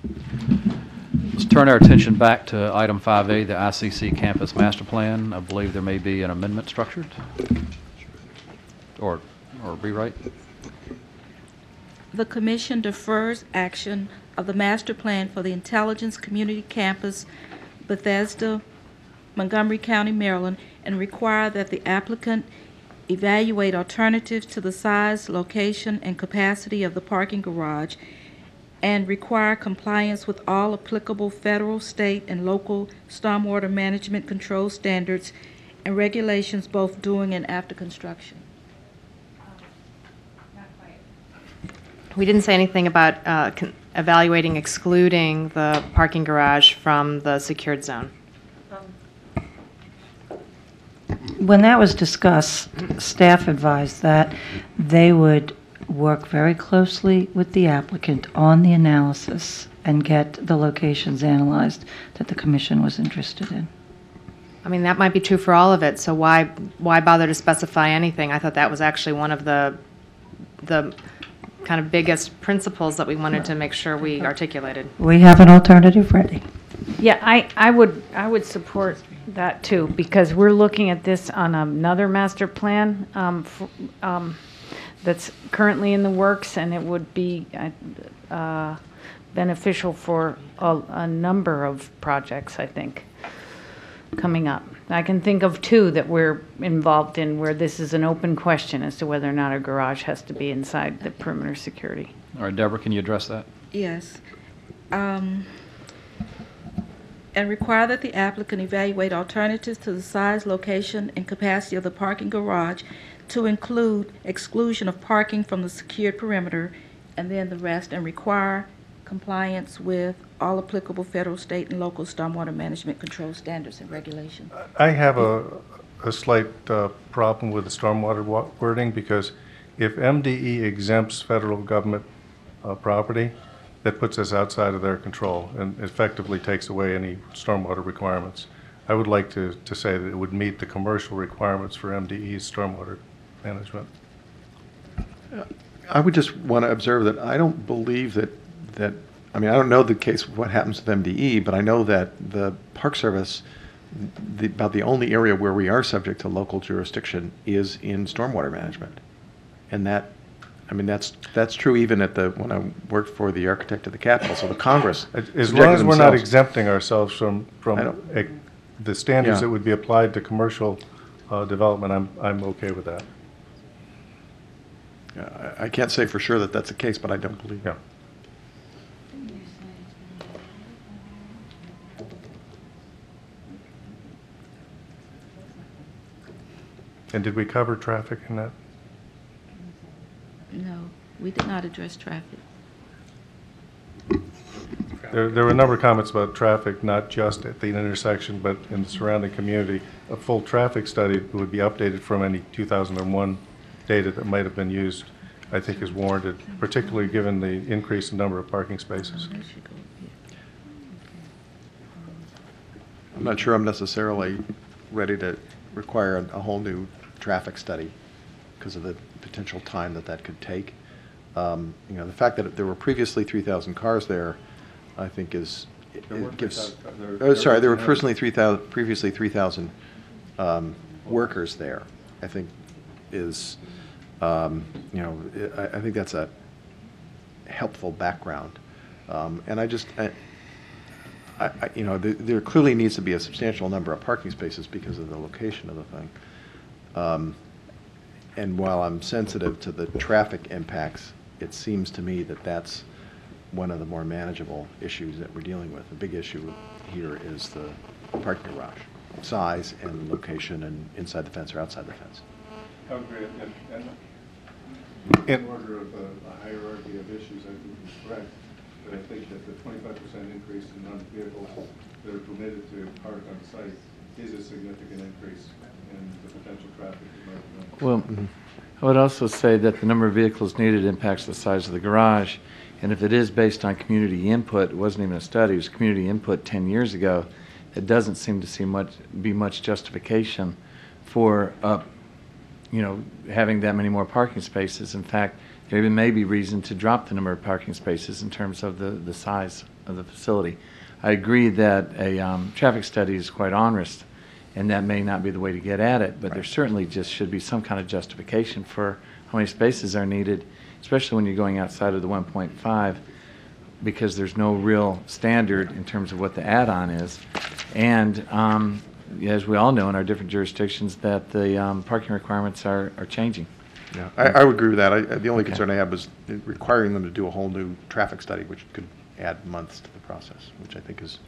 Speaker 2: Let's turn our attention back to item 5A, the ICC Campus Master Plan. I believe there may be an amendment structured or rewrite.
Speaker 23: The Commission defers action of the master plan for the Intelligence Community Campus, Bethesda, Montgomery County, Maryland, and require that the applicant evaluate alternatives to the size, location, and capacity of the parking garage, and require compliance with all applicable federal, state, and local stormwater management control standards and regulations both during and after construction.
Speaker 9: We didn't say anything about evaluating excluding the parking garage from the secured zone.
Speaker 4: When that was discussed, staff advised that they would work very closely with the applicant on the analysis and get the locations analyzed that the commission was interested in.
Speaker 9: I mean, that might be true for all of it, so why bother to specify anything? I thought that was actually one of the kind of biggest principles that we wanted to make sure we articulated.
Speaker 4: We have an alternative ready.
Speaker 7: Yeah, I would support that too, because we're looking at this on another master plan that's currently in the works, and it would be beneficial for a number of projects, I think, coming up. I can think of two that we're involved in where this is an open question as to whether or not a garage has to be inside the perimeter security.
Speaker 2: All right, Deborah, can you address that?
Speaker 23: Yes. And require that the applicant evaluate alternatives to the size, location, and capacity of the parking garage to include exclusion of parking from the secured perimeter, and then the rest, and require compliance with all applicable federal, state, and local stormwater management control standards and regulations.
Speaker 8: I have a slight problem with the stormwater wording, because if MDE exempts federal government property, that puts us outside of their control and effectively takes away any stormwater requirements. I would like to say that it would meet the commercial requirements for MDE's stormwater management.
Speaker 10: I would just want to observe that I don't believe that, I mean, I don't know the case of what happens with MDE, but I know that the Park Service, about the only area where we are subject to local jurisdiction is in stormwater management. And that, I mean, that's true even at when I worked for the architect of the Capitol, so the Congress.
Speaker 8: As long as we're not exempting ourselves from the standards that would be applied to commercial development, I'm okay with that.
Speaker 10: Yeah, I can't say for sure that that's the case, but I don't believe.
Speaker 8: Yeah. And did we cover traffic in that?
Speaker 23: No, we did not address traffic.
Speaker 8: There were a number of comments about traffic, not just at the intersection, but in the surrounding community. A full traffic study would be updated from any 2001 data that might have been used, I think is warranted, particularly given the increase in number of parking spaces.
Speaker 10: I'm not sure I'm necessarily ready to require a whole new traffic study because of the potential time that could take. You know, the fact that there were previously 3,000 cars there, I think is, it gives, sorry, there were previously 3,000 workers there, I think is, you know, I think that's a helpful background. And I just, you know, there clearly needs to be a substantial number of parking spaces because of the location of the thing. And while I'm sensitive to the traffic impacts, it seems to me that that's one of the more manageable issues that we're dealing with. The big issue here is the parking garage, size and location and inside the fence or outside the fence.
Speaker 8: I agree. And in order of a hierarchy of issues, I think is correct. But I think that the 25% increase in number of vehicles that are permitted to park on site is a significant increase in the potential traffic.
Speaker 11: Well, I would also say that the number of vehicles needed impacts the size of the garage. And if it is based on community input, it wasn't even a study, it was community input 10 years ago, it doesn't seem to be much justification for you know, having that many more parking spaces. In fact, there even may be reason to drop the number of parking spaces in terms of the size of the facility. I agree that a traffic study is quite onerous, and that may not be the way to get at it, but there certainly just should be some kind of justification for how many spaces are needed, especially when you're going outside of the 1.5, because there's no real standard in terms of what the add-on is. And as we all know in our different jurisdictions, that the parking requirements are changing.
Speaker 10: Yeah, I would agree with that. The only concern I have was requiring them to do a whole new traffic study, which could add months to the process, which I think is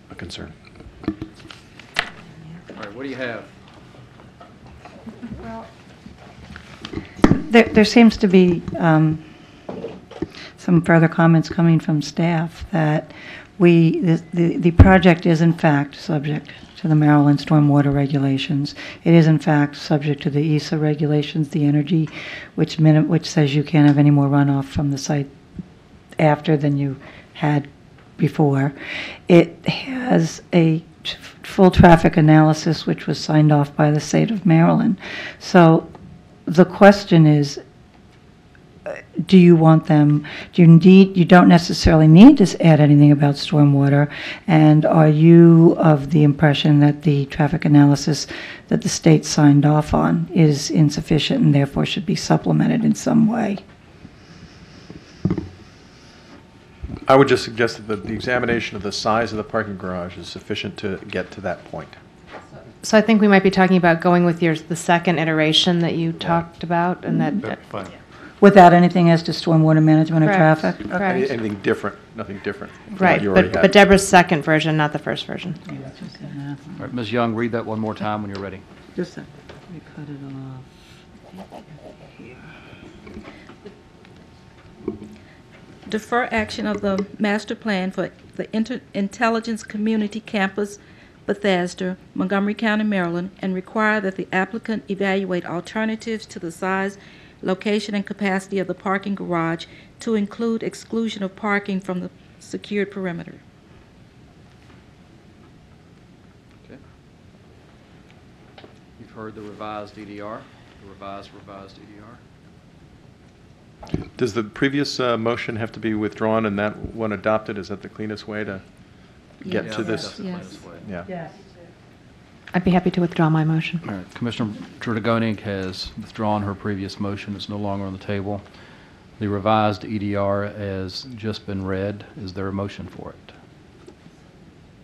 Speaker 10: a concern.
Speaker 2: All right, what do you have?
Speaker 4: Well, there seems to be some further comments coming from staff that the project is in fact subject to the Maryland stormwater regulations. It is in fact subject to the ESA regulations, the energy, which says you can't have any more runoff from the site after than you had before. It has a full traffic analysis which was signed off by the state of Maryland. So the question is, do you want them, you don't necessarily need to add anything about stormwater, and are you of the impression that the traffic analysis that the state signed off on is insufficient and therefore should be supplemented in some way?
Speaker 10: I would just suggest that the examination of the size of the parking garage is sufficient to get to that point.
Speaker 9: So I think we might be talking about going with the second iteration that you talked about, and that.
Speaker 10: Fine.
Speaker 4: Without anything as to stormwater management or
Speaker 9: Correct.
Speaker 4: traffic?
Speaker 9: Correct.
Speaker 10: Anything different, nothing different. from what
Speaker 9: Right,
Speaker 10: you already
Speaker 9: but
Speaker 10: had.
Speaker 9: Deborah's second version, not the first version.
Speaker 2: All right, Ms. Young, read that one more time when you're ready.
Speaker 4: Just a second. Let me cut it off.
Speaker 23: Defer action of the master plan for the Intelligence Community Campus, Bethesda, Montgomery County, Maryland, and require that the applicant evaluate alternatives to the size, location, and capacity of the parking garage to include exclusion of parking from the secured perimeter.
Speaker 2: Okay. You've heard the revised EDR, the revised EDR.
Speaker 10: Does the previous motion have to be withdrawn and that one adopted? Is that the cleanest way to get
Speaker 2: Yes.
Speaker 10: to
Speaker 2: Yes.
Speaker 10: this?
Speaker 2: That's the cleanest way.
Speaker 10: Yeah.
Speaker 4: Yes.
Speaker 9: I'd be happy to withdraw my motion.
Speaker 2: All right, Commissioner Dragonic has withdrawn her previous motion. It's no longer on the table. The revised EDR has just been read. Is there a motion for it?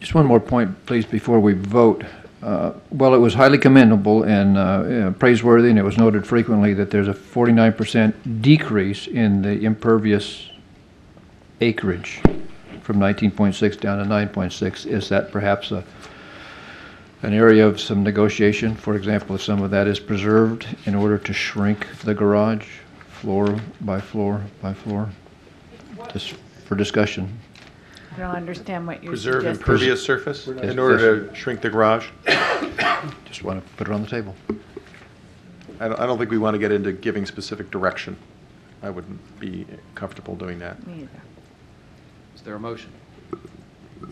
Speaker 5: Just one more point, please, before we vote. Well, it was highly commendable and praiseworthy, and it was noted frequently that there's a 49% decrease in the impervious acreage from 19.6 down to 9.6. Is that perhaps an area of some negotiation? For example, if some of that is preserved in order to shrink the garage floor by floor by floor? Just for discussion.
Speaker 7: I don't understand what you're
Speaker 10: Preserve
Speaker 7: suggesting.
Speaker 10: impervious surface
Speaker 5: Yes,
Speaker 10: in order to shrink the garage?
Speaker 5: Just want to put it on the table.
Speaker 10: I don't think we want to get into giving specific direction. I wouldn't be comfortable doing that.
Speaker 7: Me either.
Speaker 2: Is there a motion?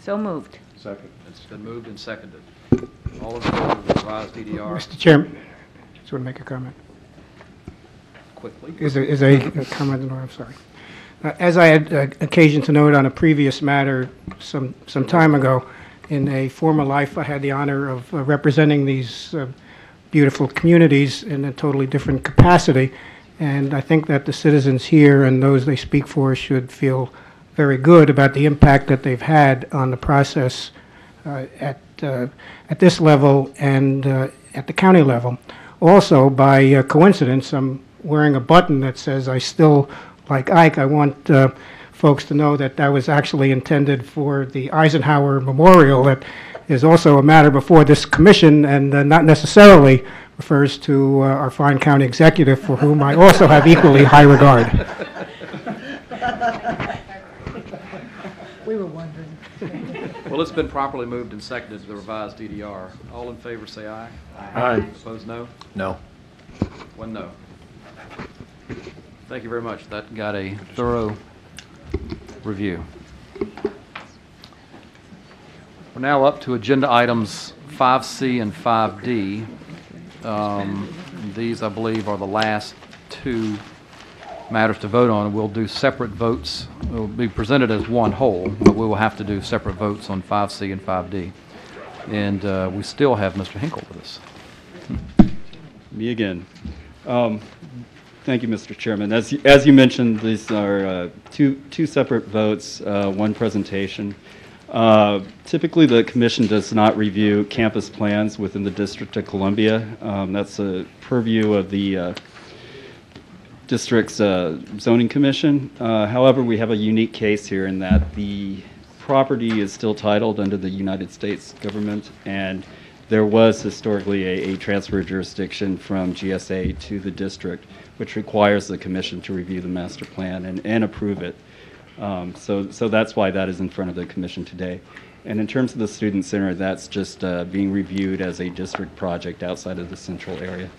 Speaker 7: So moved.
Speaker 10: Second.
Speaker 2: It's been moved and seconded. All in favor of the revised EDR?
Speaker 12: Mr. Chairman, just want to make a comment.
Speaker 2: Quickly.
Speaker 12: Is a comment, no, I'm sorry. As I had occasion to note on a previous matter some time ago, in a former life, I had the honor of representing these beautiful communities in a totally different capacity, and I think that the citizens here and those they speak for should feel very good about the impact that they've had on the process at this level and at the county level. Also, by coincidence, I'm wearing a button that says, "I still like Ike." I want folks to know that that was actually intended for the Eisenhower Memorial, that is also a matter before this commission and not necessarily refers to our fine county executive, for whom I also have equally high regard.
Speaker 4: We were wondering.
Speaker 2: Well, it's been properly moved and seconded to the revised EDR. All in favor say aye.
Speaker 10: Aye.
Speaker 2: Opposed, no?
Speaker 10: No.
Speaker 2: One no. Thank you very much. That got a thorough review. We're now up to agenda items 5C and 5D. These, I believe, are the last two matters to vote on. We'll do separate votes. It will be presented as one whole, but we will have to do separate votes on 5C and 5D. And we still have Mr. Hinkle with us.
Speaker 1: Me again. Thank you, Mr. Chairman. As you mentioned, these are two separate votes, one presentation. Typically, the commission does not review campus plans within the District of Columbia. That's a purview of the district's zoning commission. However, we have a unique case here in that the property is still titled under the United States government, and there was historically a transfer of jurisdiction from GSA to the district, which requires the commission to review the master plan and approve it. So that's why that is in front of the commission today. And in terms of the student center, that's just being reviewed as a district project outside of the central area.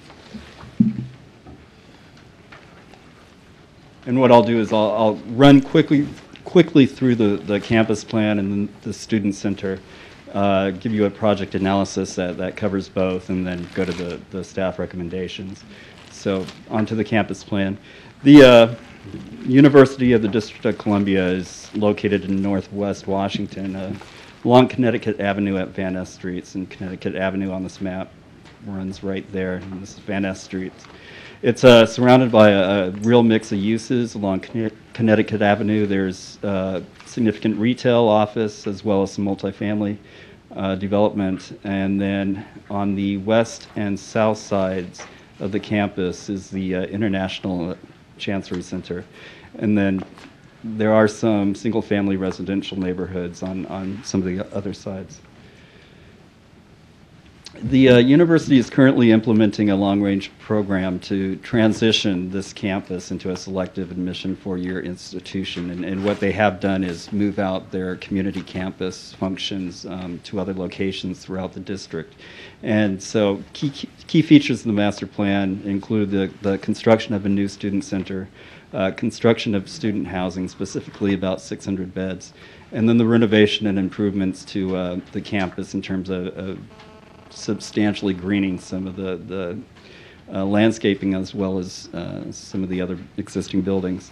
Speaker 1: And what I'll do is I'll run quickly through the campus plan and then the student center, give you a project analysis that covers both, and then go to the staff recommendations. So onto the campus plan. The University of the District of Columbia is located in northwest Washington, along Connecticut Avenue at Van Ness Streets, and Connecticut Avenue on this map runs right there, and this is Van Ness Street. It's surrounded by a real mix of uses along Connecticut Avenue. There's significant retail, office, as well as some multifamily development. And then on the west and south sides of the campus is the International Chancery Center. And then there are some single-family residential neighborhoods on some of the other sides. The university is currently implementing a long-range program to transition this campus into a selective admission four-year institution. And what they have done is move out their community campus functions to other locations throughout the district. And so key features of the master plan include the construction of a new student center, construction of student housing, specifically about 600 beds, and then the renovation and improvements to the campus in terms of substantially greening some of the landscaping as well as some of the other existing buildings.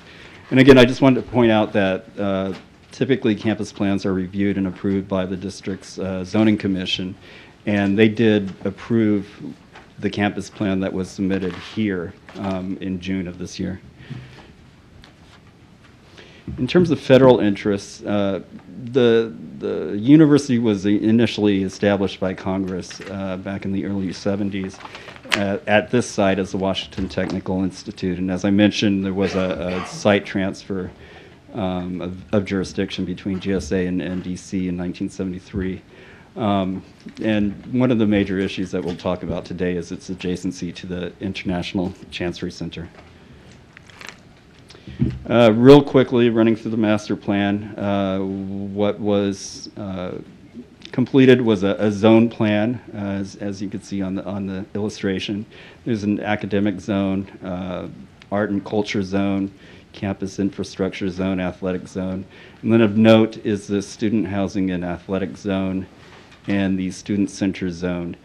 Speaker 1: And again, I just wanted to point out that typically campus plans are reviewed and approved by the district's zoning commission, and they did approve the campus plan that was submitted here in June of this year. In terms of federal interests, the university was initially established by Congress back in the early 70s at this site as the Washington Technical Institute. And as I mentioned, there was a site transfer of jurisdiction between GSA and DC in 1973. And one of the major issues that we'll talk about today is its adjacency to the International Chancery Center. Real quickly, running through the master plan, what was completed was a zone plan, as you can see on the illustration. There's an academic zone, art and culture zone, campus infrastructure zone, athletic zone. And then of note is the student housing and athletic zone and the student center zone.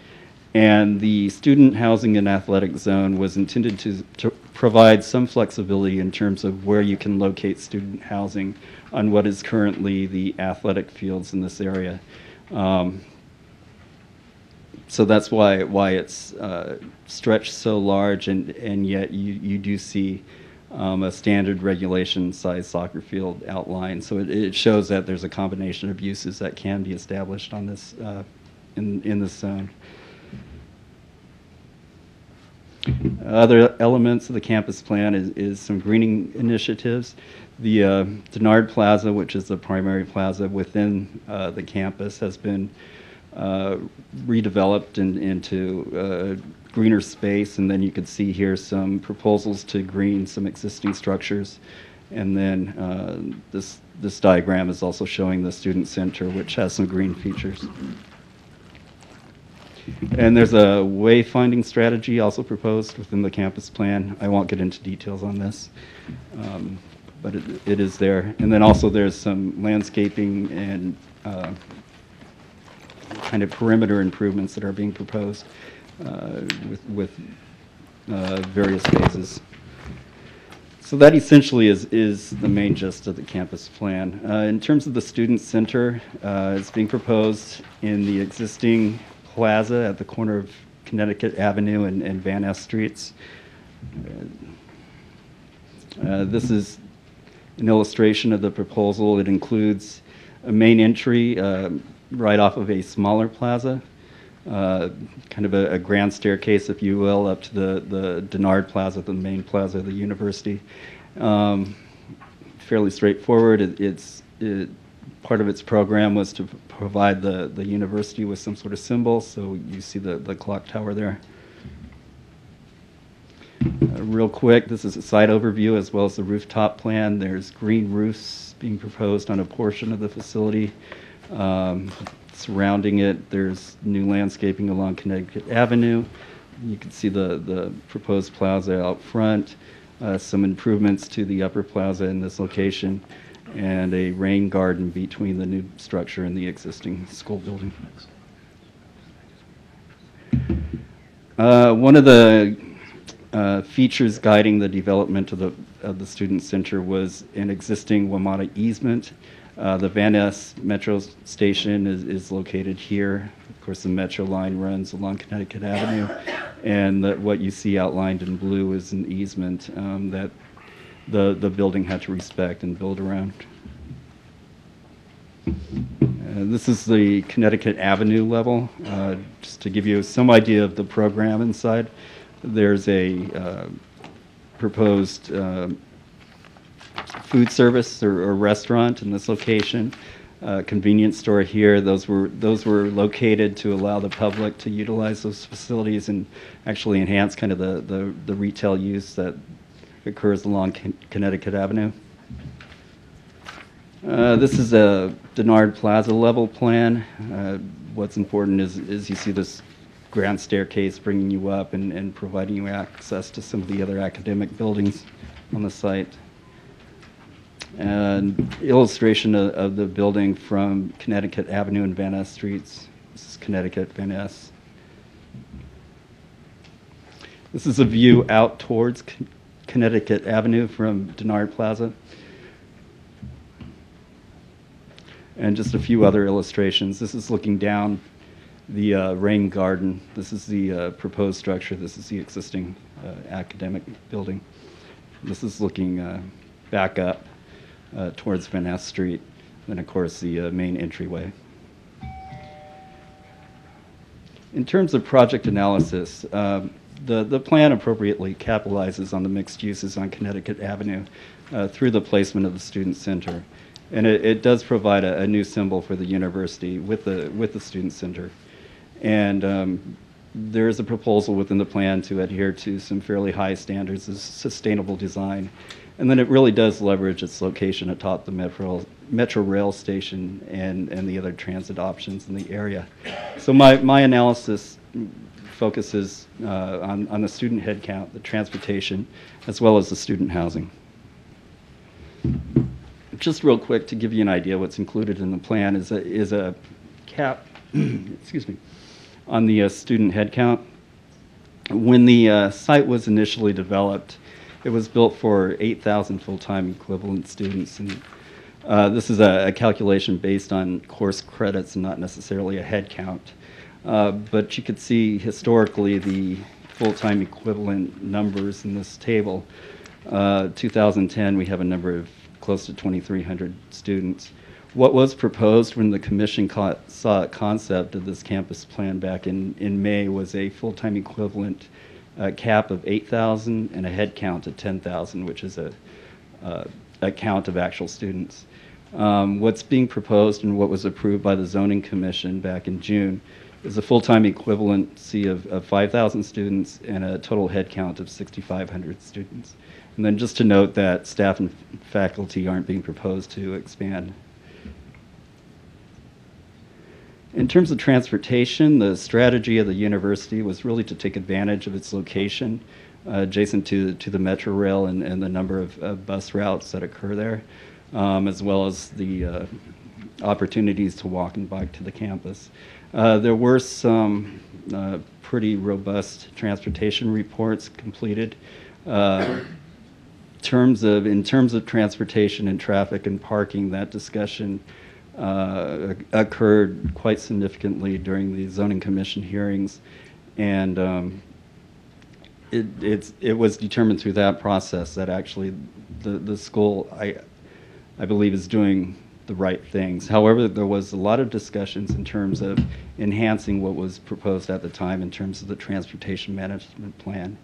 Speaker 1: And the student housing and athletic zone was intended to provide some flexibility in terms of where you can locate student housing on what is currently the athletic fields in this area. So that's why it's stretched so large, and yet you do see a standard regulation size soccer field outline. So it shows that there's a combination of uses that can be established on this in this zone. Other elements of the campus plan is some greening initiatives. The Denard Plaza, which is the primary plaza within the campus, has been redeveloped into greener space, and then you can see here some proposals to green some existing structures. And then this diagram is also showing the student center, which has some green features. And there's a wayfinding strategy also proposed within the campus plan. I won't get into details on this, but it is there. And then also there's some landscaping and kind of perimeter improvements that are being proposed with various phases. So that essentially is the main gist of the campus plan. In terms of the student center, it's being proposed in the existing plaza at the corner of Connecticut Avenue and Van Ness Streets. This is an illustration of the proposal. It includes a main entry right off of a smaller plaza, kind of a grand staircase, if you will, up to the Denard Plaza, the main plaza of the university. Fairly straightforward. Part of its program was to provide the university with some sort of symbol, so you see the clock tower there. Real quick, this is a site overview as well as the rooftop plan. There's green roofs being proposed on a portion of the facility. Surrounding it, there's new landscaping along Connecticut Avenue. You can see the proposed plaza out front, some improvements to the upper plaza in this location, and a rain garden between the new structure and the existing school building. One of the features guiding the development of of the student center was an existing WMATA easement. The Van Ness Metro Station is located here. Of course, the Metro line runs along Connecticut Avenue, and what you see outlined in blue is an easement that the building had to respect and build around. This is the Connecticut Avenue level. Just to give you some idea of the program inside, there's a proposed food service or restaurant in this location, convenience store here. Those were located to allow the public to utilize those facilities and actually enhance kind of the retail use that occurs along Connecticut Avenue. This is a Denard Plaza level plan. What's important is you see this grand staircase bringing you up and providing you access to some of the other academic buildings on the site. An illustration of the building from Connecticut Avenue and Van Ness Streets. This is Connecticut, Van Ness. This is a view out towards Connecticut Avenue from Denard Plaza. And just a few other illustrations. This is looking down the rain garden. This is the proposed structure. This is the existing academic building. This is looking back up towards Van Ness Street. And of course the main entryway. In terms of project analysis, the plan appropriately capitalizes on the mixed uses on Connecticut Avenue through the placement of the student center. And it does provide a new symbol for the university with the student center. And there is a proposal within the plan to adhere to some fairly high standards of sustainable design. And then it really does leverage its location atop the Metro Rail station and the other transit options in the area. So my analysis focuses on the student headcount, the transportation, as well as the student housing. Just real quick to give you an idea, what's included in the plan is a cap, excuse me, on the student headcount. When the site was initially developed, it was built for 8,000 full-time equivalent students, and this is a calculation based on course credits and not necessarily a head count. But you could see historically the full-time equivalent numbers in this table. 2010, we have a number of close to 2,300 students. What was proposed when the commission saw a concept of this campus plan back in May was a full-time equivalent cap of 8,000 and a head count of 10,000, which is a count of actual students. What's being proposed and what was approved by the zoning commission back in June is a full-time equivalency of 5,000 students and a total head count of 6,500 students. And then just to note that staff and faculty aren't being proposed to expand. In terms of transportation, the strategy of the university was really to take advantage of its location adjacent to the Metro Rail and the number of bus routes that occur there, as well as the opportunities to walk and bike to the campus. There were some pretty robust transportation reports completed. In terms of transportation and traffic and parking, that discussion occurred quite significantly during the zoning commission hearings, and it was determined through that process that actually the school, I believe, is doing the right things. However, there was a lot of discussions in terms of enhancing what was proposed at the time in terms of the transportation management plan.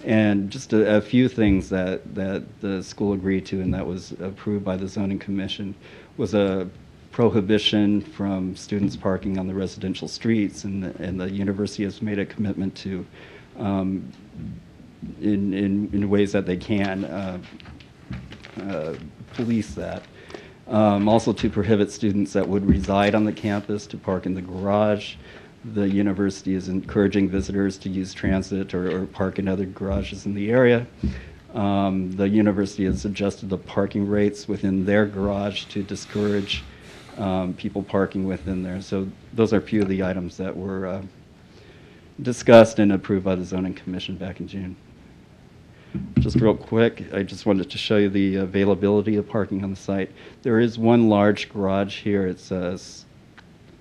Speaker 1: And just a few things that the school agreed to and that was approved by the zoning commission was a prohibition from students parking on the residential streets, and the university has made a commitment to, in ways that they can, police that. Also to prohibit students that would reside on the campus to park in the garage. The university is encouraging visitors to use transit or park in other garages in the area. The university has adjusted the parking rates within their garage to discourage people parking within there. So those are a few of the items that were discussed and approved by the zoning commission back in June. Just real quick, I just wanted to show you the availability of parking on the site. There is one large garage here. It's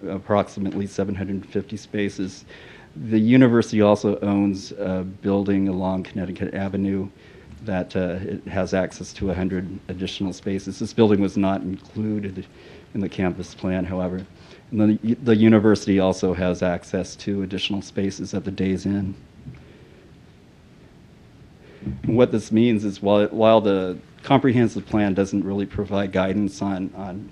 Speaker 1: approximately 750 spaces. The university also owns a building along Connecticut Avenue that it has access to 100 additional spaces. This building was not included in the campus plan, however. And the university also has access to additional spaces at the Days Inn. And what this means is while the comprehensive plan doesn't really provide guidance on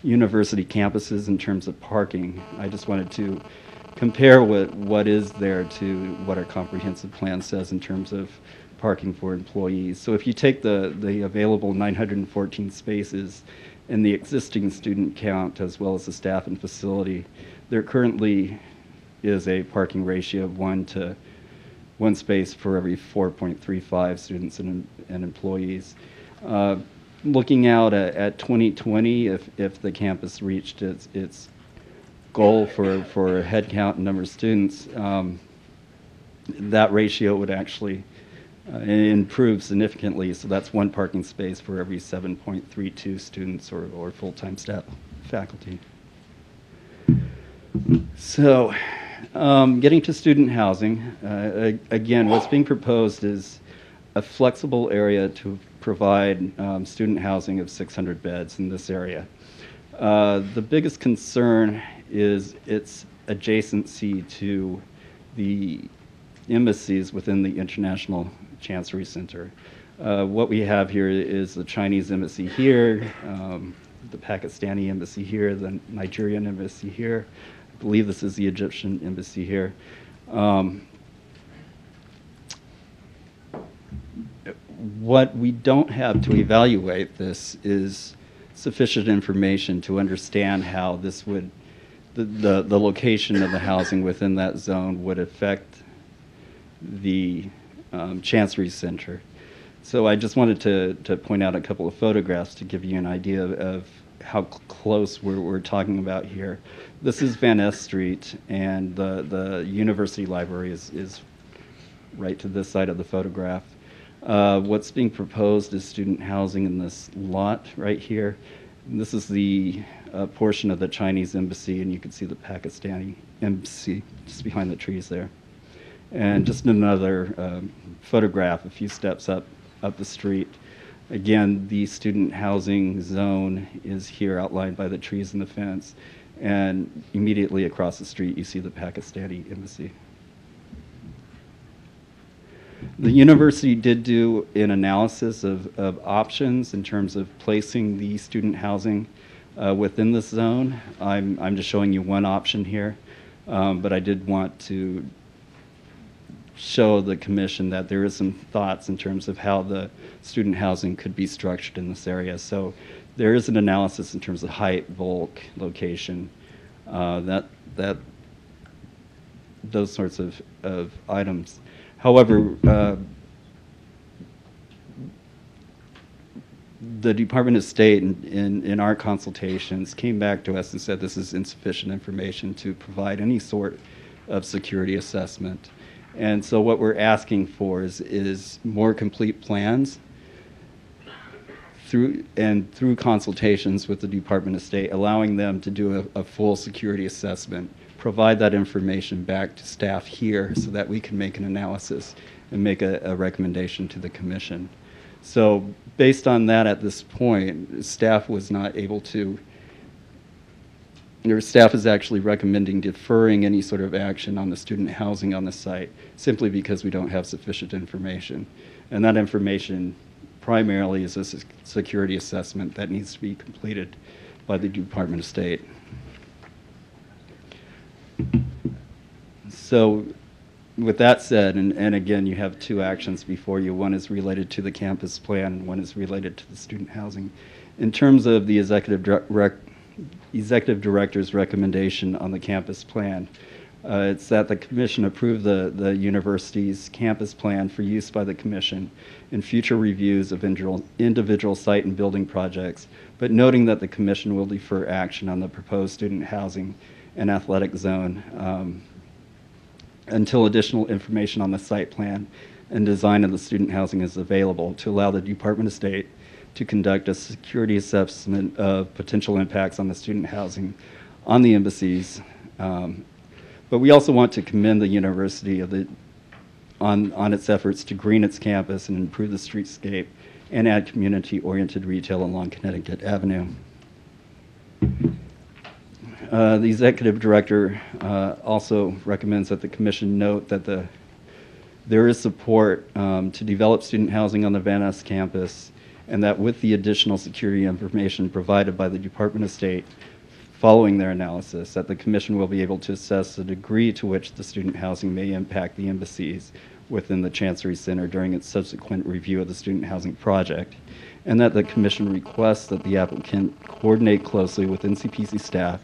Speaker 1: university campuses in terms of parking, I just wanted to compare what is there to what our comprehensive plan says in terms of parking for employees. So if you take the available 914 spaces and the existing student count as well as the staff and facility, there currently is a parking ratio of 1 space for every 4.35 students and employees. Looking out at 2020, if the campus reached its goal for head count and number of students, that ratio would actually improve significantly. So that's 1 parking space for every 7.32 students or full-time staff faculty. So getting to student housing, again, what's being proposed is a flexible area to provide student housing of 600 beds in this area. The biggest concern is its adjacency to the embassies within the International Chancery Center. What we have here is the Chinese embassy here, the Pakistani embassy here, the Nigerian embassy here. I believe this is the Egyptian embassy here. What we don't have to evaluate this is sufficient information to understand how this would, the location of the housing within that zone would affect the Chancery Center. So I just wanted to point out a couple of photographs to give you an idea of how close we're talking about here. This is Van Ness Street, and the university library is right to this side of the photograph. What's being proposed is student housing in this lot right here. And this is the portion of the Chinese embassy, and you can see the Pakistani embassy just behind the trees there. And just another photograph a few steps up the street. Again, the student housing zone is here outlined by the trees and the fence. And immediately across the street, you see the Pakistani embassy. The university did do an analysis of options in terms of placing the student housing within this zone. I'm just showing you one option here, but I did want to show the commission that there is some thoughts in terms of how the student housing could be structured in this area. So there is an analysis in terms of height, bulk, location, those sorts of items. However, the Department of State in our consultations came back to us and said this is insufficient information to provide any sort of security assessment. And so what we're asking for is more complete plans through consultations with the Department of State, allowing them to do a full security assessment, provide that information back to staff here so that we can make an analysis and make a recommendation to the commission. So based on that at this point, staff was not able to, or staff is actually recommending deferring any sort of action on the student housing on the site simply because we don't have sufficient information. And that information primarily is a security assessment that needs to be completed by the Department of State. So with that said, and again, you have two actions before you. One is related to the campus plan, and one is related to the student housing. In terms of the executive director's recommendation on the campus plan, it's that the commission approve the university's campus plan for use by the commission in future reviews of individual site and building projects, but noting that the commission will defer action on the proposed student housing and athletic zone until additional information on the site plan and design of the student housing is available to allow the Department of State to conduct a security assessment of potential impacts on the student housing on the embassies. But we also want to commend the university on its efforts to green its campus and improve the streetscape and add community-oriented retail along Connecticut Avenue. The executive director also recommends that the commission note that there is support to develop student housing on the Van Ness campus, and that with the additional security information provided by the Department of State following their analysis, that the commission will be able to assess the degree to which the student housing may impact the embassies within the Chancery Center during its subsequent review of the student housing project, and that the commission requests that the applicant coordinate closely with NCPC staff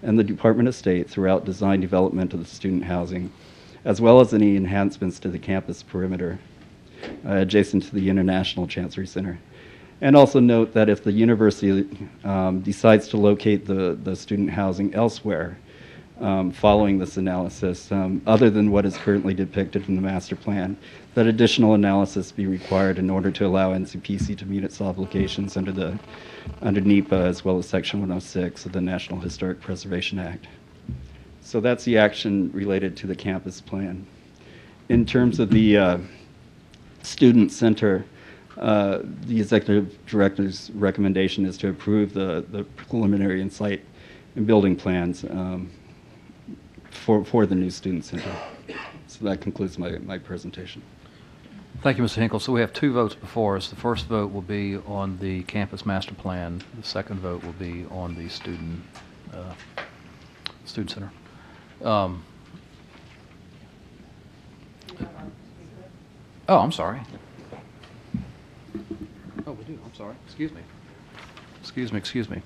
Speaker 1: and the Department of State throughout design development of the student housing, as well as any enhancements to the campus perimeter adjacent to the International Chancery Center. And also note that if the university decides to locate the student housing elsewhere following this analysis, other than what is currently depicted in the master plan, that additional analysis be required in order to allow NCPC to meet its obligations under NEPA as well as Section 106 of the National Historic Preservation Act. So that's the action related to the campus plan. In terms of the student center, the executive director's recommendation is to approve the preliminary and site and building plans for the new student center. So that concludes my presentation.
Speaker 2: Thank you, Mr. Hinkle. So we have two votes before us. The first vote will be on the campus master plan. The second vote will be on the student center. Oh, I'm sorry. Oh, we do. I'm sorry. Excuse me. Excuse me.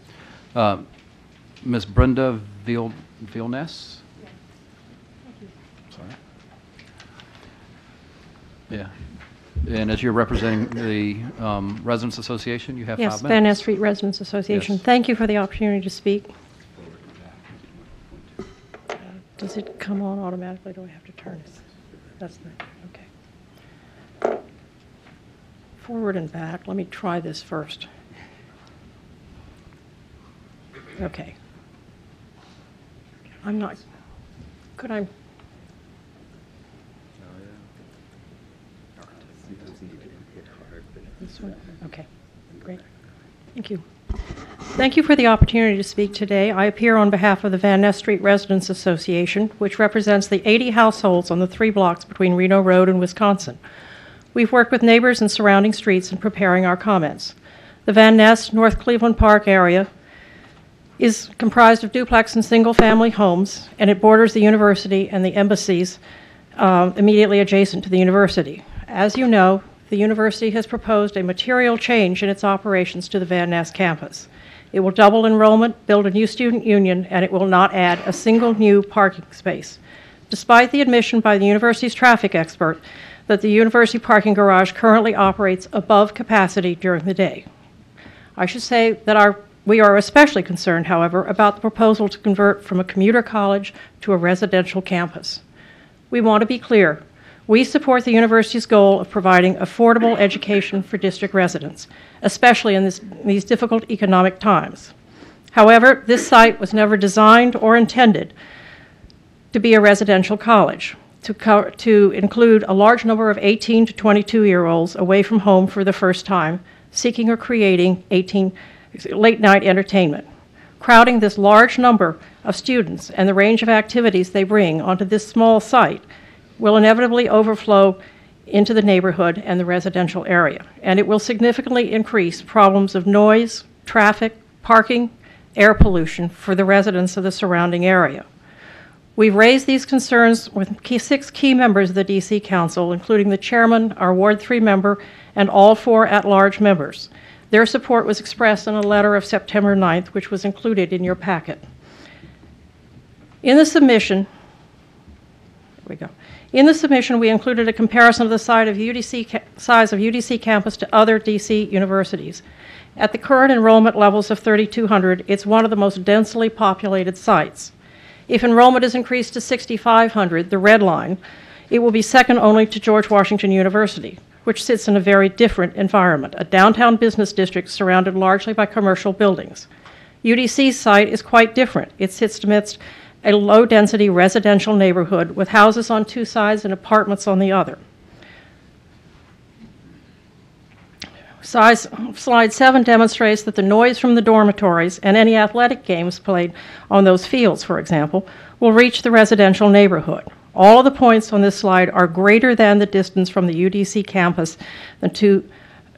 Speaker 2: Ms. Brenda Vilness? Sorry. Yeah. And as you're representing the Residents Association, you have 5
Speaker 14: Yes,
Speaker 2: minutes.
Speaker 14: Van Ness Street Residents Association.
Speaker 2: Yes.
Speaker 14: Thank you for the opportunity to speak. Does it come on automatically? Do I have to turn it? That's not, okay. Forward and back. Let me try this first. Okay. I'm not, could I? This one? Okay, great. Thank you. Thank you for the opportunity to speak today. I appear on behalf of the Van Ness Street Residents Association, which represents the 80 households on the 3 blocks between Reno Road and Wisconsin. We've worked with neighbors in surrounding streets in preparing our comments. The Van Ness, North Cleveland Park area is comprised of duplex and single-family homes, and it borders the university and the embassies immediately adjacent to the university. As you know, the university has proposed a material change in its operations to the Van Ness campus. It will double enrollment, build a new student union, and it will not add a single new parking space. Despite the admission by the university's traffic expert that the university parking garage currently operates above capacity during the day. I should say that we are especially concerned, however, about the proposal to convert from a commuter college to a residential campus. We want to be clear. We support the university's goal of providing affordable education for district residents, especially in these difficult economic times. However, this site was never designed or intended to be a residential college, to include a large number of 18 to 22-year-olds away from home for the first time, seeking or creating late-night entertainment. Crowding this large number of students and the range of activities they bring onto this small site will inevitably overflow into the neighborhood and the residential area, and it will significantly increase problems of noise, traffic, parking, air pollution for the residents of the surrounding area. We've raised these concerns with 6 key members of the D.C. Council, including the chairman, our Ward 3 member, and all 4 at-large members. Their support was expressed in a letter of September 9th, which was included in your packet. In the submission, we included a comparison of the size of UDC campus to other D.C. universities. At the current enrollment levels of 3,200, it's one of the most densely populated sites. If enrollment is increased to 6,500, the red line, It will be second only to George Washington University, which sits in a very different environment, a downtown business district surrounded largely by commercial buildings. UDC's site is quite different. It sits amidst a low-density residential neighborhood with houses on two sides and apartments on the other. Slide 7 demonstrates that the noise from the dormitories and any athletic games played on those fields, for example, will reach the residential neighborhood. All of the points on this slide are greater than the distance from the UDC campus to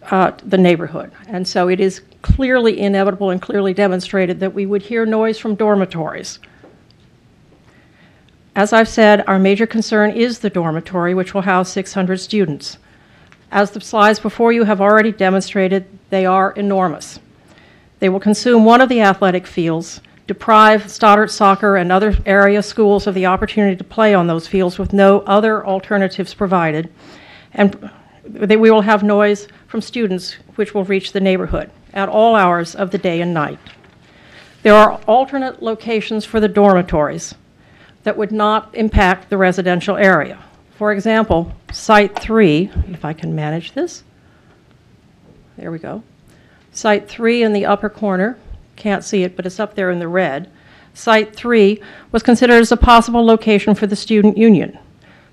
Speaker 14: the neighborhood. And so it is clearly inevitable and clearly demonstrated that we would hear noise from dormitories. As I've said, our major concern is the dormitory, which will house 600 students. As the slides before you have already demonstrated, they are enormous. They will consume one of the athletic fields, deprive Stoddard Soccer and other area schools of the opportunity to play on those fields with no other alternatives provided, and we will have noise from students which will reach the neighborhood at all hours of the day and night. There are alternate locations for the dormitories that would not impact the residential area. For example, Site 3, if I can manage this. There we go. Site 3 in the upper corner, can't see it, but it's up there in the red. Site 3 was considered as a possible location for the student union.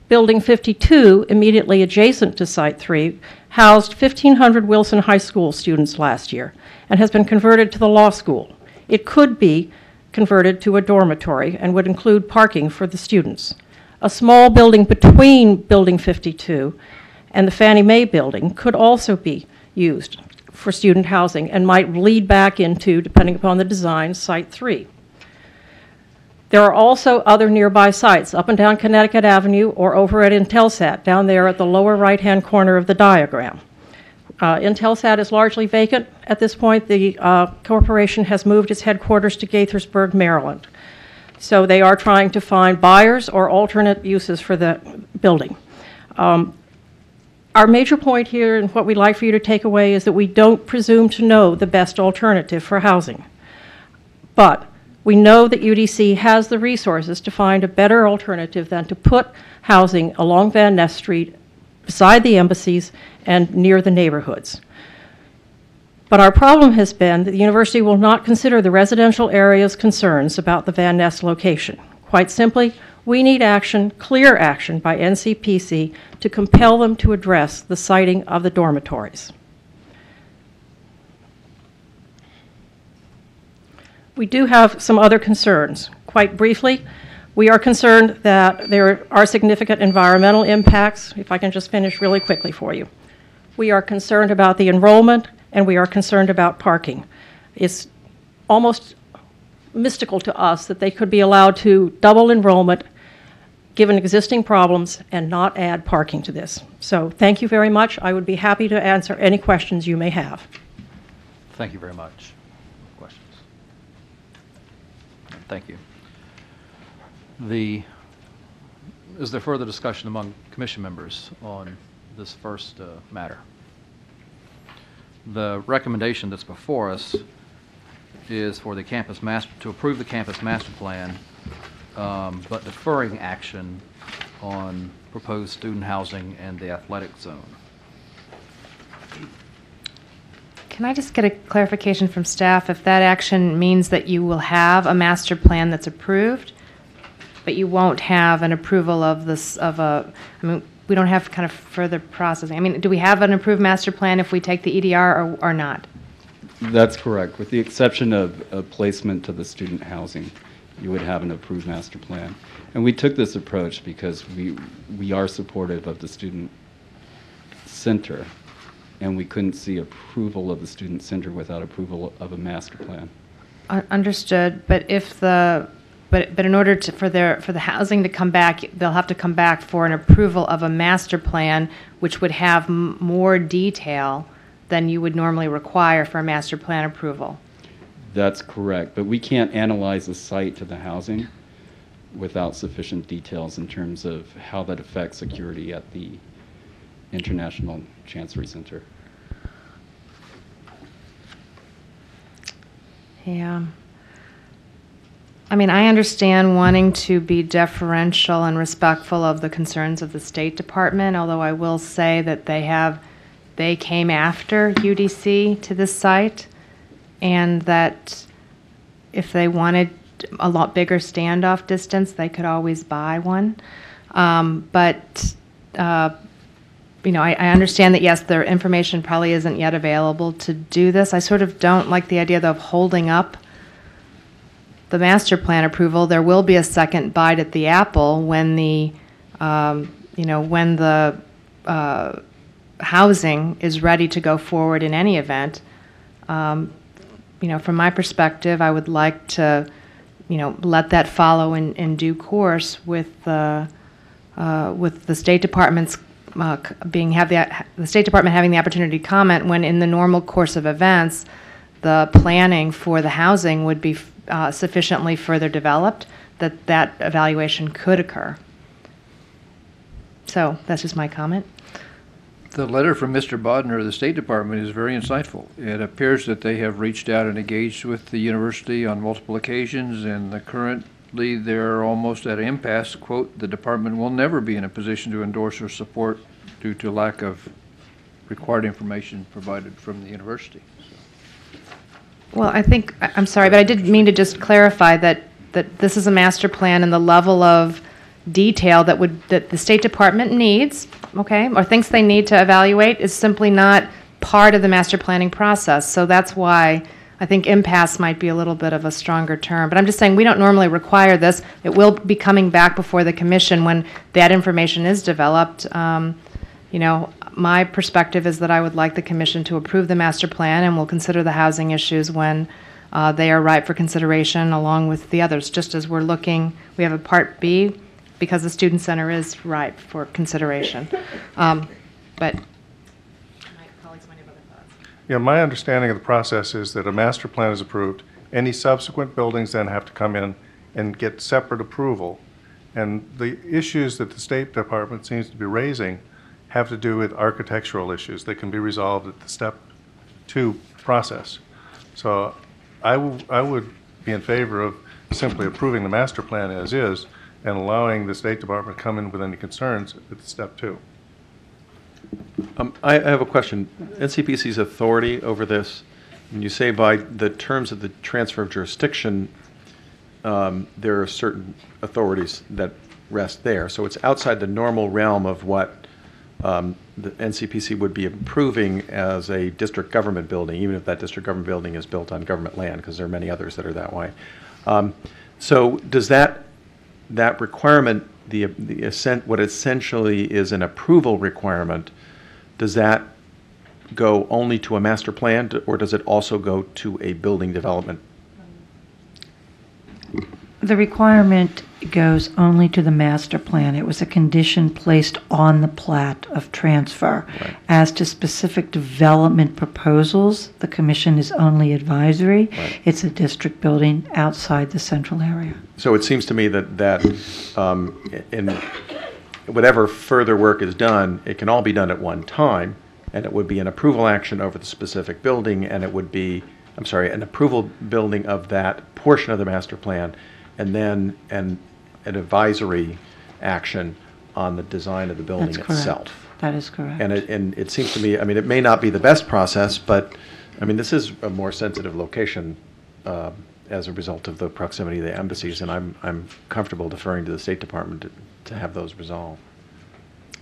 Speaker 14: Building 52, immediately adjacent to Site 3, housed 1,500 Wilson High School students last year and has been converted to the law school. It could be converted to a dormitory and would include parking for the students. A small building between Building 52 and the Fannie Mae building could also be used for student housing and might lead back into, depending upon the design, Site 3. There are also other nearby sites, up and down Connecticut Avenue or over at Intelsat, down there at the lower right-hand corner of the diagram. Intelsat is largely vacant at this point. The corporation has moved its headquarters to Gaithersburg, Maryland. So they are trying to find buyers or alternate uses for the building. Our major point here and what we'd like for you to take away is that we don't presume to know the best alternative for housing. But we know that UDC has the resources to find a better alternative than to put housing along Van Ness Street, beside the embassies, and near the neighborhoods. But our problem has been that the university will not consider the residential area's concerns about the Van Ness location. Quite simply, we need action, clear action by NCPC to compel them to address the siting of the dormitories. We do have some other concerns. Quite briefly, we are concerned that there are significant environmental impacts. If I can just finish really quickly for you. We are concerned about the enrollment, and we are concerned about parking. It's almost mystical to us that they could be allowed to double enrollment given existing problems and not add parking to this. So thank you very much. I would be happy to answer any questions you may have.
Speaker 2: Thank you very much. Questions? Thank you. Is there further discussion among commission members on this first matter? The recommendation that's before us is for the to approve the campus master plan, but deferring action on proposed student housing and the athletic zone.
Speaker 9: Can I just get a clarification from staff if that action means that you will have a master plan that's approved, but you won't have an approval of this, we don't have kind of further processing. I mean, do we have an approved master plan if we take the EDR or not?
Speaker 1: That's correct. With the exception of a placement to the student housing, you would have an approved master plan. And we took this approach because we are supportive of the student center, and we couldn't see approval of the student center without approval of a master plan.
Speaker 9: Understood, but if but in order for the housing to come back, they'll have to come back for an approval of a master plan, which would have more detail than you would normally require for a master plan approval.
Speaker 1: That's correct, but we can't analyze the site to the housing without sufficient details in terms of how that affects security at the International Chancery Center.
Speaker 9: Yeah. I mean, I understand wanting to be deferential and respectful of the concerns of the State Department, although I will say that they came after UDC to this site, and that if they wanted a lot bigger standoff distance, they could always buy one. I understand that, yes, their information probably isn't yet available to do this. I sort of don't like the idea of holding up the master plan approval. There will be a second bite at the apple when the housing is ready to go forward in any event. From my perspective, I would like to, let that follow in due course with the State Department's the State Department having the opportunity to comment when, in the normal course of events, the planning for the housing would be sufficiently further developed that evaluation could occur. So that's just my comment.
Speaker 5: The letter from Mr. Bodner of the State Department is very insightful. It appears that they have reached out and engaged with the university on multiple occasions, and currently they're almost at an impasse. Quote, "The department will never be in a position to endorse or support due to lack of required information provided from the university."
Speaker 9: Well, I'm sorry, but I did mean to just clarify that this is a master plan, and the level of detail that the State Department needs, okay, or thinks they need to evaluate is simply not part of the master planning process. So that's why I think impasse might be a little bit of a stronger term. But I'm just saying we don't normally require this. It will be coming back before the commission when that information is developed. My perspective is that I would like the commission to approve the master plan, and we'll consider the housing issues when they are ripe for consideration along with the others, just as we have a Part B because the Student Center is ripe for consideration. But
Speaker 8: Yeah, my understanding of the process is that a master plan is approved. Any subsequent buildings then have to come in and get separate approval. And the issues that the State Department seems to be raising have to do with architectural issues that can be resolved at the step 2 process. So I would be in favor of simply approving the master plan as is and allowing the State Department to come in with any concerns at the step 2.
Speaker 10: I have a question. NCPC's authority over this, when you say by the terms of the transfer of jurisdiction, there are certain authorities that rest there. So it's outside the normal realm of what the NCPC would be approving as a district government building, even if that district government building is built on government land, because there are many others that are that way. So does that requirement, what essentially is an approval requirement, does that go only to a master plan, or does it also go to a building development?
Speaker 4: The requirement goes only to the master plan. It was a condition placed on the plat of transfer.
Speaker 10: Right.
Speaker 4: As to specific development proposals, the commission is only advisory.
Speaker 10: Right.
Speaker 4: It's a district building outside the central area.
Speaker 10: So it seems to me that in whatever further work is done, it can all be done at one time, and it would be an approval action over the specific building, and it would be, an approval building of that portion of the master plan, and then an advisory action on the design of the building
Speaker 4: That's correct.
Speaker 10: itself.
Speaker 4: That is correct.
Speaker 10: And it seems to me, it may not be the best process, but, this is a more sensitive location as a result of the proximity of the embassies, and I'm comfortable deferring to the State Department to have those resolved.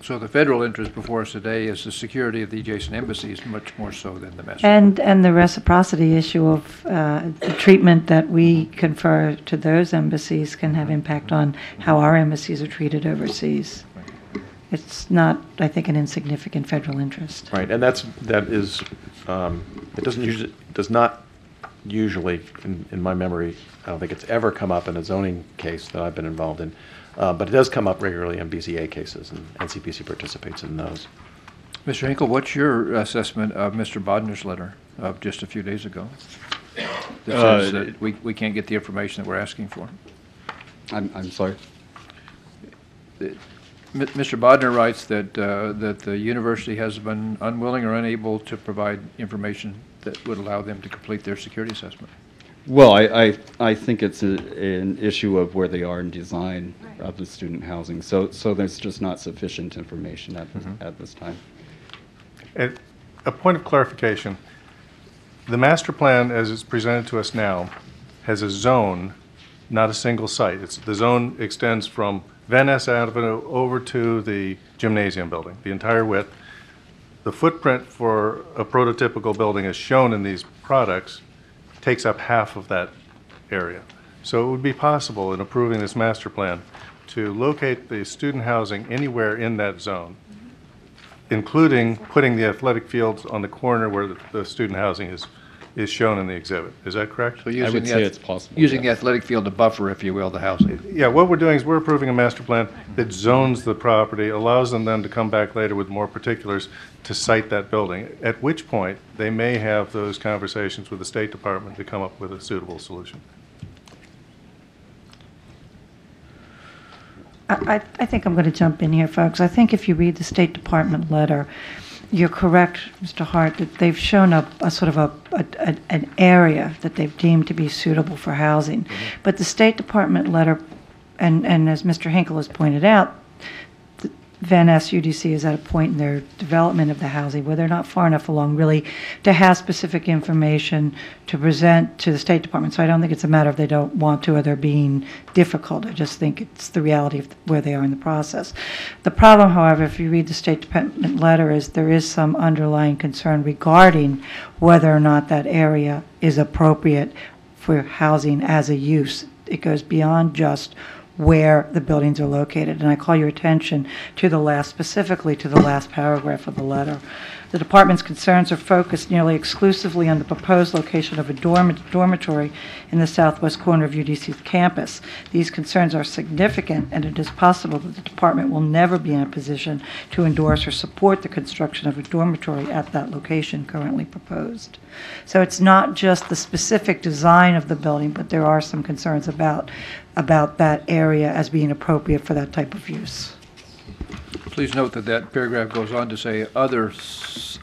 Speaker 5: So the federal interest before us today is the security of the adjacent embassies, much more so than the master.
Speaker 4: And the reciprocity issue of the treatment that we confer to those embassies can have impact on how our embassies are treated overseas. It's not, I think, an insignificant federal interest.
Speaker 10: Right, and that is, it does not usually, in my memory, I don't think it's ever come up in a zoning case that I've been involved in. But it does come up regularly in BZA cases, and NCPC participates in those.
Speaker 5: Mr. Hinkle, what's your assessment of Mr. Bodner's letter of just a few days ago? That says that we can't get the information that we're asking for.
Speaker 1: I'm sorry?
Speaker 5: Mr. Bodner writes that the university has been unwilling or unable to provide information that would allow them to complete their security assessment.
Speaker 1: Well, I think it's an issue of where they are in design of the student housing. So there's just not sufficient information at this time.
Speaker 8: A point of clarification. The master plan, as it's presented to us now, has a zone, not a single site. The zone extends from Van Ness Avenue over to the gymnasium building, the entire width. The footprint for a prototypical building as shown in these products takes up half of that area. So it would be possible in approving this master plan to locate the student housing anywhere in that zone, including putting the athletic fields on the corner where the student housing is shown in the exhibit. Is that correct?
Speaker 5: So
Speaker 1: I would say it's possible.
Speaker 5: Using the athletic field to buffer, if you will, the housing.
Speaker 8: Yeah, what we're doing is we're approving a master plan that zones the property, allows them then to come back later with more particulars to site that building, at which point they may have those conversations with the State Department to come up with a suitable solution.
Speaker 4: I think I'm going to jump in here, folks. I think if you read the State Department letter, you're correct, Mr. Hart, that they've shown a sort of an area that they've deemed to be suitable for housing. But the State Department letter, and as Mr. Hinkle has pointed out, Van Ness UDC is at a point in their development of the housing where they're not far enough along really to have specific information to present to the State Department. So I don't think it's a matter of they don't want to or they're being difficult. I just think it's the reality of where they are in the process. The problem, however, if you read the State Department letter, is there is some underlying concern regarding whether or not that area is appropriate for housing as a use. It goes beyond just where the buildings are located. And I call your attention to specifically to the last paragraph of the letter. The department's concerns are focused nearly exclusively on the proposed location of a dormitory in the southwest corner of UDC's campus. These concerns are significant, and it is possible that the department will never be in a position to endorse or support the construction of a dormitory at that location currently proposed. So it's not just the specific design of the building, but there are some concerns about that area as being appropriate for that type of use.
Speaker 5: Please note that that paragraph goes on to say other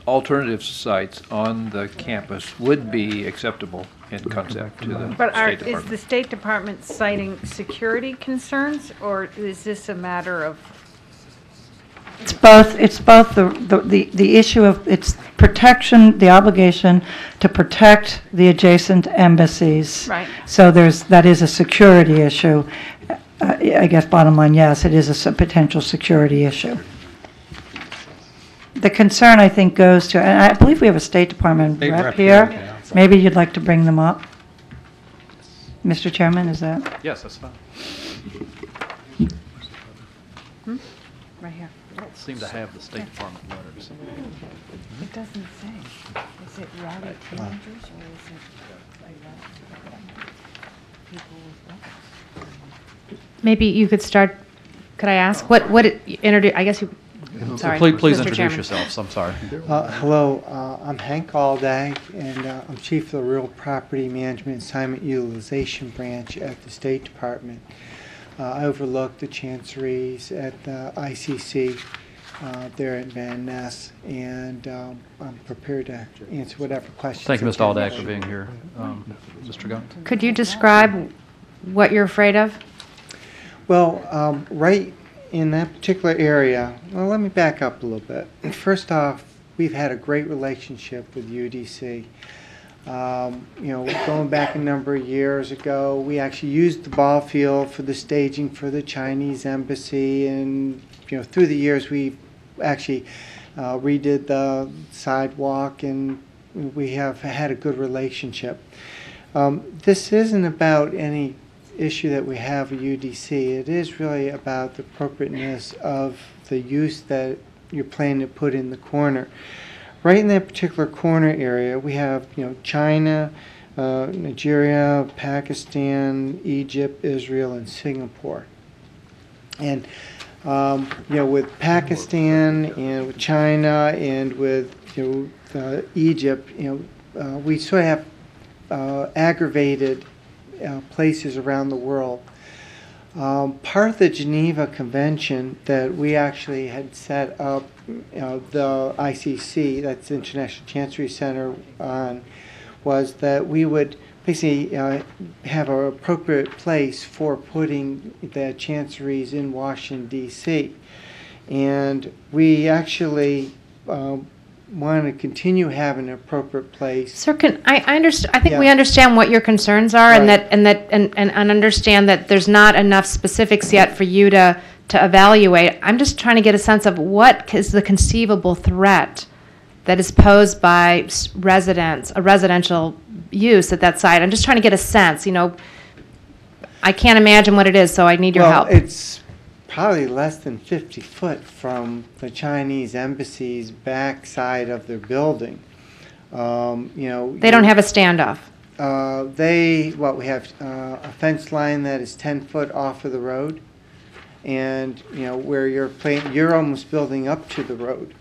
Speaker 5: alternative sites on the campus would be acceptable in concept to the
Speaker 7: But
Speaker 5: State
Speaker 7: is
Speaker 5: Department.
Speaker 7: the State Department citing security concerns, or is this a matter of?
Speaker 4: It's both the issue of its protection, the obligation to protect the adjacent embassies.
Speaker 7: Right.
Speaker 4: So that is a security issue. I guess bottom line, yes, it is a potential security issue. The concern, I think, goes to, and I believe we have a State Department rep here. Maybe you'd like to bring them up. Mr. Chairman, is that?
Speaker 2: Yes, that's fine.
Speaker 7: Right here.
Speaker 2: I don't seem to have the State Department letters.
Speaker 7: It doesn't say. Is it rowdy teenagers or is it people with weapons?
Speaker 9: Maybe you could start, could I ask, I guess you, sorry.
Speaker 2: Please
Speaker 9: Mr.
Speaker 2: introduce
Speaker 9: Chairman.
Speaker 2: yourselves. I'm sorry.
Speaker 15: Hello, I'm Hank Alday, and I'm Chief of the Real Property Management Assignment Utilization Branch at the State Department. I overlook the chanceries at the ICC there at Van Ness, and I'm prepared to answer whatever questions.
Speaker 2: Thank you, Mr. Aldag, for being here. Mr. Gunt?
Speaker 9: Could you describe what you're afraid of?
Speaker 15: Well, right in that particular area, well, let me back up a little bit. First off, we've had a great relationship with UDC. Going back a number of years ago, we actually used the ball field for the staging for the Chinese embassy, and through the years we actually redid the sidewalk, and we have had a good relationship. This isn't about any issue that we have with UDC. It is really about the appropriateness of the use that you're planning to put in the corner. Right in that particular corner area, we have China, Nigeria, Pakistan, Egypt, Israel, and Singapore. And with Pakistan and with China and with Egypt, we sort of have aggravated places around the world. Part of the Geneva Convention that we actually had set up the ICC, that's the International Chancery Center, on, was that we would basically have an appropriate place for putting the chanceries in Washington, D.C. And we actually want to continue having an appropriate place.
Speaker 9: Sir, I think
Speaker 15: Yeah.
Speaker 9: we understand what your concerns are,
Speaker 15: Right.
Speaker 9: and understand that there's not enough specifics yet for you to evaluate. I'm just trying to get a sense of what is the conceivable threat that is posed by a residential use at that site. I'm just trying to get a sense. I can't imagine what it is, so I need your help.
Speaker 15: It's probably less than 50 foot from the Chinese embassy's back side of their building.
Speaker 9: They don't have a standoff.
Speaker 15: We have a fence line that is 10 foot off of the road, and where you're almost building up to the road.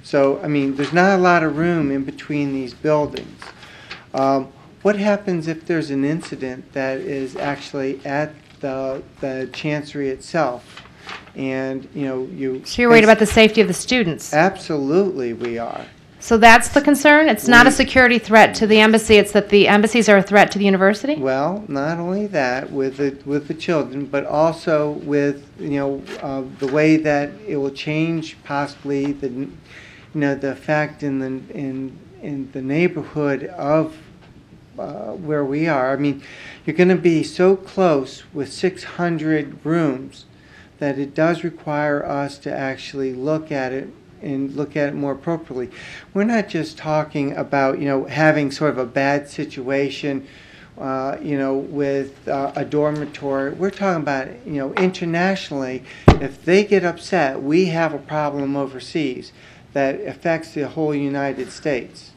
Speaker 15: So I mean, there's not a lot of room in between these buildings. What happens if there's an incident that is actually at the chancery itself? And
Speaker 9: So you're worried about the safety of the students?
Speaker 15: Absolutely, we are.
Speaker 9: So that's the concern? It's not a security threat to the embassy, it's that the embassies are a threat to the university?
Speaker 15: Well, not only that with the children, but also with the way that it will change possibly the effect in the neighborhood of where we are. I mean, you're going to be so close with 600 rooms that it does require us to actually look at it and look at it more appropriately. We're not just talking about having sort of a bad situation with a dormitory. We're talking about internationally, if they get upset, we have a problem overseas that affects the whole United States.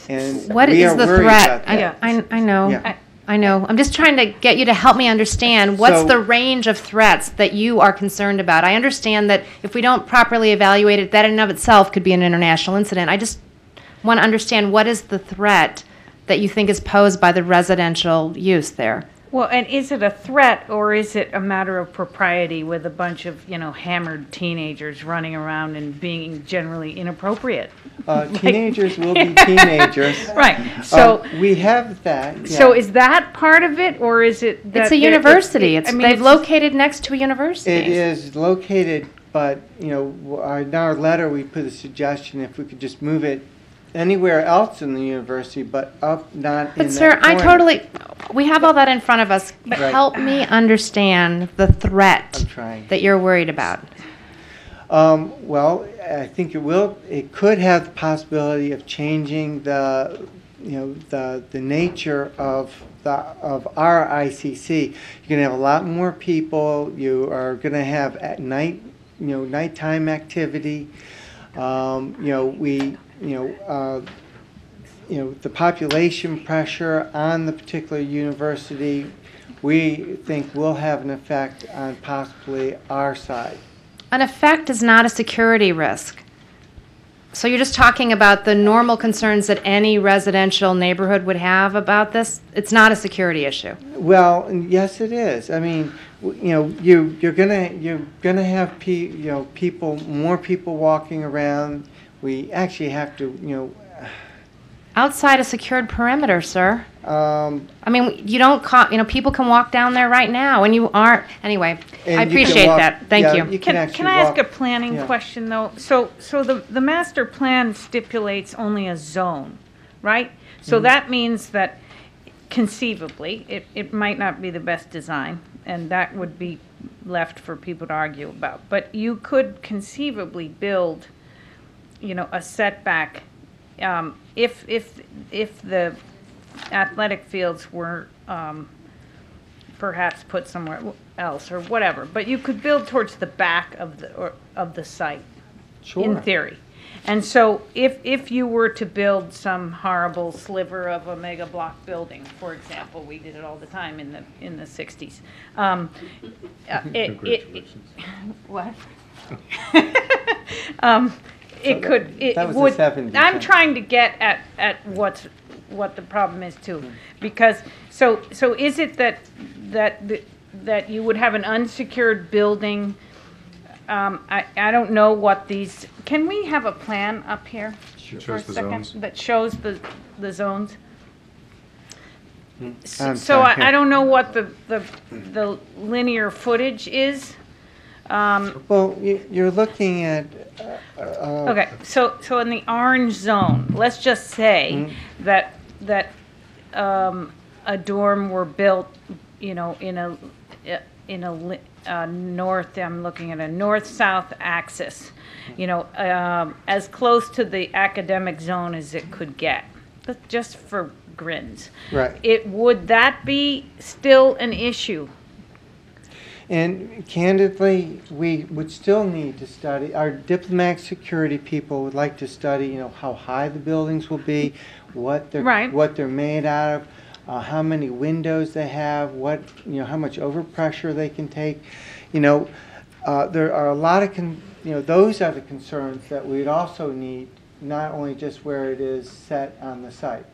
Speaker 15: And
Speaker 9: What
Speaker 15: we
Speaker 9: is
Speaker 15: are
Speaker 9: the
Speaker 15: worried
Speaker 9: threat?
Speaker 15: about that.
Speaker 9: I know.
Speaker 15: Yeah.
Speaker 9: I know. I'm just trying to get you to help me understand what's
Speaker 15: So-
Speaker 9: the range of threats that you are concerned about. I understand that if we don't properly evaluate it, that in and of itself could be an international incident. I just want to understand what is the threat that you think is posed by the residential use there.
Speaker 7: Well, and is it a threat or is it a matter of propriety with a bunch of, hammered teenagers running around and being generally inappropriate?
Speaker 15: Teenagers will be teenagers.
Speaker 7: Right. So
Speaker 15: we have that. Yeah.
Speaker 7: So is that part of it, or is it that
Speaker 9: It's a university. They've
Speaker 7: it's
Speaker 9: located next to a university.
Speaker 15: It is located, but in our letter we put a suggestion if we could just move it anywhere else in the university, but up, not in
Speaker 9: But
Speaker 15: that
Speaker 9: sir,
Speaker 15: corner.
Speaker 9: we have all that in front of us. But
Speaker 15: Right.
Speaker 9: help me understand the threat
Speaker 15: I'm trying.
Speaker 9: that you're worried about.
Speaker 15: Well, I think it could have the possibility of changing the nature of our ICC. You're going to have a lot more people. You are going to have at night, nighttime activity. The population pressure on the particular university, we think will have an effect on possibly our side.
Speaker 9: An effect is not a security risk. So you're just talking about the normal concerns that any residential neighborhood would have about this? It's not a security issue.
Speaker 15: Well, yes, it is. I mean, you're gonna have more people walking around. We actually have to,
Speaker 9: Outside a secured perimeter, sir. I mean, you don't people can walk down there right now, and you aren't. Anyway, I
Speaker 15: And you can
Speaker 9: appreciate
Speaker 15: walk-
Speaker 9: that. Thank
Speaker 15: yeah,
Speaker 9: you.
Speaker 7: Can I ask a planning
Speaker 15: yeah.
Speaker 7: question, though? So the master plan stipulates only a zone, right? So that means that conceivably, it might not be the best design, and that would be left for people to argue about. But you could conceivably build, a setback, if the athletic fields were perhaps put somewhere else or whatever. But you could build towards the back of the site,
Speaker 15: Sure.
Speaker 7: in theory. And so if you were to build some horrible sliver of a mega block building, for example, we did it all the time in the 60s.
Speaker 8: Congratulations.
Speaker 7: What? It
Speaker 15: That was the
Speaker 7: would.
Speaker 15: 70s,
Speaker 7: I'm
Speaker 15: huh?
Speaker 7: trying to get at what the problem is too, because so is it that you would have an unsecured building? I don't know what these. Can we have a plan up here
Speaker 8: Sure.
Speaker 7: for a
Speaker 8: Shows the
Speaker 7: second
Speaker 8: zones.
Speaker 7: that shows the zones? So I don't know what the linear footage is.
Speaker 15: Well, you're looking at.
Speaker 7: Okay, so in the orange zone, let's just say that a dorm were built, in a north. I'm looking at a north-south axis, as close to the academic zone as it could get, but just for grins.
Speaker 15: Right.
Speaker 7: Would that be still an issue?
Speaker 15: And candidly, we would still need to study. Our diplomatic security people would like to study, how high the buildings will be, what they're made out of, how many windows they have, how much overpressure they can take. There are a lot of those are the concerns that we'd also need, not only just where it is set on the site.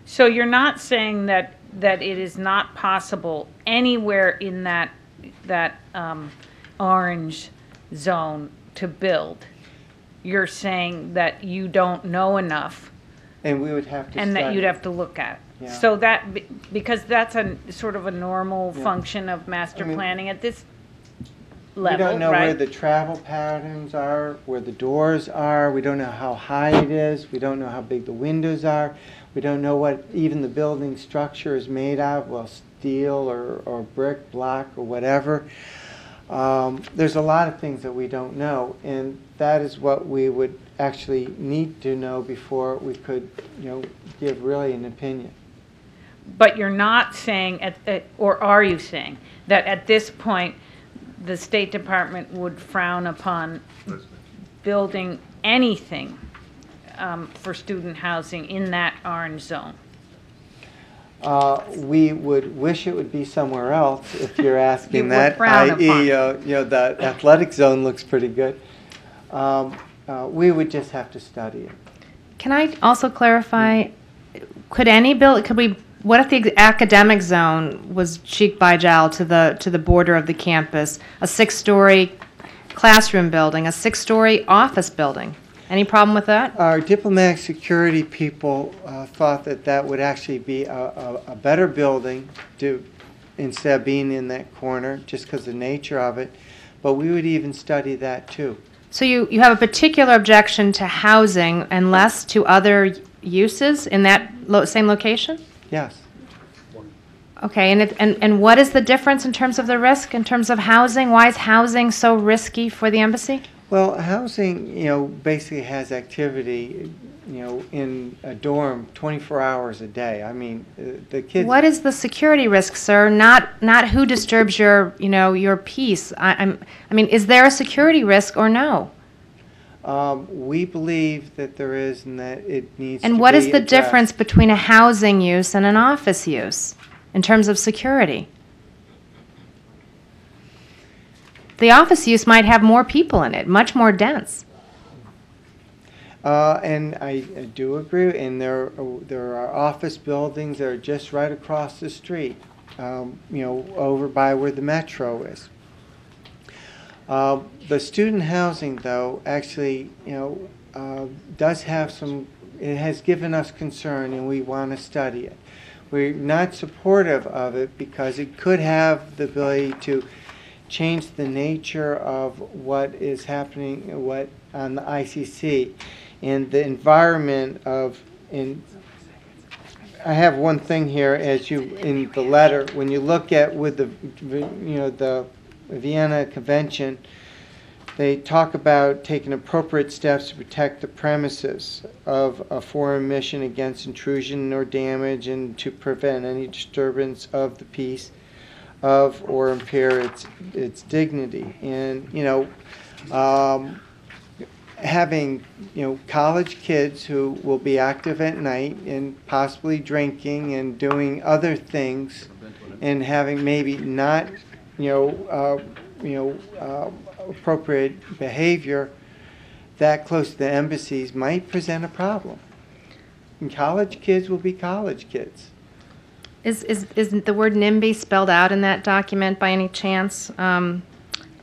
Speaker 7: So you're not saying that it is not possible anywhere in that orange zone to build. You're saying that you don't know enough.
Speaker 15: And we would have to
Speaker 7: and
Speaker 15: study.
Speaker 7: That you'd have to look at.
Speaker 15: Yeah.
Speaker 7: So because that's a sort of a normal function of master planning at this level,
Speaker 15: we don't know
Speaker 7: right?
Speaker 15: where the travel patterns are, where the doors are. We don't know how high it is. We don't know how big the windows are. We don't know what even the building structure is made of, steel or brick, block, or whatever. There's a lot of things that we don't know, and that is what we would actually need to know before we could, give really an opinion.
Speaker 7: But you're not saying, or are you saying, that at this point the State Department would frown upon building anything for student housing in that orange zone?
Speaker 15: We would wish it would be somewhere else, if you're asking
Speaker 7: You
Speaker 15: that.
Speaker 7: would frown
Speaker 15: i.e.,
Speaker 7: upon
Speaker 15: the athletic zone looks pretty good. We would just have to study it.
Speaker 9: Can I also clarify, could we, what if the academic zone was cheek by jowl to the border of the campus, a 6-story classroom building, a 6-story office building? Any problem with that?
Speaker 15: Our diplomatic security people thought that would actually be a better building instead of being in that corner, just because of the nature of it. But we would even study that too.
Speaker 9: So you have a particular objection to housing and less to other uses in that same location?
Speaker 15: Yes.
Speaker 9: Okay, and what is the difference in terms of the risk, in terms of housing? Why is housing so risky for the embassy?
Speaker 15: Well, housing, basically has activity, in a dorm 24 hours a day. I mean, the kids.
Speaker 9: What is the security risk, sir? Not who disturbs your, your peace. I mean, is there a security risk or no?
Speaker 15: We believe that there is, and that it needs to be
Speaker 9: And what is the
Speaker 15: addressed.
Speaker 9: difference between a housing use and an office use in terms of security? The office use might have more people in it, much more dense.
Speaker 15: And I do agree, and there are office buildings that are just right across the street, over by where the metro is. The student housing, though, actually, does have some, it has given us concern, and we want to study it. We're not supportive of it because it could have the ability to change the nature of what is happening on the ICC and the environment of. I have one thing here, in the letter, when you look at with the Vienna Convention, they talk about taking appropriate steps to protect the premises of a foreign mission against intrusion or damage, and to prevent any disturbance of the peace of or impair its dignity. And having college kids who will be active at night and possibly drinking and doing other things, and having maybe not appropriate behavior that close to the embassies might present a problem. And college kids will be college kids.
Speaker 9: Is the word NIMBY spelled out in that document by any chance?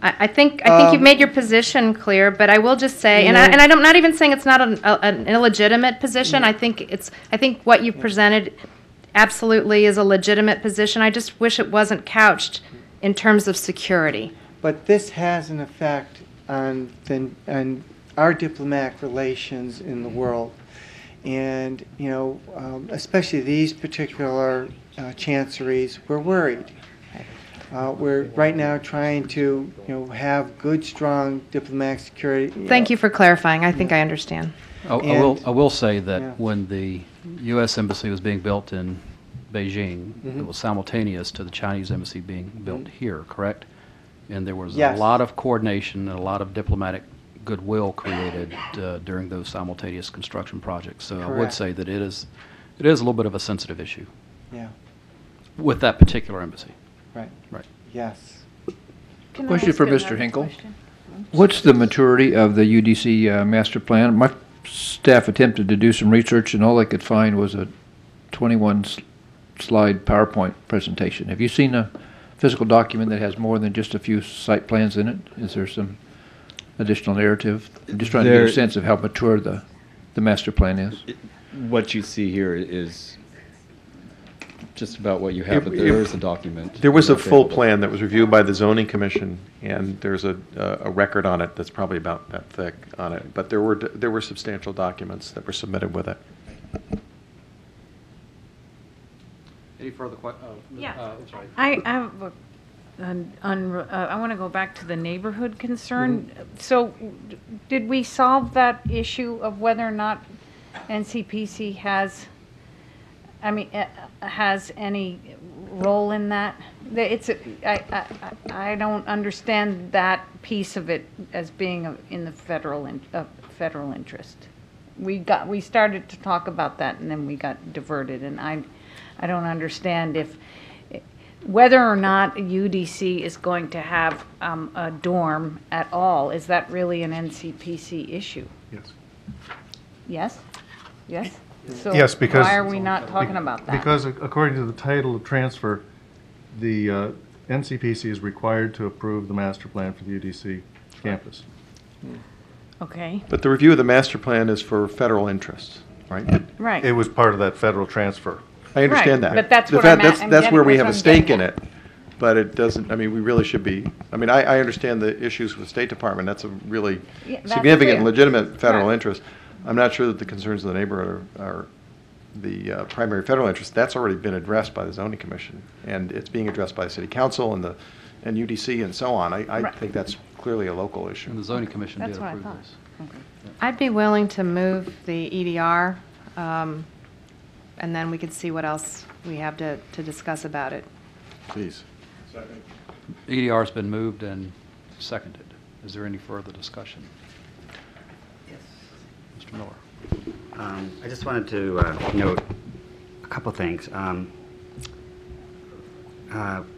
Speaker 9: I think you've made your position clear, but I will just say, and I'm not even saying it's not an illegitimate position. I think what you've presented absolutely is a legitimate position. I just wish it wasn't couched in terms of security.
Speaker 15: But this has an effect on our diplomatic relations in the world, and especially these particular chanceries. We're worried. We're right now trying to, have good, strong diplomatic security.
Speaker 9: Thank you for clarifying. I think I understand.
Speaker 2: I will say that when the U.S. Embassy was being built in Beijing, it was simultaneous to the Chinese Embassy being built here, correct? And there was a lot of coordination and a lot of diplomatic goodwill created during those simultaneous construction projects. So I would say that it is a little bit of a sensitive issue.
Speaker 15: Yeah.
Speaker 2: With that particular embassy.
Speaker 15: Right.
Speaker 2: Right.
Speaker 15: Yes.
Speaker 5: Question for Mr. Hinkle. What's the maturity of the UDC master plan? My staff attempted to do some research, and all they could find was a 21-slide PowerPoint presentation. Have you seen a physical document that has more than just a few site plans in it? Is there some additional narrative? I'm just trying to get a sense of how mature the master plan is.
Speaker 1: What you see here is just about what you have, but there is a document.
Speaker 10: There was a full plan that was reviewed by the zoning commission, and there's a record on it that's probably about that thick on it. But there were substantial documents that were submitted with it.
Speaker 2: Any further questions?
Speaker 7: Yeah. I have I want to go back to the neighborhood concern. So did we solve that issue of whether or not NCPC has any role in that? I don't understand that piece of it as being in the federal interest. We started to talk about that, and then we got diverted, and I don't understand whether or not UDC is going to have a dorm at all. Is that really an NCPC issue?
Speaker 8: Yes.
Speaker 7: Yes? Yes? So
Speaker 8: yes, because
Speaker 7: why are we not talking about that?
Speaker 8: Because according to the title of transfer, the NCPC is required to approve the master plan for the UDC campus.
Speaker 7: Okay.
Speaker 10: But the review of the master plan is for federal interests, right?
Speaker 7: Right.
Speaker 8: It was part of that federal transfer.
Speaker 10: I understand
Speaker 7: Right,
Speaker 10: that.
Speaker 7: but that's what I'm
Speaker 10: that's where we have a stake in
Speaker 7: at.
Speaker 10: it. But it doesn't, we really should be, I understand the issues with the State Department. That's a really
Speaker 7: that's
Speaker 10: significant,
Speaker 7: clear.
Speaker 10: legitimate federal
Speaker 7: Right.
Speaker 10: interest. I'm not sure that the concerns of the neighborhood are the primary federal interest. That's already been addressed by the zoning commission, and it's being addressed by the city council and UDC and so on. I
Speaker 7: Right.
Speaker 10: think that's clearly a local issue.
Speaker 2: And the zoning commission
Speaker 7: That's
Speaker 2: did
Speaker 7: what I
Speaker 2: approve
Speaker 7: thought.
Speaker 2: this.
Speaker 7: Okay.
Speaker 9: I'd be willing to move the EDR, and then we could see what else we have to discuss about it.
Speaker 10: Please.
Speaker 2: EDR's been moved and seconded. Is there any further discussion?
Speaker 21: Yes.
Speaker 2: Mr. Miller.
Speaker 21: I just wanted to note a couple things.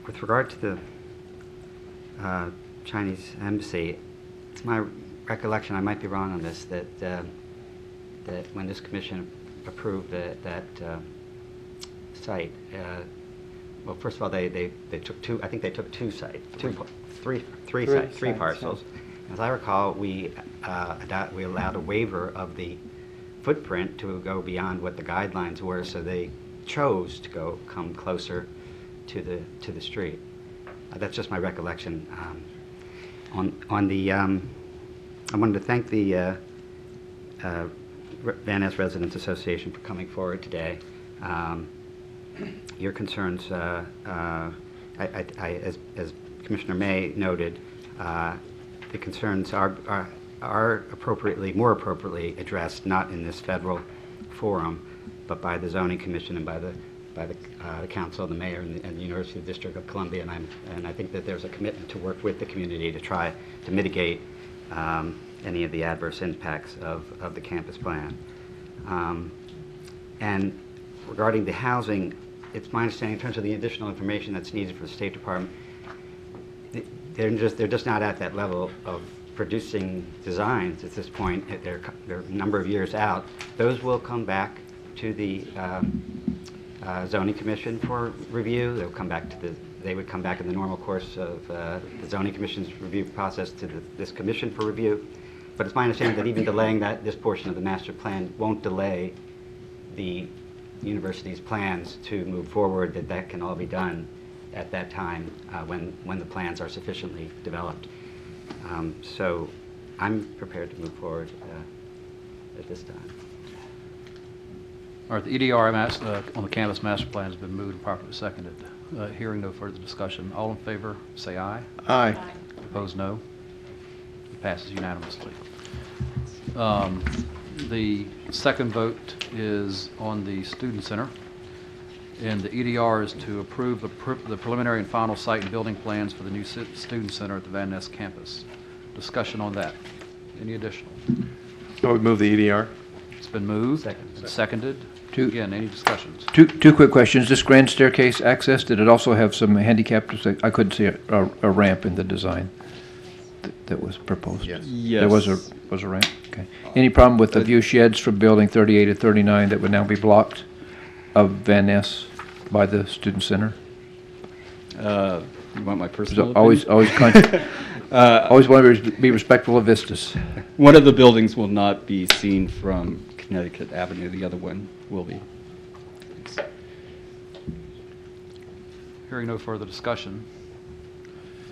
Speaker 21: With regard to the Chinese embassy, it's my recollection, I might be wrong on this, that when this commission approved that site, well, first of all, they took two. I think they took three parcels. As I recall, we allowed a waiver of the footprint to go beyond what the guidelines were, so they chose to come closer to the street. That's just my recollection. On the, I wanted to thank the Van Ness Residents Association for coming forward today. Your concerns, as Commissioner May noted, the concerns are more appropriately addressed not in this federal forum, but by the Zoning Commission and by the Council, the Mayor, and the University of the District of Columbia. And I think that there's a commitment to work with the community to try to mitigate any of the adverse impacts of the campus plan. And regarding the housing, it's my understanding in terms of the additional information that's needed for the State Department, they're just not at that level of producing designs at this point. They're a number of years out. Those will come back to the Zoning Commission for review. They'll come back to they would come back in the normal course of the zoning commission's review process to this commission for review. But it's my understanding that even delaying this portion of the master plan won't delay the university's plans to move forward, that can all be done at that time when the plans are sufficiently developed. So I'm prepared to move forward at this time.
Speaker 2: All right, the EDR on the campus master plan has been moved and properly seconded. Hearing no further discussion, all in favor say aye.
Speaker 10: Aye.
Speaker 2: Opposed, no. It passes unanimously. The second vote is on the student center, and the EDR is to approve the preliminary and final site and building plans for the new student center at the Van Ness campus. Discussion on that. Any additional?
Speaker 10: I would move the EDR.
Speaker 2: It's been moved, seconded. Again, any discussions?
Speaker 5: Two quick questions. This grand staircase access, did it also have some handicap? I couldn't see a ramp in the design that was proposed.
Speaker 1: Yes.
Speaker 5: There was a ramp. Okay. Any problem with the view sheds from building 38 to 39 that would now be blocked of Van Ness by the student center?
Speaker 1: You want my personal
Speaker 5: always
Speaker 1: opinion?
Speaker 5: Always want to be respectful of vistas.
Speaker 1: One of the buildings will not be seen from Connecticut Avenue. The other one will be.
Speaker 2: Hearing no further discussion,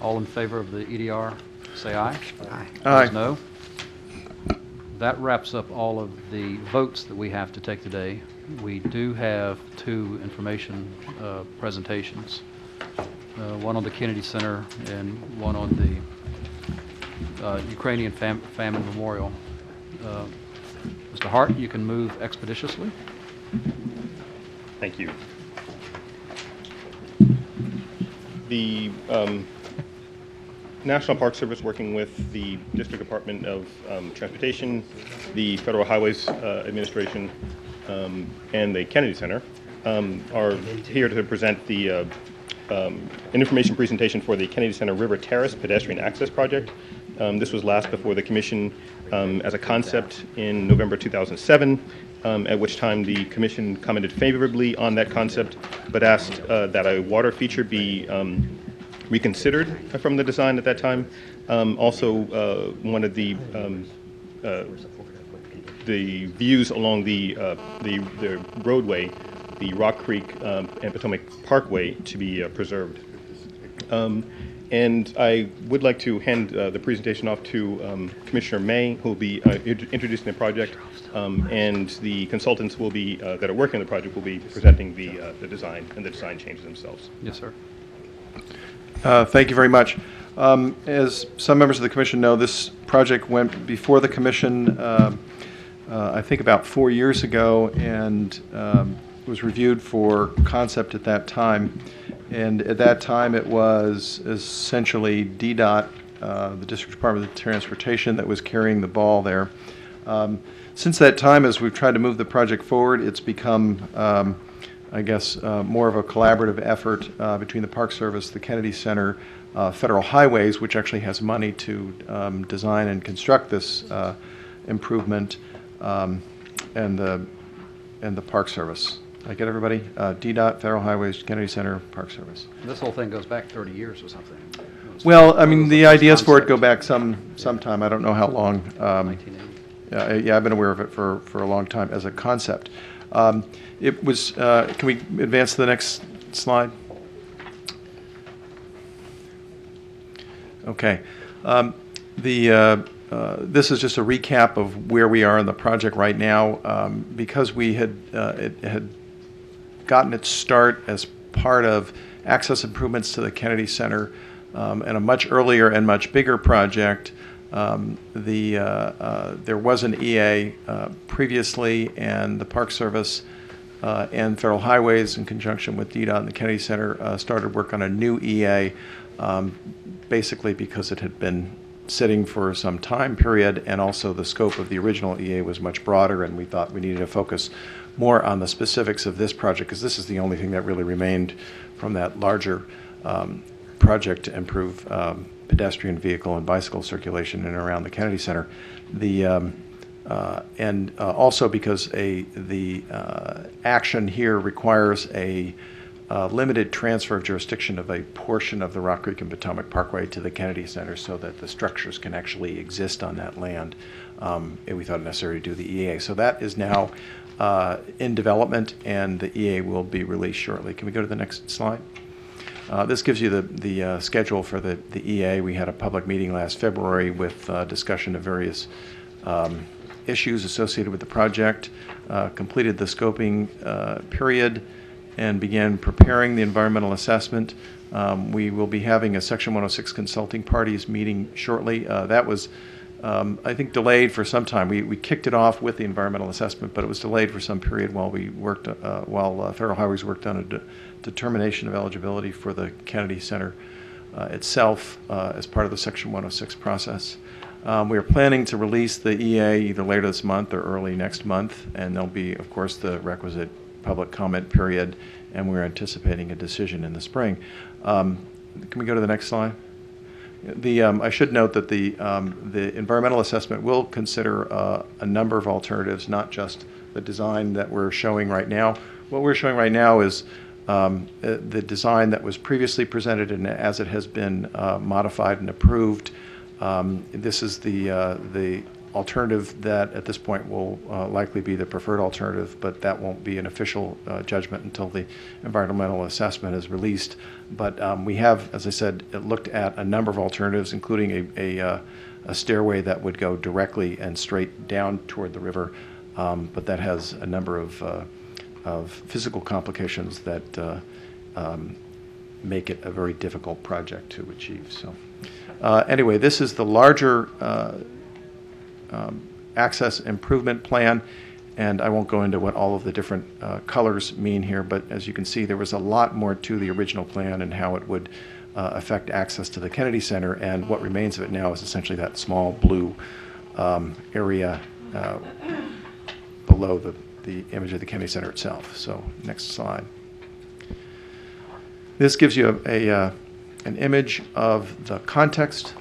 Speaker 2: all in favor of the EDR, say aye.
Speaker 10: Aye.
Speaker 2: Opposed, no. That wraps up all of the votes that we have to take today. We do have two information presentations, one on the Kennedy Center and one on the Ukrainian Famine Memorial. Mr. Hart, you can move expeditiously.
Speaker 20: Thank you. The National Park Service, working with the District Department of Transportation, the Federal Highways Administration, and the Kennedy Center, are here to present the an information presentation for the Kennedy Center River Terrace Pedestrian Access Project. This was last before the Commission as a concept in November 2007, at which time the Commission commented favorably on that concept, but asked that a water feature be reconsidered from the design at that time. Also wanted the views along the roadway, the Rock Creek and Potomac Parkway, to be preserved. And I would like to hand the presentation off to Commissioner May, who will be introducing the project, and the consultants will be that are working on the project will be presenting the design and the design changes themselves.
Speaker 2: Yes, sir.
Speaker 10: Thank you very much. As some members of the Commission know, this project went before the Commission, I think about 4 years ago, and was reviewed for concept at that time. And at that time, it was essentially DDOT, the District Department of Transportation, that was carrying the ball there. Since that time, as we've tried to move the project forward, it's become, I guess, more of a collaborative effort between the Park Service, the Kennedy Center, Federal Highways, which actually has money to design and construct this improvement, and the Park Service. I get everybody? DDOT, Federal Highways, Kennedy Center, Park Service.
Speaker 2: This whole thing goes back 30 years or something.
Speaker 10: Well, I mean, the ideas for it go back some time. I don't know how long. Yeah, I've been aware of it for a long time as a concept. It was. Can we advance to the next slide? Okay. This is just a recap of where we are in the project right now. Because we had it had gotten its start as part of access improvements to the Kennedy Center, and a much earlier and much bigger project. There was an EA previously, and the Park Service and Federal Highways, in conjunction with DDOT and the Kennedy Center, started work on a new EA, basically because it had been sitting for some time period, and also the scope of the original EA was much broader, and we thought we needed to focus more on the specifics of this project, because this is the only thing that really remained from that larger project to improve pedestrian, vehicle, and bicycle circulation in and around the Kennedy Center. Also because the action here requires a limited transfer of jurisdiction of a portion of the Rock Creek and Potomac Parkway to the Kennedy Center so that the structures can actually exist on that land. And we thought it necessary to do the EA. So that is now in development, and the EA will be released shortly. Can we go to the next slide? This gives you the schedule for the EA. We had a public meeting last February with discussion of various issues associated with the project, completed the scoping period, and began preparing the environmental assessment. We will be having a Section 106 consulting parties meeting shortly. That was, I think, delayed for some time. We kicked it off with the environmental assessment, but it was delayed for some period while we worked, while Federal Highways worked on a determination of eligibility for the Kennedy Center itself as part of the Section 106 process. We are planning to release the EA either later this month or early next month, and there'll be, of course, the requisite public comment period, and we're anticipating a decision in the spring. Can we go to the next slide? I should note that the environmental assessment will consider a number of alternatives, not just the design that we're showing right now. What we're showing right now is the design that was previously presented, and as it has been modified and approved. This is the alternative that at this point will likely be the preferred alternative, but that won't be an official judgment until the environmental assessment is released. But we have, as I said, looked at a number of alternatives, including a stairway that would go directly and straight down toward the river, but that has a number of physical complications that make it a very difficult project to achieve. So anyway, this is the larger access improvement plan, and I won't go into what all of the different colors mean here, but as you can see, there was a lot more to the original plan and how it would affect access to the Kennedy Center, and what remains of it now is essentially that small blue area below the image of the Kennedy Center itself. So next slide. This gives you an image of the context.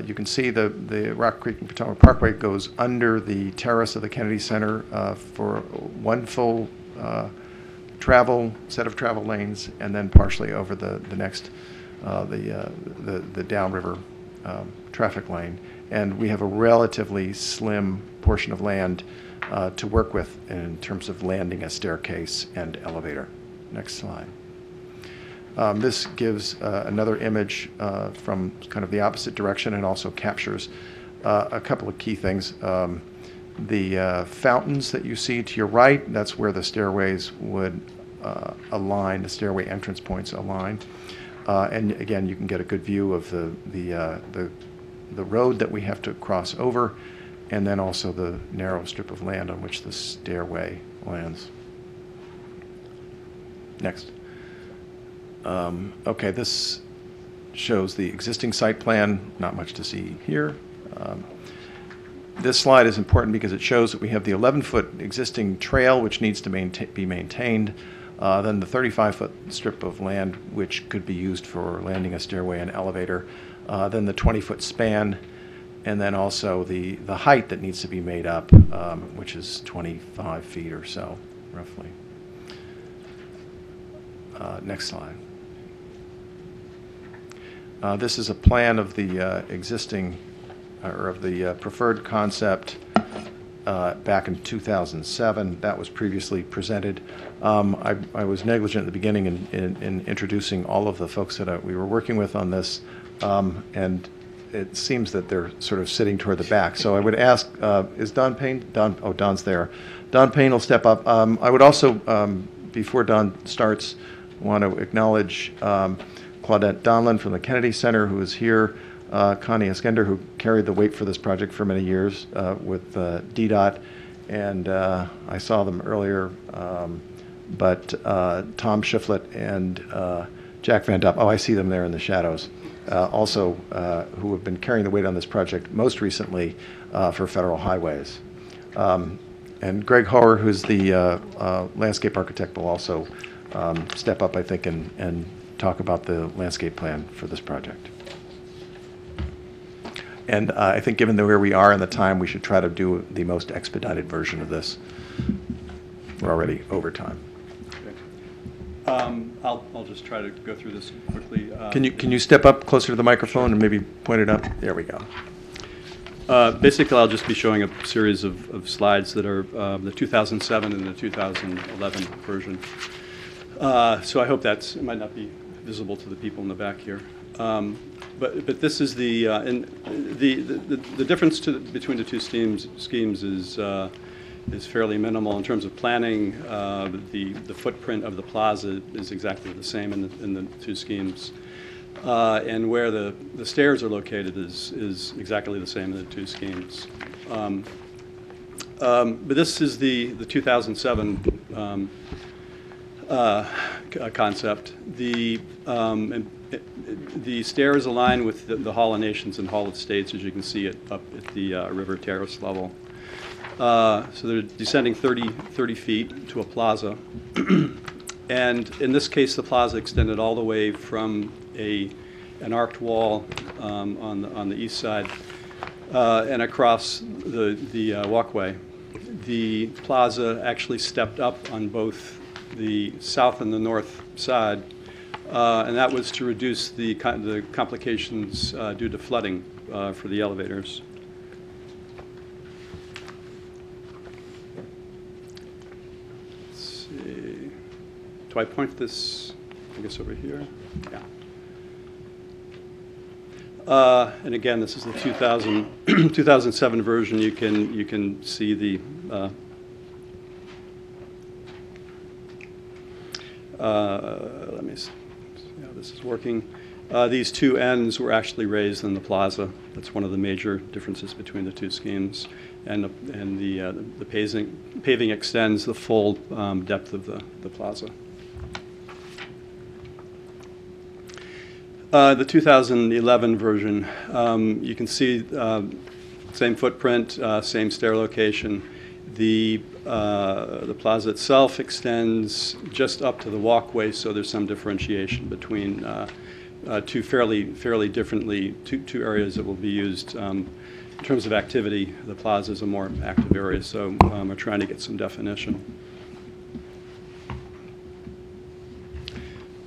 Speaker 10: You can see the Rock Creek and Potomac Parkway goes under the terrace of the Kennedy Center for one full set of travel lanes, and then partially over the next, the downriver traffic lane. And we have a relatively slim portion of land to work with in terms of landing a staircase and elevator. Next slide. This gives another image from kind of the opposite direction, and also captures a couple of key things. The fountains that you see to your right, that's where the stairways would align, the stairway entrance points align. And again, you can get a good view of the road that we have to cross over, and then also the narrow strip of land on which the stairway lands. Next. Okay, this shows the existing site plan. Not much to see here. This slide is important because it shows that we have the 11-foot existing trail, which needs to be maintained, then the 35-foot strip of land, which could be used for landing a stairway and elevator, then the 20-foot span, and then also the height that needs to be made up, which is 25 feet or so, roughly. Next slide. This is a plan of the existing, or of the preferred concept back in 2007. That was previously presented. I was negligent at the beginning in introducing all of the folks that we were working with on this, and it seems that they're sort of sitting toward the back. So I would ask, is Don Payne? Oh, Don's there. Don Payne will step up. I would also, before Don starts, want to acknowledge Claudette Donlan from the Kennedy Center, who is here, Connie Eskender, who carried the weight for this project for many years with DDOT, and I saw them earlier, but Tom Shiflett and Jack Van Dopp, oh, I see them there in the shadows, also who have been carrying the weight on this project most recently for Federal Highways. And Greg Hoer, who's the landscape architect, will also step up, I think, and talk about the landscape plan for this project. And I think given where we are in the time, we should try to do the most expedited version of this. We're already over time.
Speaker 16: I'll just try to go through this quickly.
Speaker 10: Can you step up closer to the microphone and maybe point it up? There we go.
Speaker 16: Basically, I'll just be showing a series of slides that are the 2007 and the 2011 version. So I hope it might not be visible to the people in the back here. But this is the difference between the two schemes is fairly minimal in terms of planning. The footprint of the plaza is exactly the same in the two schemes. And where the stairs are located is exactly the same in the two schemes. But this is the 2007 concept. The stairs align with the Hall of Nations and Hall of States, as you can see up at the river terrace level. So they're descending 30 feet to a plaza. And in this case, the plaza extended all the way from an arced wall on the east side and across the walkway. The plaza actually stepped up on both the south and the north side, and that was to reduce the complications due to flooding for the elevators. Let's see. Do I point this, I guess, over here? Yeah. And again, this is the 2007 version. You can see the let me see how this is working. These two ends were actually raised in the plaza. That's one of the major differences between the two schemes. And the paving extends the full depth of the plaza. The 2011 version, you can see same footprint, same stair location. The plaza itself extends just up to the walkway, so there's some differentiation between two fairly differently two areas that will be used. In terms of activity, the plaza is a more active area, so we're trying to get some definition.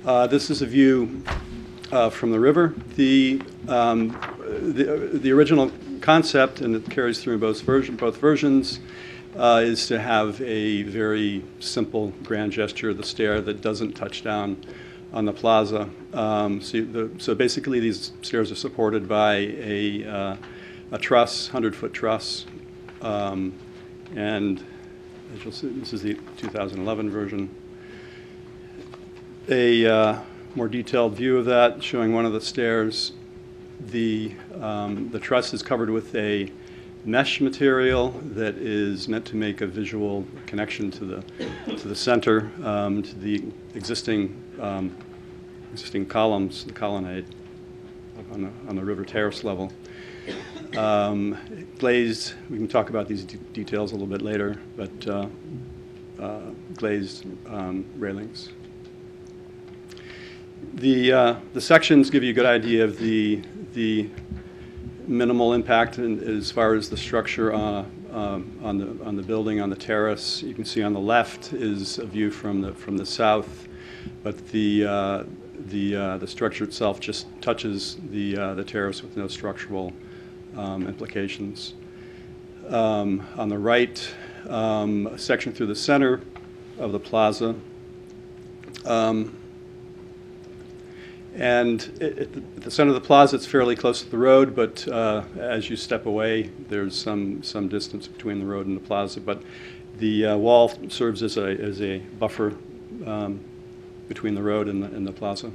Speaker 16: This is a view from the river. The original concept, and it carries through in both versions, is to have a very simple grand gesture of the stair that doesn't touch down on the plaza. So basically, these stairs are supported by a truss, 100-foot truss, and as you'll see, this is the 2011 version. A more detailed view of that, showing one of the stairs. The truss is covered with a mesh material that is meant to make a visual connection to the center, to the existing columns, the colonnade on the river terrace level. Glazed, we can talk about these details a little bit later, but glazed railings. The sections give you a good idea of the minimal impact as far as the structure on the building, on the terrace. You can see on the left is a view from the south, but the structure itself just touches the terrace with no structural implications. On the right, a section through the center of the plaza. And at the center of the plaza, it's fairly close to the road, but as you step away, there's some distance between the road and the plaza. But the wall serves as a buffer between the road and the plaza.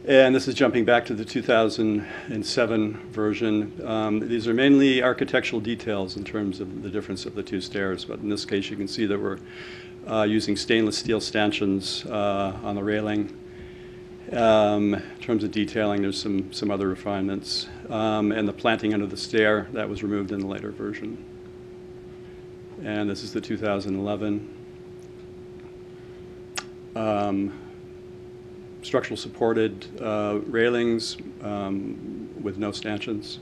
Speaker 16: And this is jumping back to the 2007 version. These are mainly architectural details in terms of the difference of the two stairs, but in this case, you can see that we're using stainless steel stanchions on the railing. In terms of detailing, there's some other refinements. And the planting under the stair, that was removed in the later version. And this is the 2011. Structural supported railings with no stanchions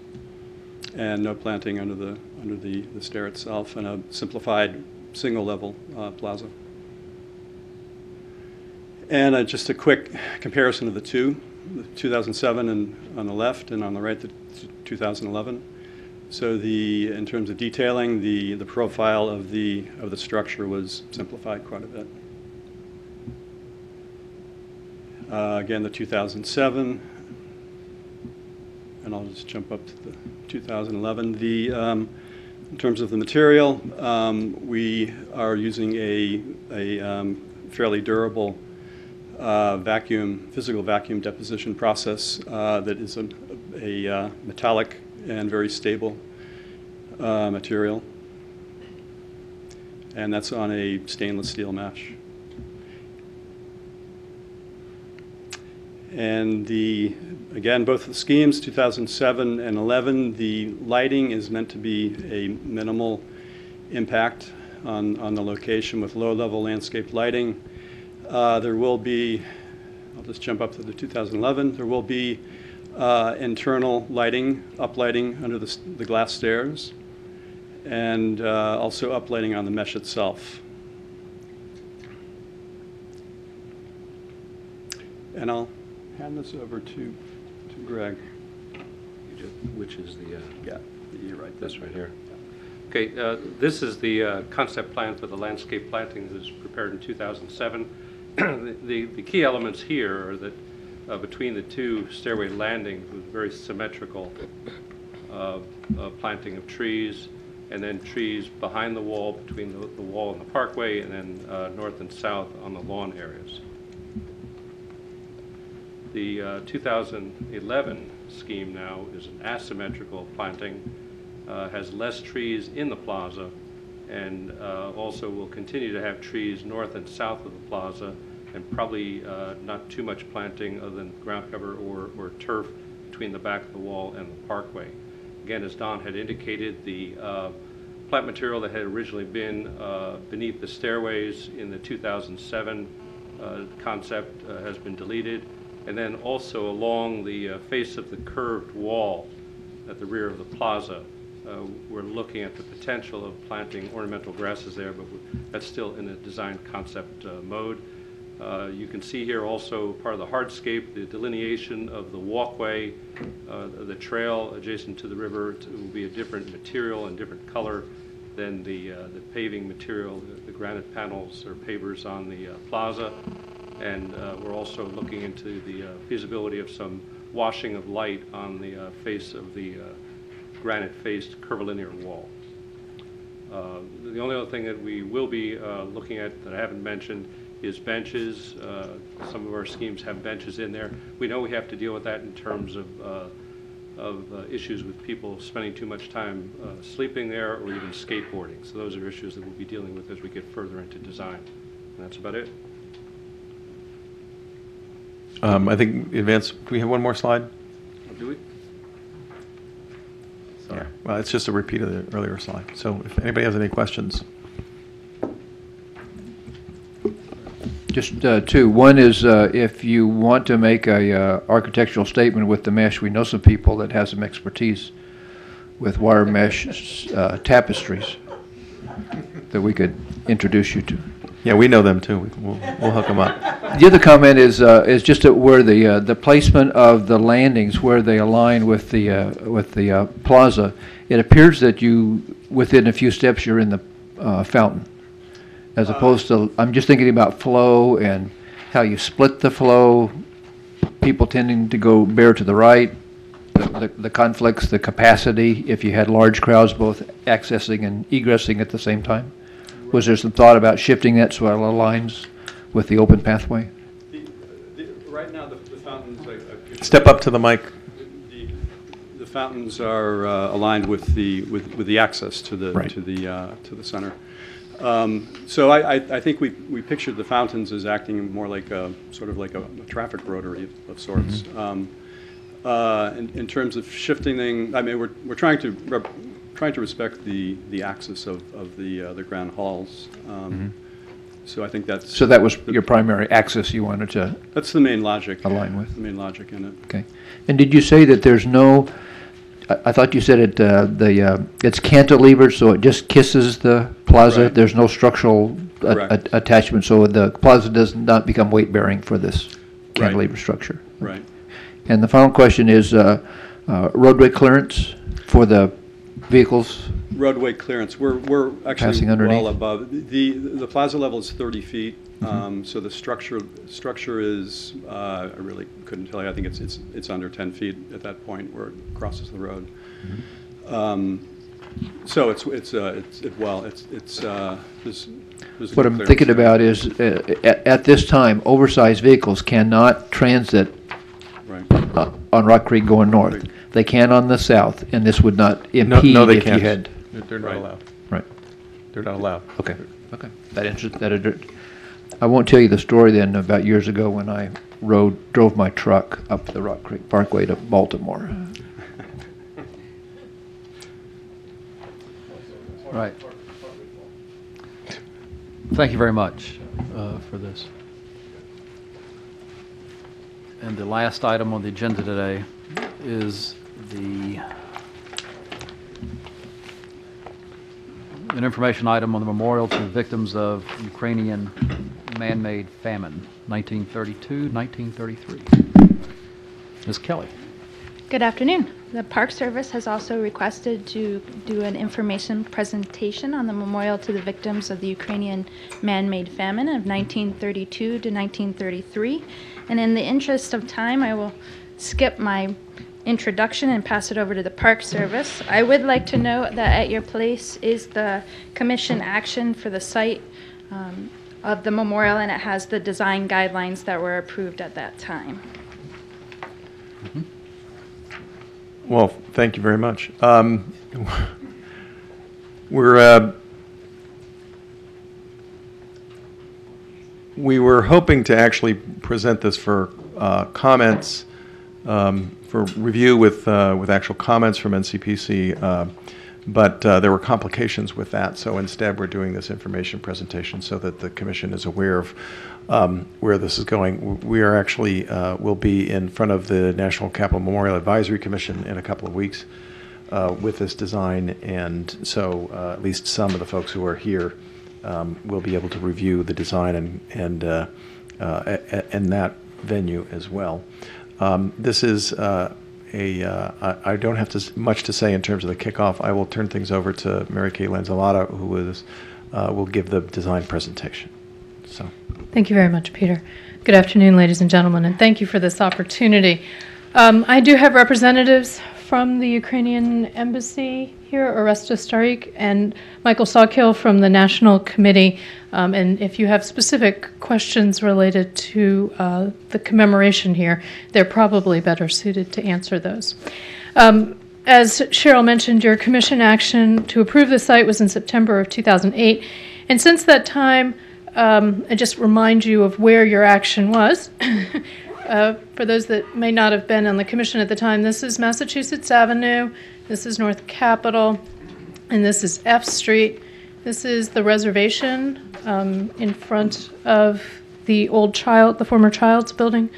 Speaker 16: and no planting under the stair itself, and a simplified single level plaza. And just a quick comparison of the two, the 2007 and on the left, and on the right, the 2011. So in terms of detailing, the profile of the structure was simplified quite a bit. Again, the 2007, and I'll just jump up to the 2011. In terms of the material, we are using a fairly durable physical vacuum deposition process that is a metallic and very stable material. And that's on a stainless steel mesh. And again, both the schemes, 2007 and 11, the lighting is meant to be a minimal impact on the location with low-level landscape lighting. There will be, I'll just jump up to the 2011, there will be internal lighting, uplighting under the glass stairs, and also uplighting on the mesh itself. And I'll hand this over to Greg.
Speaker 17: Which is the...
Speaker 16: yeah, you're right.
Speaker 17: This right here. Okay, this is the concept plan for the landscape planting that was prepared in 2007. The key elements here are that between the two stairway landings was very symmetrical planting of trees, and then trees behind the wall, between the wall and the parkway, and then north and south on the lawn areas. The 2011 scheme now is an asymmetrical planting, has less trees in the plaza, and also will continue to have trees north and south of the plaza, and probably not too much planting other than ground cover or turf between the back of the wall and the parkway. Again, as Don had indicated, the plant material that had originally been beneath the stairways in the 2007 concept has been deleted. And then also along the face of the curved wall at the rear of the plaza, we're looking at the potential of planting ornamental grasses there, but that's still in a design concept mode. You can see here also part of the hardscape, the delineation of the walkway, the trail adjacent to the river. It will be a different material and different color than the paving material, the granite panels or pavers on the plaza. And we're also looking into the feasibility of some washing of light on the face of the granite-faced curvilinear wall. The only other thing that we will be looking at that I haven't mentioned is benches. Some of our schemes have benches in there. We know we have to deal with that in terms of issues with people spending too much time sleeping there or even skateboarding. So those are issues that we'll be dealing with as we get further into design. And that's about it.
Speaker 10: I think advance, do we have one more slide?
Speaker 17: Do we?
Speaker 10: Sorry. Yeah. Well, it's just a repeat of the earlier slide. So if anybody has any questions.
Speaker 5: Just two. One is if you want to make a architectural statement with the mesh, we know some people that have some expertise with wire mesh tapestries that we could introduce you to.
Speaker 10: Yeah, we know them too. We'll hook them up.
Speaker 5: The other comment is just where the placement of the landings, where they align with the plaza. It appears that within a few steps, you're in the fountain, as opposed to. I'm just thinking about flow and how you split the flow. People tending to go bear to the right. The conflicts, the capacity. If you had large crowds both accessing and egressing at the same time. Was there some thought about shifting that so it aligns with the open pathway?
Speaker 16: Right now, the fountains...
Speaker 10: Step up to the mic.
Speaker 16: The fountains are aligned with the access to the
Speaker 10: right.
Speaker 16: to the center. So I think we pictured the fountains as acting more like sort of like a traffic rotary of sorts. Mm-hmm. In terms of shifting things, I mean we're trying to respect the axis of the grand halls. Mm-hmm. So I think that's...
Speaker 5: So that was your primary axis you wanted to...
Speaker 16: That's the main logic.
Speaker 5: Align with.
Speaker 16: The main logic in it.
Speaker 5: Okay. And did you say that there's no I thought you said it's cantilevered, so it just kisses the plaza.
Speaker 16: Right.
Speaker 5: There's no structural
Speaker 16: Correct.
Speaker 5: attachment, so the plaza does not become weight-bearing for this cantilever structure.
Speaker 16: Right.
Speaker 5: And the final question is roadway clearance for the vehicles.
Speaker 16: Roadway clearance, we're actually
Speaker 5: Passing underneath?
Speaker 16: well above. The plaza level is 30 feet, so the structure is, I really couldn't tell you, I think it's under 10 feet at that point where it crosses the road. So there's
Speaker 5: What
Speaker 16: no
Speaker 5: I'm
Speaker 16: clearance
Speaker 5: thinking
Speaker 16: there.
Speaker 5: about is, at this time, oversized vehicles cannot transit
Speaker 16: Right.
Speaker 5: on Rock Creek going north. They can on the south, and this would not impede
Speaker 8: No, they
Speaker 5: if you
Speaker 8: can't.
Speaker 5: had.
Speaker 8: They're not allowed.
Speaker 5: Right.
Speaker 8: They're not allowed.
Speaker 5: Okay. Okay. That answers that. I won't tell you the story then about years ago when I drove my truck up the Rock Creek Parkway to Baltimore.
Speaker 2: Right. Thank you very much for this. And the last item on the agenda today is an information item on the memorial to the victims of Ukrainian man-made famine, 1932-1933. Ms. Kelly.
Speaker 6: Good afternoon. The Park Service has also requested to do an information presentation on the memorial to the victims of the Ukrainian man-made famine of 1932 to 1933. And in the interest of time, I will skip my introduction and pass it over to the Park Service. I would like to note that at your place is the commission action for the site of the memorial, and it has the design guidelines that were approved at that time.
Speaker 10: Well, thank you very much. We were hoping to actually present this for comments, for review with actual comments from NCPC, but there were complications with that. So instead, we're doing this information presentation so that the commission is aware of where this is going. We are actually will be in front of the National Capital Memorial Advisory Commission in a couple of weeks with this design, and so at least some of the folks who are here will be able to review the design and that venue as well. This is I don't have much to say in terms of the kickoff. I will turn things over to Mary Kay Lanzalata, who will give the design presentation. So.
Speaker 18: Thank you very much, Peter. Good afternoon, ladies and gentlemen, and thank you for this opportunity. I do have representatives from the Ukrainian Embassy here, Oresta Starik and Michael Sawkill from the National Committee. And if you have specific questions related to the commemoration here, they're probably better suited to answer those. As Cheryl mentioned, your commission action to approve the site was in September of 2008. And since that time, I just remind you of where your action was. For those that may not have been on the commission at the time, this is Massachusetts Avenue, this is North Capitol, and this is F Street. This is the reservation in front of the former Childs building.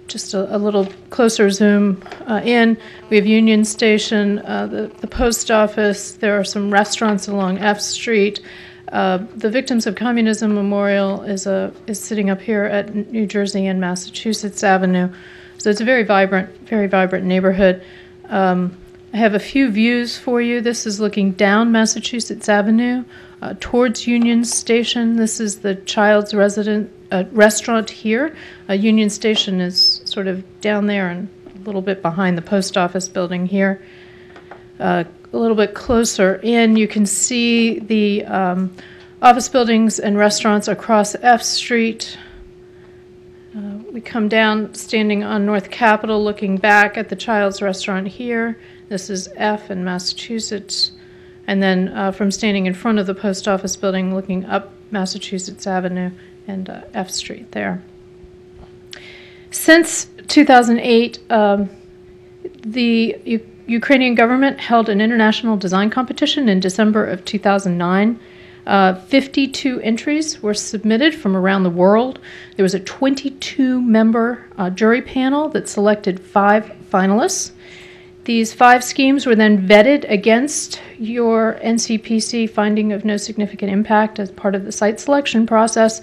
Speaker 18: Just a little closer zoom in. We have Union Station, the post office. There are some restaurants along F Street. The Victims of Communism Memorial is sitting up here at New Jersey and Massachusetts Avenue. So it's a very vibrant neighborhood. I have a few views for you. This is looking down Massachusetts Avenue towards Union Station. This is the Child's restaurant here. Union Station is sort of down there and a little bit behind the post office building here. A little bit closer in, you can see the office buildings and restaurants across F Street. We come down, standing on North Capitol, looking back at the Child's restaurant here. This is F in Massachusetts. And then from standing in front of the post office building, looking up Massachusetts Avenue and F Street there. Since 2008, the Ukrainian government held an international design competition in December of 2009. 52 entries were submitted from around the world. There was a 22-member jury panel that selected 5 finalists. These 5 schemes were then vetted against your NCPC finding of no significant impact as part of the site selection process,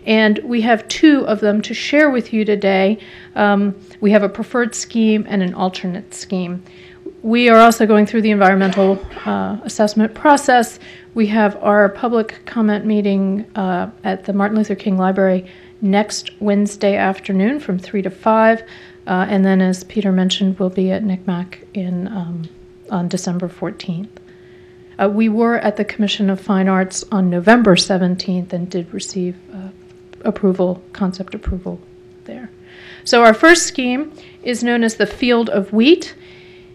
Speaker 18: and we have 2 of them to share with you today. We have a preferred scheme and an alternate scheme. We are also going through the environmental assessment process. We have our public comment meeting at the Martin Luther King Library next Wednesday afternoon from 3 to 5. And then, as Peter mentioned, we'll be at NCMAC on December 14th. We were at the Commission of Fine Arts on November 17th and did receive approval, concept approval there. So our first scheme is known as the Field of Wheat.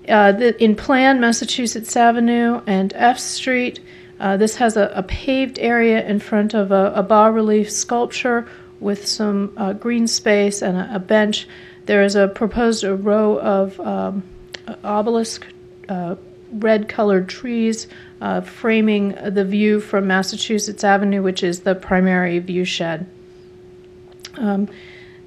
Speaker 18: In plan, Massachusetts Avenue and F Street. This has a paved area in front of a bas-relief sculpture with some green space and a bench. There is a proposed row of obelisk, red-colored trees framing the view from Massachusetts Avenue, which is the primary view shed.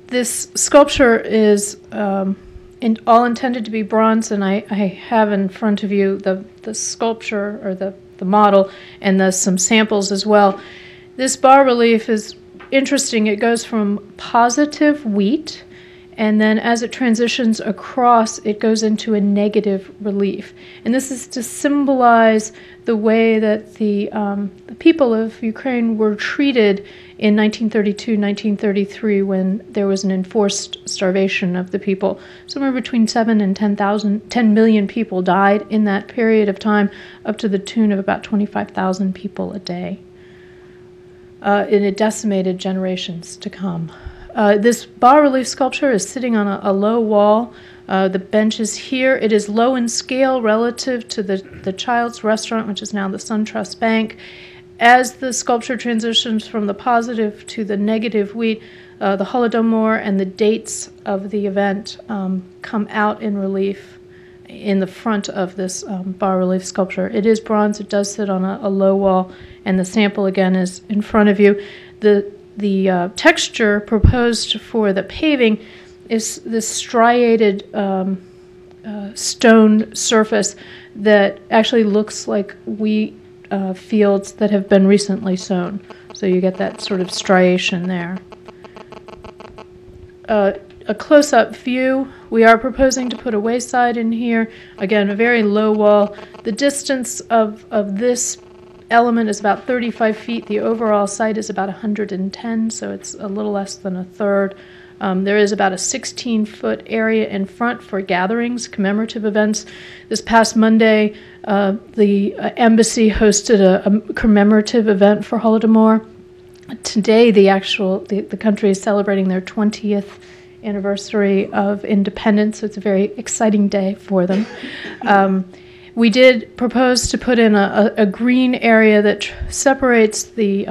Speaker 18: This sculpture is all intended to be bronze, and I have in front of you the sculpture, or the model, and some samples as well. This bas-relief is interesting. It goes from positive wheat, and then as it transitions across, it goes into a negative relief. And this is to symbolize the way that the people of Ukraine were treated in 1932, 1933, when there was an enforced starvation of the people. Somewhere between 7 and 10 million people died in that period of time, up to the tune of about 25,000 people a day. And it decimated generations to come. This bas-relief sculpture is sitting on a low wall. The bench is here. It is low in scale relative to the Child's Restaurant, which is now the SunTrust Bank. As the sculpture transitions from the positive to the negative wheat, the Holodomor and the dates of the event come out in relief in the front of this bas-relief sculpture. It is bronze. It does sit on a low wall, and the sample, again, is in front of you. The texture proposed for the paving is this striated stone surface that actually looks like wheat fields that have been recently sown. So you get that sort of striation there. A close-up view, we are proposing to put a wayside in here. Again, a very low wall. The distance of this element is about 35 feet. The overall site is about 110, so it's a little less than a third. There is about a 16-foot area in front for gatherings, commemorative events. This past Monday, the embassy hosted a commemorative event for Holodomor. Today, the country is celebrating their 20th anniversary of independence, so it's a very exciting day for them. We did propose to put in a green area that separates the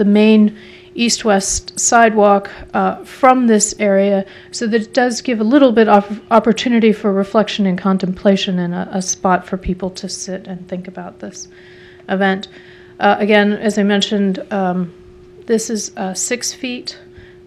Speaker 18: main east-west sidewalk from this area, so that it does give a little bit of opportunity for reflection and contemplation, and a spot for people to sit and think about this event. Again, as I mentioned, this is 6 feet.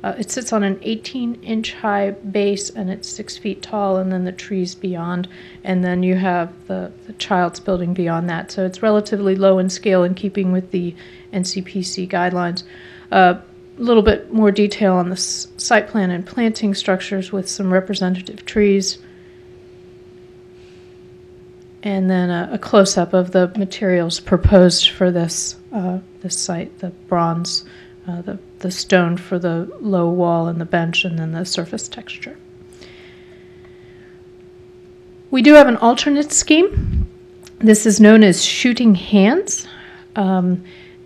Speaker 18: It sits on an 18-inch high base, and it's 6 feet tall, and then the trees beyond, and then you have the Child's building beyond that. So it's relatively low in scale, in keeping with the NCPC guidelines. A little bit more detail on the site plan and planting structures with some representative trees. And then a close-up of the materials proposed for this site, the bronze, the stone for the low wall and the bench, and then the surface texture. We do have an alternate scheme. This is known as Shooting Hands.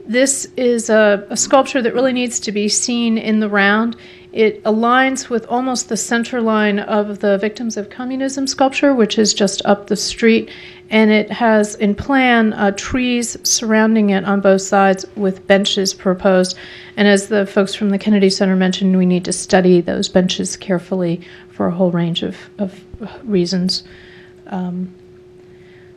Speaker 18: This is a sculpture that really needs to be seen in the round. It aligns with almost the center line of the Victims of Communism sculpture, which is just up the street, and it has in plan trees surrounding it on both sides with benches proposed. And as the folks from the Kennedy Center mentioned, we need to study those benches carefully for a whole range of reasons.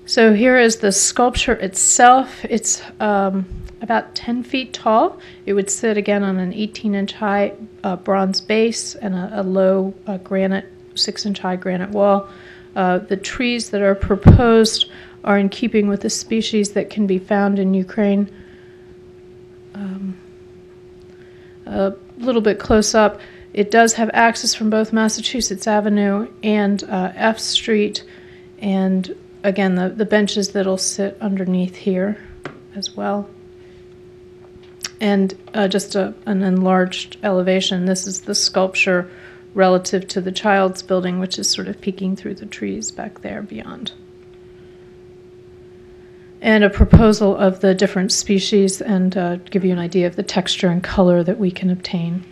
Speaker 18: So here is the sculpture itself. It's about 10 feet tall. It would sit again on an 18-inch high bronze base and a low granite, 6-inch high granite wall. The trees that are proposed are in keeping with the species that can be found in Ukraine. A little bit close up, it does have access from both Massachusetts Avenue and F Street, and again, the benches that'll sit underneath here as well. And just an enlarged elevation. This is the sculpture relative to the Child's Building, which is sort of peeking through the trees back there beyond. And a proposal of the different species and give you an idea of the texture and color that we can obtain.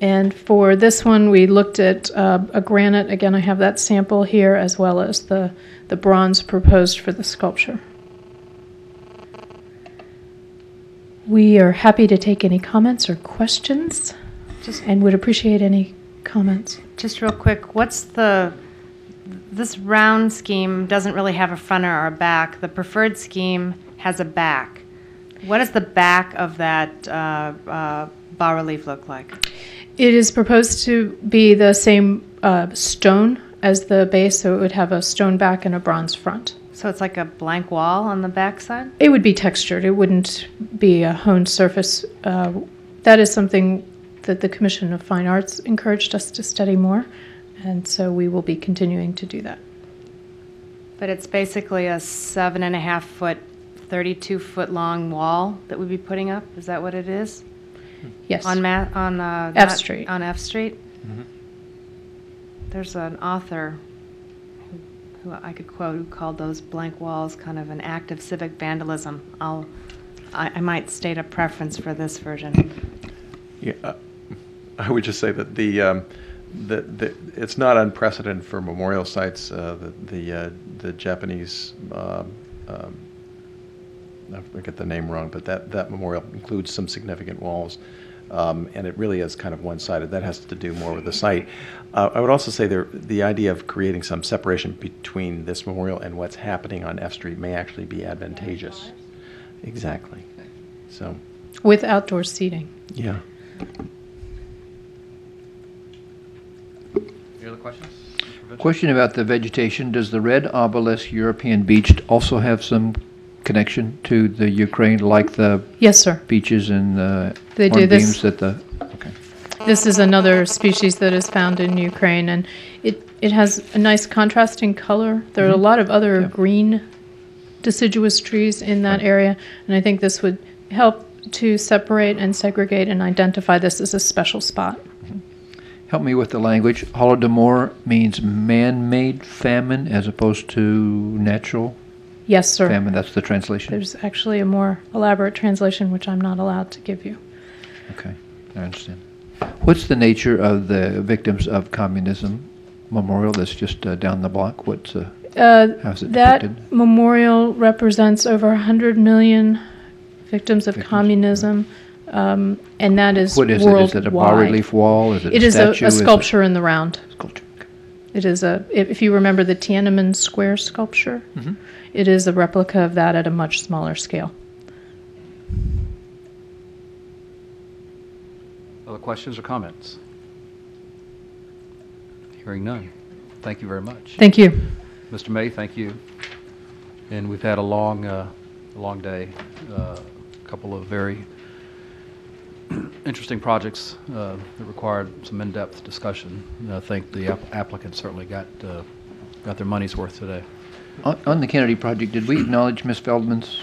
Speaker 18: And for this one, we looked at a granite. Again, I have that sample here, as well as the bronze proposed for the sculpture. We are happy to take any comments or questions, and would appreciate any comments.
Speaker 9: Just real quick, this round scheme doesn't really have a front or a back. The preferred scheme has a back. What does the back of that bas-relief look like?
Speaker 18: It is proposed to be the same stone as the base, so it would have a stone back and a bronze front.
Speaker 9: So it's like a blank wall on the back side?
Speaker 18: It would be textured. It wouldn't be a honed surface. That is something that the Commission of Fine Arts encouraged us to study more, and so we will be continuing to do that.
Speaker 9: But it's basically a 7.5 foot, 32 foot long wall that we'd be putting up? Is that what it is?
Speaker 18: Yes.
Speaker 9: On
Speaker 18: F Street.
Speaker 9: On F Street?
Speaker 10: Mm-hmm.
Speaker 9: There's an author who I could quote who called those blank walls kind of an act of civic vandalism. I might state a preference for this version.
Speaker 10: Yeah, I would just say that it's not unprecedented for memorial sites. The Japanese, I forget the name wrong, but that memorial includes some significant walls, and it really is kind of one-sided. That has to do more with the site. I would also say the idea of creating some separation between this memorial and what's happening on F Street may actually be advantageous. Exactly. So.
Speaker 18: With outdoor seating.
Speaker 10: Yeah.
Speaker 2: Any other questions?
Speaker 5: Question about the vegetation. Does the red obelisk European beech also have some connection to the Ukraine, like the
Speaker 18: Yes, sir.
Speaker 5: beeches and the
Speaker 18: They do.
Speaker 5: hornbeams that the... Okay.
Speaker 18: This is another species that is found in Ukraine, and it has a nice contrasting color. There are a lot of other green deciduous trees in that area, and I think this would help to separate and segregate and identify this as a special spot.
Speaker 5: Help me with the language. Holodomor means man-made famine as opposed to natural
Speaker 18: Yes, sir.
Speaker 5: famine. That's the translation?
Speaker 18: There's actually a more elaborate translation, which I'm not allowed to give you.
Speaker 5: Okay, I understand. What's the nature of the victims of communism memorial that's just down the block? How's it
Speaker 18: That
Speaker 5: depicted?
Speaker 18: memorial represents over 100 million victims of communism, and that is
Speaker 5: What is
Speaker 18: worldwide.
Speaker 5: it? Is it a bas-relief wall? Is it
Speaker 18: It
Speaker 5: a
Speaker 18: is
Speaker 5: statue?
Speaker 18: a sculpture in the round.
Speaker 5: Sculpture.
Speaker 18: It is if you remember the Tiananmen Square sculpture,
Speaker 5: Mhm.
Speaker 18: it is a replica of that at a much smaller scale.
Speaker 2: Other questions or comments? Hearing none. Thank you very much.
Speaker 18: Thank you.
Speaker 2: Mr. May, thank you. And we've had a long day, a couple of very interesting projects that required some in-depth discussion. And I think the applicants certainly got their money's worth today.
Speaker 5: On the Kennedy project, did we acknowledge Ms. Feldman's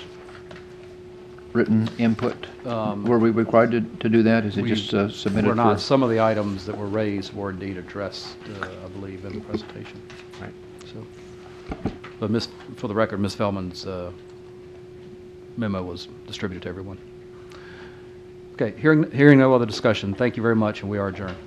Speaker 5: written input? Were we required to do that? Is it just submitted
Speaker 2: We're not.
Speaker 5: for?
Speaker 2: Some of the items that were raised were indeed addressed, I believe, in the presentation.
Speaker 10: Right.
Speaker 2: So, but for the record, Ms. Feldman's memo was distributed to everyone. Okay, hearing no other discussion, thank you very much, and we are adjourned.